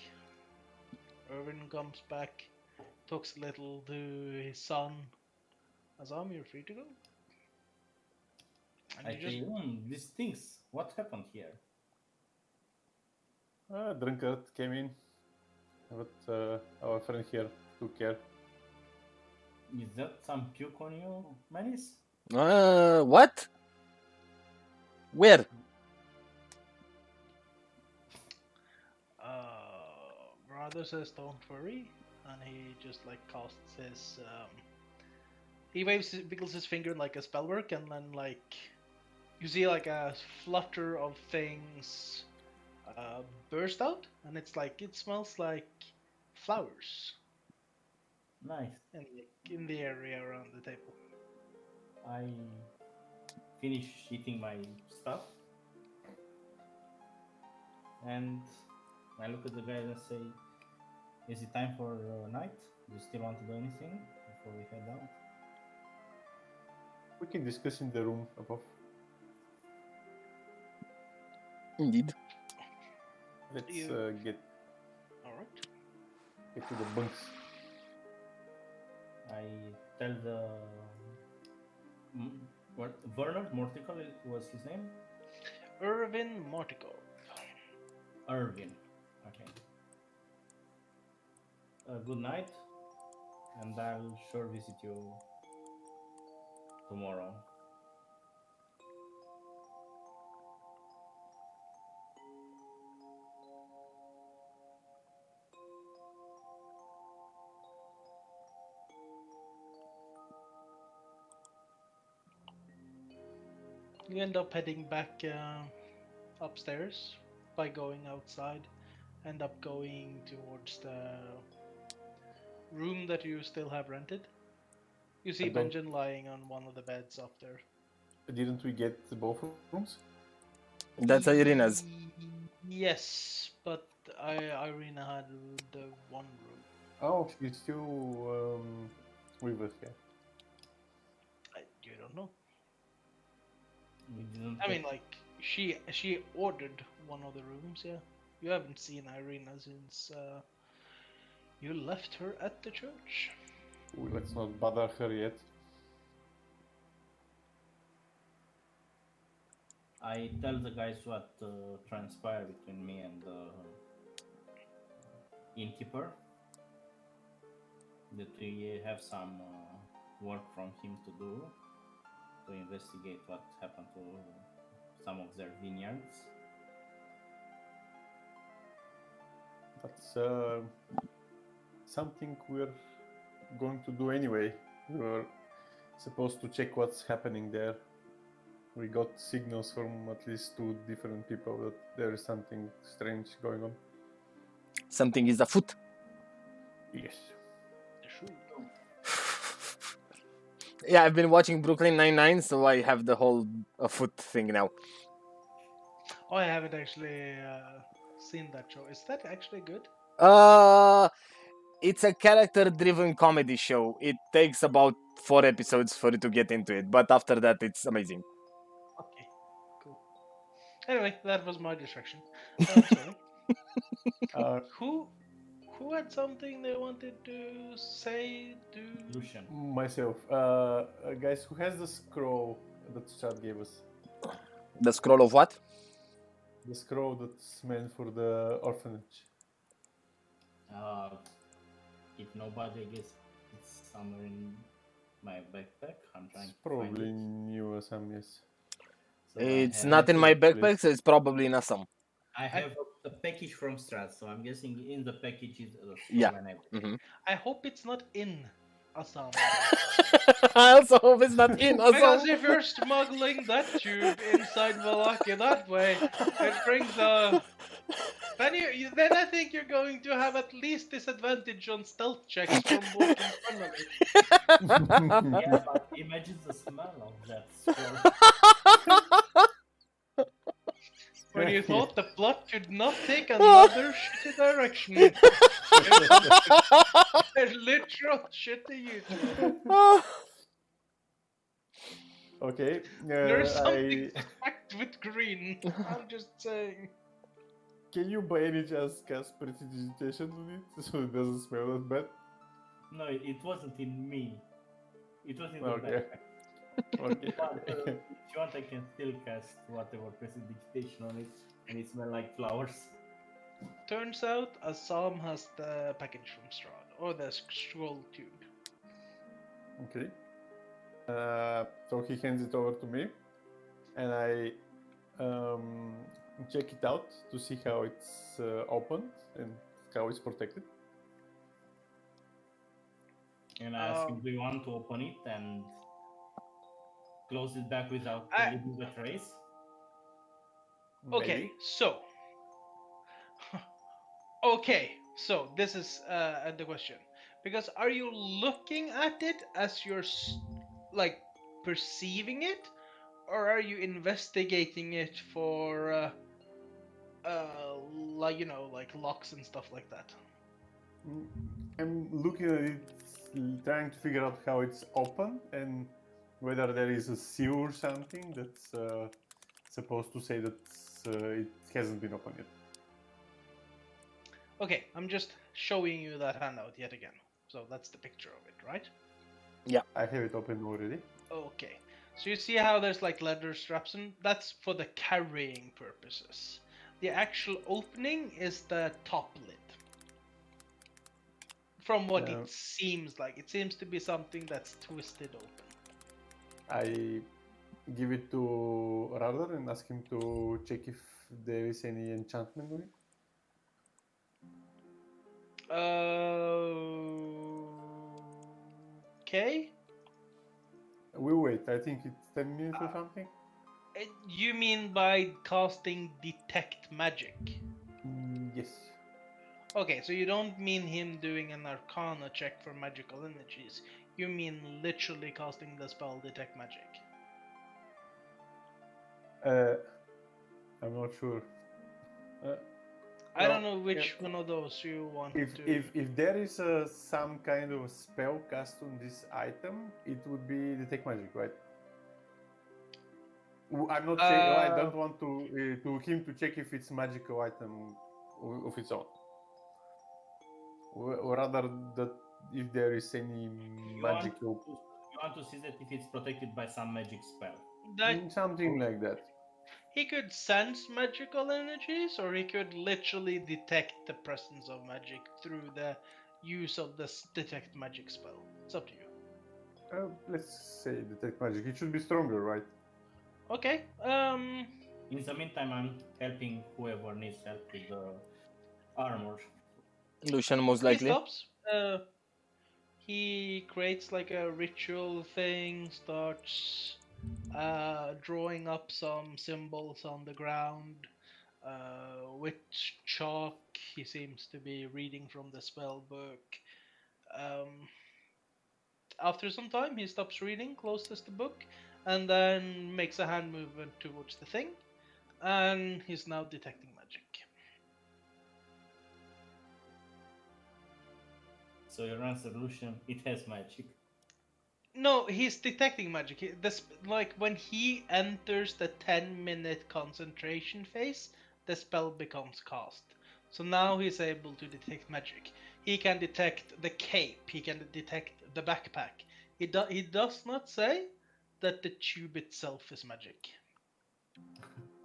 Speaker 3: Irvin comes back, talks a little to his son. Azam, you're free to go. And
Speaker 1: I
Speaker 3: you just
Speaker 1: say, these things. What happened here?
Speaker 2: Drunkard came in, but our friend here took care.
Speaker 1: Is that some puke on you, Menace?
Speaker 4: What? Where?
Speaker 3: brother says don't worry, and he just casts his he wiggles his finger in a spell work, and then you see a flutter of things burst out, and it smells like flowers
Speaker 1: Nice.
Speaker 3: in the area around the table.
Speaker 1: I finish eating my stuff. And I look at the guys and say, is it time for night? Do you still want to do anything before we head out?
Speaker 2: We can discuss in the room above.
Speaker 4: Indeed.
Speaker 2: Let's get
Speaker 3: Alright.
Speaker 2: to the bunks.
Speaker 1: I tell the Werner Mortical was his name.
Speaker 3: Irvin Mortico.
Speaker 1: Irvin. Okay. Good night, and I'll sure visit you tomorrow.
Speaker 3: You end up heading back upstairs by going outside. End up going towards the room that you still have rented. You see Benjamin lying on one of the beds up there.
Speaker 2: Didn't we get both rooms?
Speaker 4: That's Irina's.
Speaker 3: Yes, but Irina had the one room.
Speaker 2: Oh, she's still with us here.
Speaker 3: You don't know.
Speaker 1: We didn't.
Speaker 3: I mean, she ordered one of the rooms. Yeah, you haven't seen Irina since you left her at the church.
Speaker 2: Ooh, let's not bother her yet.
Speaker 1: I tell the guys what transpired between me and the innkeeper. That we have some work from him to do to investigate what happened to some of their vineyards.
Speaker 2: That's something we're going to do anyway. We were supposed to check what's happening there. We got signals from at least 2 different people that there is something strange going on.
Speaker 4: Something is afoot.
Speaker 2: Yes.
Speaker 4: Yeah, I've been watching Brooklyn Nine-Nine, so I have the whole afoot thing now.
Speaker 3: Oh, I haven't actually seen that show. Is that actually good?
Speaker 4: It's a character-driven comedy show. It takes about 4 episodes for you to get into it, but after that, it's amazing.
Speaker 3: Okay, cool. Anyway, that was my distraction. Sorry. Who had something they wanted to say to
Speaker 1: Lucian.
Speaker 2: Myself. Guys, who has the scroll that Chad gave us?
Speaker 4: The scroll of what?
Speaker 2: The scroll that's meant for the orphanage.
Speaker 1: If nobody, I guess it's somewhere in my backpack. I'm trying
Speaker 2: It's
Speaker 1: to find
Speaker 2: probably
Speaker 1: it.
Speaker 2: in USM, yes.
Speaker 1: So
Speaker 4: It's
Speaker 1: I
Speaker 4: not in my
Speaker 2: Yes, please.
Speaker 4: backpack, so it's probably in Assam.
Speaker 1: have a package from Strat, so I'm guessing in the package is the
Speaker 4: Yeah.
Speaker 1: scroll and everything.
Speaker 4: Mhm.
Speaker 3: I hope it's not in Assam.
Speaker 4: I also hope it's not in Assam.
Speaker 3: Because if you're smuggling that tube inside Valaki that way, it brings a. Then I think you're going to have at least disadvantage on stealth checks from walking funnily.
Speaker 1: Yeah, but imagine the smell of that scroll.
Speaker 3: When you thought the plot could not take another shitty direction. A literal shitty U-turn.
Speaker 2: Okay.
Speaker 3: There's something
Speaker 2: I...
Speaker 3: packed with green. I'm just saying.
Speaker 2: Can you by any chance cast prestidigitation on it so it doesn't smell that bad?
Speaker 1: No, it wasn't in me. It was in the
Speaker 2: Okay.
Speaker 1: backpack.
Speaker 2: Okay.
Speaker 1: But
Speaker 2: Okay.
Speaker 1: if you want, I can still cast whatever prestidigitation on it, and it smells like flowers.
Speaker 3: Turns out Assam has the package from Strahd, or the scroll tube.
Speaker 2: Okay. So he hands it over to me, and I check it out to see how it's opened and how it's protected.
Speaker 1: And I ask him, do you want to open it and close it back without leaving a trace?
Speaker 3: Okay,
Speaker 2: Maybe.
Speaker 3: so. Okay, so this is the question. Because are you looking at it as you're like perceiving it, or are you investigating it for like like locks and stuff like that?
Speaker 2: I'm looking at it, trying to figure out how it's open and whether there is a seal or something that's supposed to say that it hasn't been opened yet.
Speaker 3: Okay, I'm just showing you that handout yet again. So that's the picture of it, right?
Speaker 4: Yeah.
Speaker 2: I have it open already.
Speaker 3: Okay. So you see how there's like leather straps and that's for the carrying purposes. The actual opening is the top lid. From what it seems like. It seems to be something that's twisted open.
Speaker 2: I give it to Radar and ask him to check if there is any enchantment on it.
Speaker 3: Okay.
Speaker 2: We'll wait. I think it's 10 minutes or something.
Speaker 3: You mean by casting detect magic?
Speaker 2: Yes.
Speaker 3: Okay, so you don't mean him doing an arcana check for magical energies. You mean literally casting the spell detect magic.
Speaker 2: I'm not sure.
Speaker 3: I don't know which one of those you want to.
Speaker 2: If there is some kind of spell cast on this item, it would be detect magic, right? I'm not saying I don't want to him to check if it's magical item of its own, or rather that if there is any magical.
Speaker 1: You want to see that if it's protected by some magic spell.
Speaker 2: Something like that.
Speaker 3: He could sense magical energies, or he could literally detect the presence of magic through the use of this detect magic spell. It's up to you.
Speaker 2: Let's say detect magic. It should be stronger, right?
Speaker 3: Okay.
Speaker 1: In the meantime, I'm helping whoever needs help with the armor.
Speaker 4: Lucian, most likely.
Speaker 3: He stops. He creates like a ritual thing, starts drawing up some symbols on the ground with chalk. He seems to be reading from the spell book. After some time, he stops reading, closes the book, and then makes a hand movement towards the thing. And he's now detecting magic.
Speaker 1: So your answer, Lucian, it has magic.
Speaker 3: No, he's detecting magic. Like when he enters the 10-minute concentration phase, the spell becomes cast. So now he's able to detect magic. He can detect the cape. He can detect the backpack. He does not say that the tube itself is magic.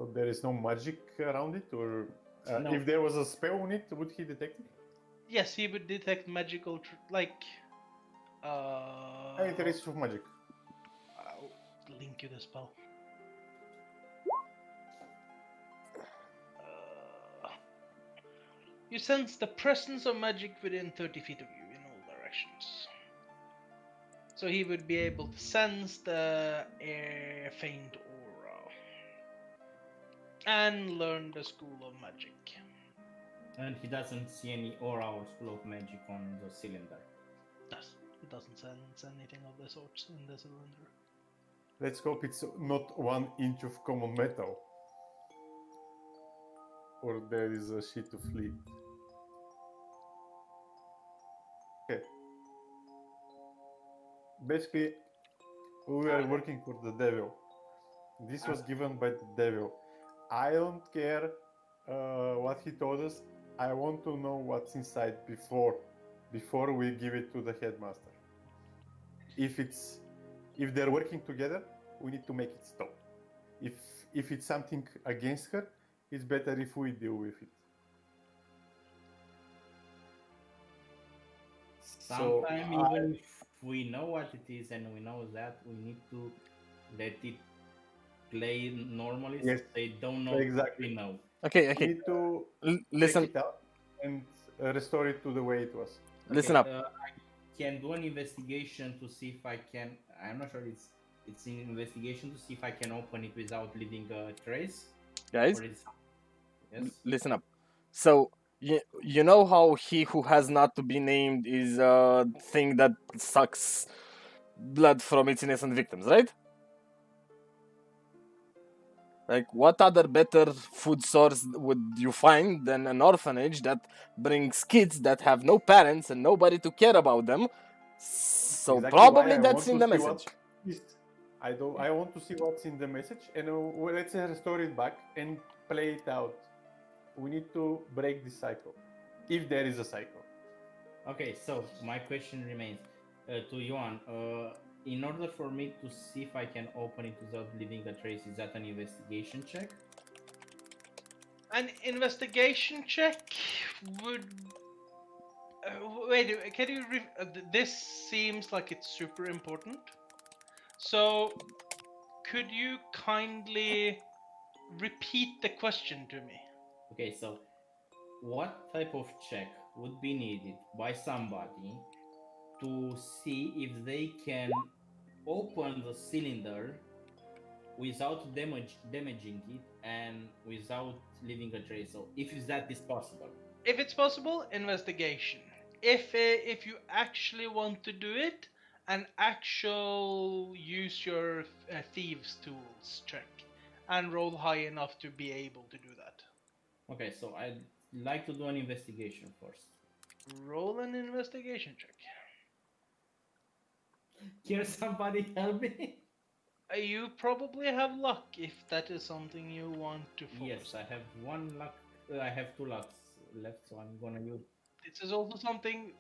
Speaker 2: So there is no magic around it, or
Speaker 1: No.
Speaker 2: if there was a spell on it, would he detect it?
Speaker 3: Yes, he would detect magical, like,
Speaker 2: There is of magic.
Speaker 3: I'll link you the spell. You sense the presence of magic within 30 feet of you in all directions. So he would be able to sense the air faint aura and learn the school of magic.
Speaker 1: And he doesn't see any aura or school of magic on the cylinder.
Speaker 3: Yes, he doesn't sense anything of the sorts in the cylinder.
Speaker 2: Let's hope it's not 1 inch of common metal. Or there is a sheet of lead. Okay. Basically, we were working for the devil. This was given by the devil. I don't care what he told us. I want to know what's inside before we give it to the headmaster. If they're working together, we need to make it stop. If it's something against her, it's better if we deal with it.
Speaker 1: Sometimes even if we know what it is and we know that, we need to let it play normally
Speaker 2: Yes,
Speaker 1: so they don't know
Speaker 2: exactly.
Speaker 1: we know.
Speaker 2: We
Speaker 4: Okay.
Speaker 2: need to
Speaker 4: Listen.
Speaker 2: take it out and restore it to the way it was.
Speaker 4: Listen up.
Speaker 1: I can do an investigation to see if I can. I'm not sure it's an investigation to see if I can open it without leaving a trace.
Speaker 4: Guys,
Speaker 1: Or yes.
Speaker 4: listen up. So you know how he who has not to be named is a thing that sucks blood from its innocent victims, right? Like, what other better food source would you find than an orphanage that brings kids that have no parents and nobody to care about them? So
Speaker 2: Exactly
Speaker 4: probably
Speaker 2: why I
Speaker 4: that's
Speaker 2: want
Speaker 4: in
Speaker 2: to
Speaker 4: the
Speaker 2: see
Speaker 4: message.
Speaker 2: what is. I want to see what's in the message, and let's restore it back and play it out. We need to break this cycle, if there is a cycle.
Speaker 1: Okay, so my question remains to Johan. In order for me to see if I can open it without leaving a trace, is that an investigation check?
Speaker 3: An investigation check would. Wait, can you? This seems like it's super important. So, could you kindly repeat the question to me?
Speaker 1: Okay, so what type of check would be needed by somebody to see if they can open the cylinder without damaging it and without leaving a trace? So if that is possible.
Speaker 3: If it's possible, investigation. If you actually want to do it, an actual use your thieves tools check and roll high enough to be able to do that.
Speaker 1: Okay, so I'd like to do an investigation first.
Speaker 3: Roll an investigation check.
Speaker 1: Can somebody help me?
Speaker 3: You probably have luck if that is something you want to focus.
Speaker 1: Yes, I have one luck. I have 2 lucks left, so I'm gonna use.
Speaker 3: This is also something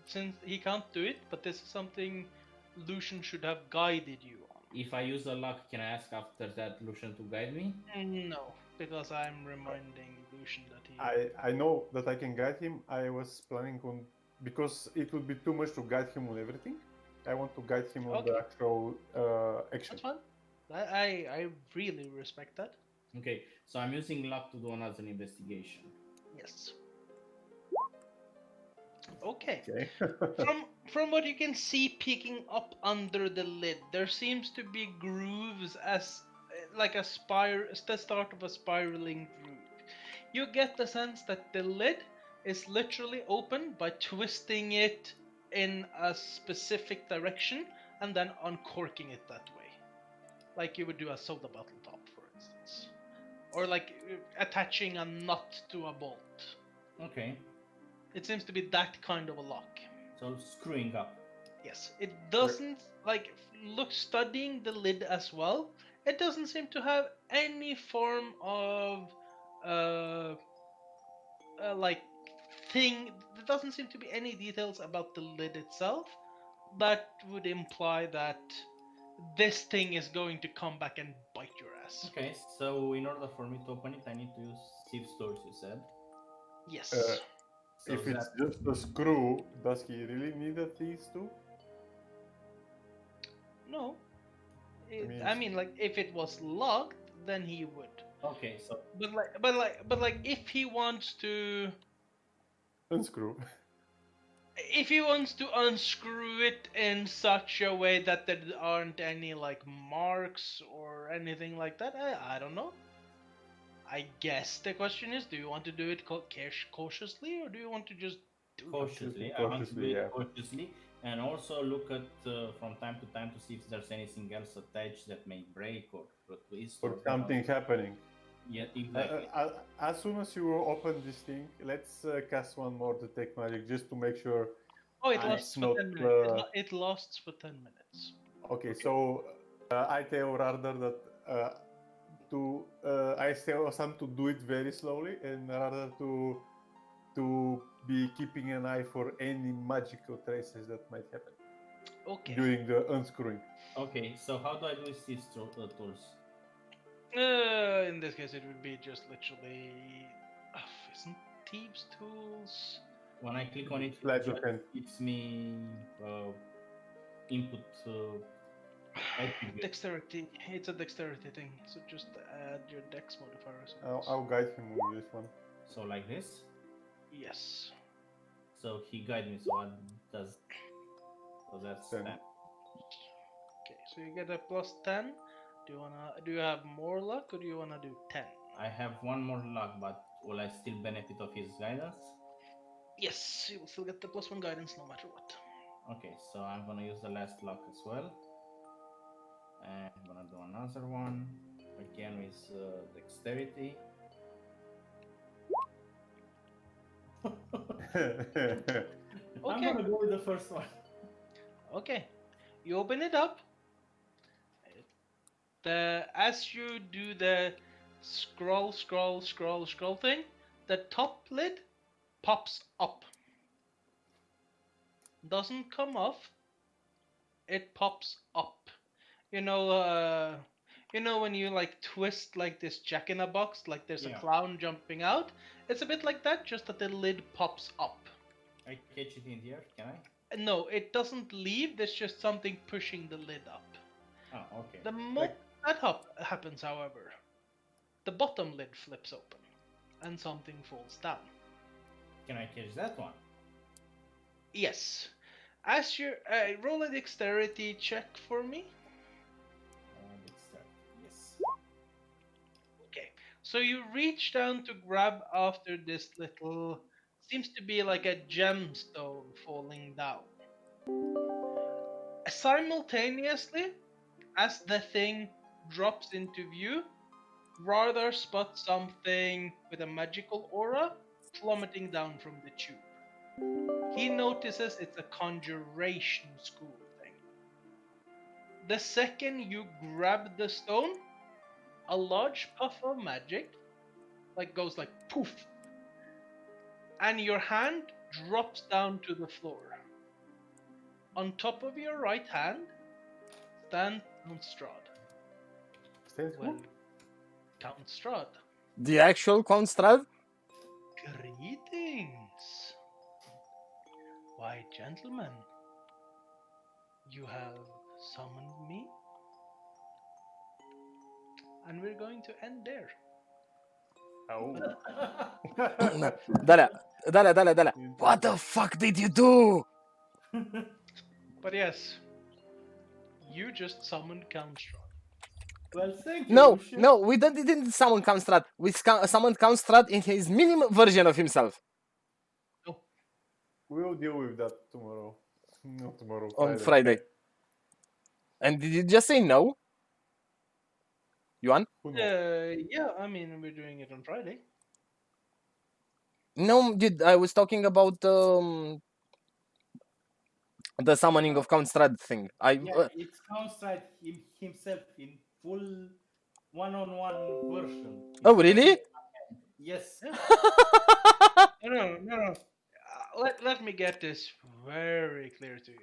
Speaker 3: since he can't do it, but this is something Lucian should have guided you on.
Speaker 1: If I use a luck, can I ask after that Lucian to guide me?
Speaker 3: No, because I'm reminding Lucian that he.
Speaker 2: I know that I can guide him. I was planning on, because it would be too much to guide him on everything. I want to guide him on the actual action.
Speaker 3: That's fine. I really respect that.
Speaker 1: Okay, so I'm using luck to do another investigation.
Speaker 3: Yes. Okay.
Speaker 2: Okay.
Speaker 3: From what you can see peeking up under the lid, there seems to be grooves as like a the start of a spiraling groove. You get the sense that the lid is literally open by twisting it in a specific direction and then uncorking it that way. Like you would do a soda bottle top, for instance. Or like attaching a nut to a bolt.
Speaker 1: Okay.
Speaker 3: It seems to be that kind of a lock.
Speaker 1: So screwing up.
Speaker 3: Yes, it doesn't studying the lid as well. It doesn't seem to have any form of thing. There doesn't seem to be any details about the lid itself that would imply that this thing is going to come back and bite your pass.
Speaker 1: Okay, so in order for me to open it, I need to use Thief's Tools, you said.
Speaker 3: Yes.
Speaker 1: So
Speaker 2: If it's
Speaker 1: that
Speaker 2: just a screw, does he really need a these two?
Speaker 3: No.
Speaker 2: mean-
Speaker 3: Like if it was locked, then he would.
Speaker 1: okay, so
Speaker 3: But like if he wants to,
Speaker 2: Unscrew.
Speaker 3: if he wants to unscrew it in such a way that there aren't any like marks or anything like that, I don't know. I guess the question is, do you want to do it cautiously or do you want to just do it?
Speaker 1: cautiously, I want to do
Speaker 2: Cautiously,
Speaker 1: it
Speaker 2: yeah.
Speaker 1: cautiously, and also look at from time to time to see if there's anything else attached that may break or twist
Speaker 2: Or
Speaker 1: you know.
Speaker 2: something happening.
Speaker 1: Yeah, exactly.
Speaker 2: As soon as you open this thing, let's cast one more detect magic just to make sure.
Speaker 3: Oh, it
Speaker 1: I-
Speaker 3: lasts
Speaker 2: it's
Speaker 3: for
Speaker 2: not,
Speaker 3: 10 minutes. It lasts for 10 minutes.
Speaker 2: Okay, so I tell rather that I tell Sam to do it very slowly and rather to be keeping an eye for any magical traces that might happen
Speaker 3: Okay.
Speaker 2: during the unscrewing.
Speaker 1: Okay, so how do I do Thief's Tools?
Speaker 3: In this case, it would be just literally. Isn't thieves' tools?
Speaker 1: When I click on it,
Speaker 2: Slide
Speaker 1: it
Speaker 2: your
Speaker 1: just
Speaker 2: hand.
Speaker 1: gives me input attribute.
Speaker 3: Dexterity. It's a dexterity thing. So just add your dex modifier. I suppose.
Speaker 2: I'll guide him with this one.
Speaker 1: So like this.
Speaker 3: Yes.
Speaker 1: So he guide me. So what does? So that's
Speaker 2: 10.
Speaker 1: 10.
Speaker 3: Okay, so you get a plus 10. Do you have more luck or do you wanna do 10?
Speaker 1: I have one more luck, but will I still benefit of his guidance?
Speaker 3: Yes, you will still get the plus 1 guidance no matter what.
Speaker 1: Okay, so I'm gonna use the last luck as well. And I'm gonna do another one. Again with dexterity. I'm
Speaker 3: Okay.
Speaker 1: gonna go with the first one.
Speaker 3: Okay, you open it up. As you do the scroll thing, the top lid pops up. Doesn't come off. It pops up. You know when you like twist like this Jack in a Box, like there's a
Speaker 1: Yeah.
Speaker 3: clown jumping out. It's a bit like that, just that the lid pops up.
Speaker 1: I catch it in the air, can I?
Speaker 3: No, it doesn't leave. There's just something pushing the lid up.
Speaker 1: Oh, okay.
Speaker 3: The moment that happens, however, the bottom lid flips open and something falls down.
Speaker 1: Can I catch that one?
Speaker 3: Yes. As you roll a dexterity check for me.
Speaker 1: Dexterity. Yes.
Speaker 3: Okay. So you reach down to grab after this little, seems to be like a gemstone falling down. Simultaneously, as the thing drops into view, Radar spots something with a magical aura plummeting down from the tube. He notices it's a conjuration school thing. The second you grab the stone, a large puff of magic goes like poof, and your hand drops down to the floor. On top of your right hand stands Count Strahd.
Speaker 2: Stands who?
Speaker 3: Count Strahd.
Speaker 4: The actual Count Strahd?
Speaker 3: Greetings. Why, gentlemen, you have summoned me, and we're going to end there.
Speaker 2: Oh.
Speaker 4: Dale. What the fuck did you do?
Speaker 3: But yes, you just summoned Count Strahd.
Speaker 1: Well, thank you.
Speaker 4: No,
Speaker 1: Lucian.
Speaker 4: no, we didn't summon Count Strahd. We summoned Count Strahd in his minimum version of himself.
Speaker 3: No,
Speaker 2: We'll deal with that tomorrow. Not tomorrow.
Speaker 4: On Friday. And did you just say no? Yuan?
Speaker 2: Who knows?
Speaker 3: yeah, I mean, we're doing it on Friday.
Speaker 4: No, dude, I was talking about the summoning of Count Strahd thing.
Speaker 1: Yeah, it's Count Strahd himself in full one-on-one version.
Speaker 4: Oh, really?
Speaker 1: Yes.
Speaker 3: No. Let me get this very clear to you.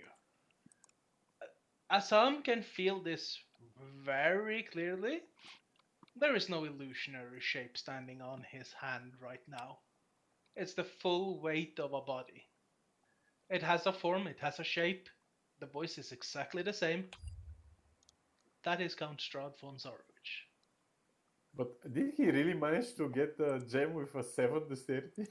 Speaker 3: Assam can feel this very clearly, There is no illusionary shape standing on his hand right now. It's the full weight of a body. It has a form, it has a shape. The voice is exactly the same. That is Count Strahd von Zarovich.
Speaker 2: But did he really manage to get the gem with a 7 dexterity?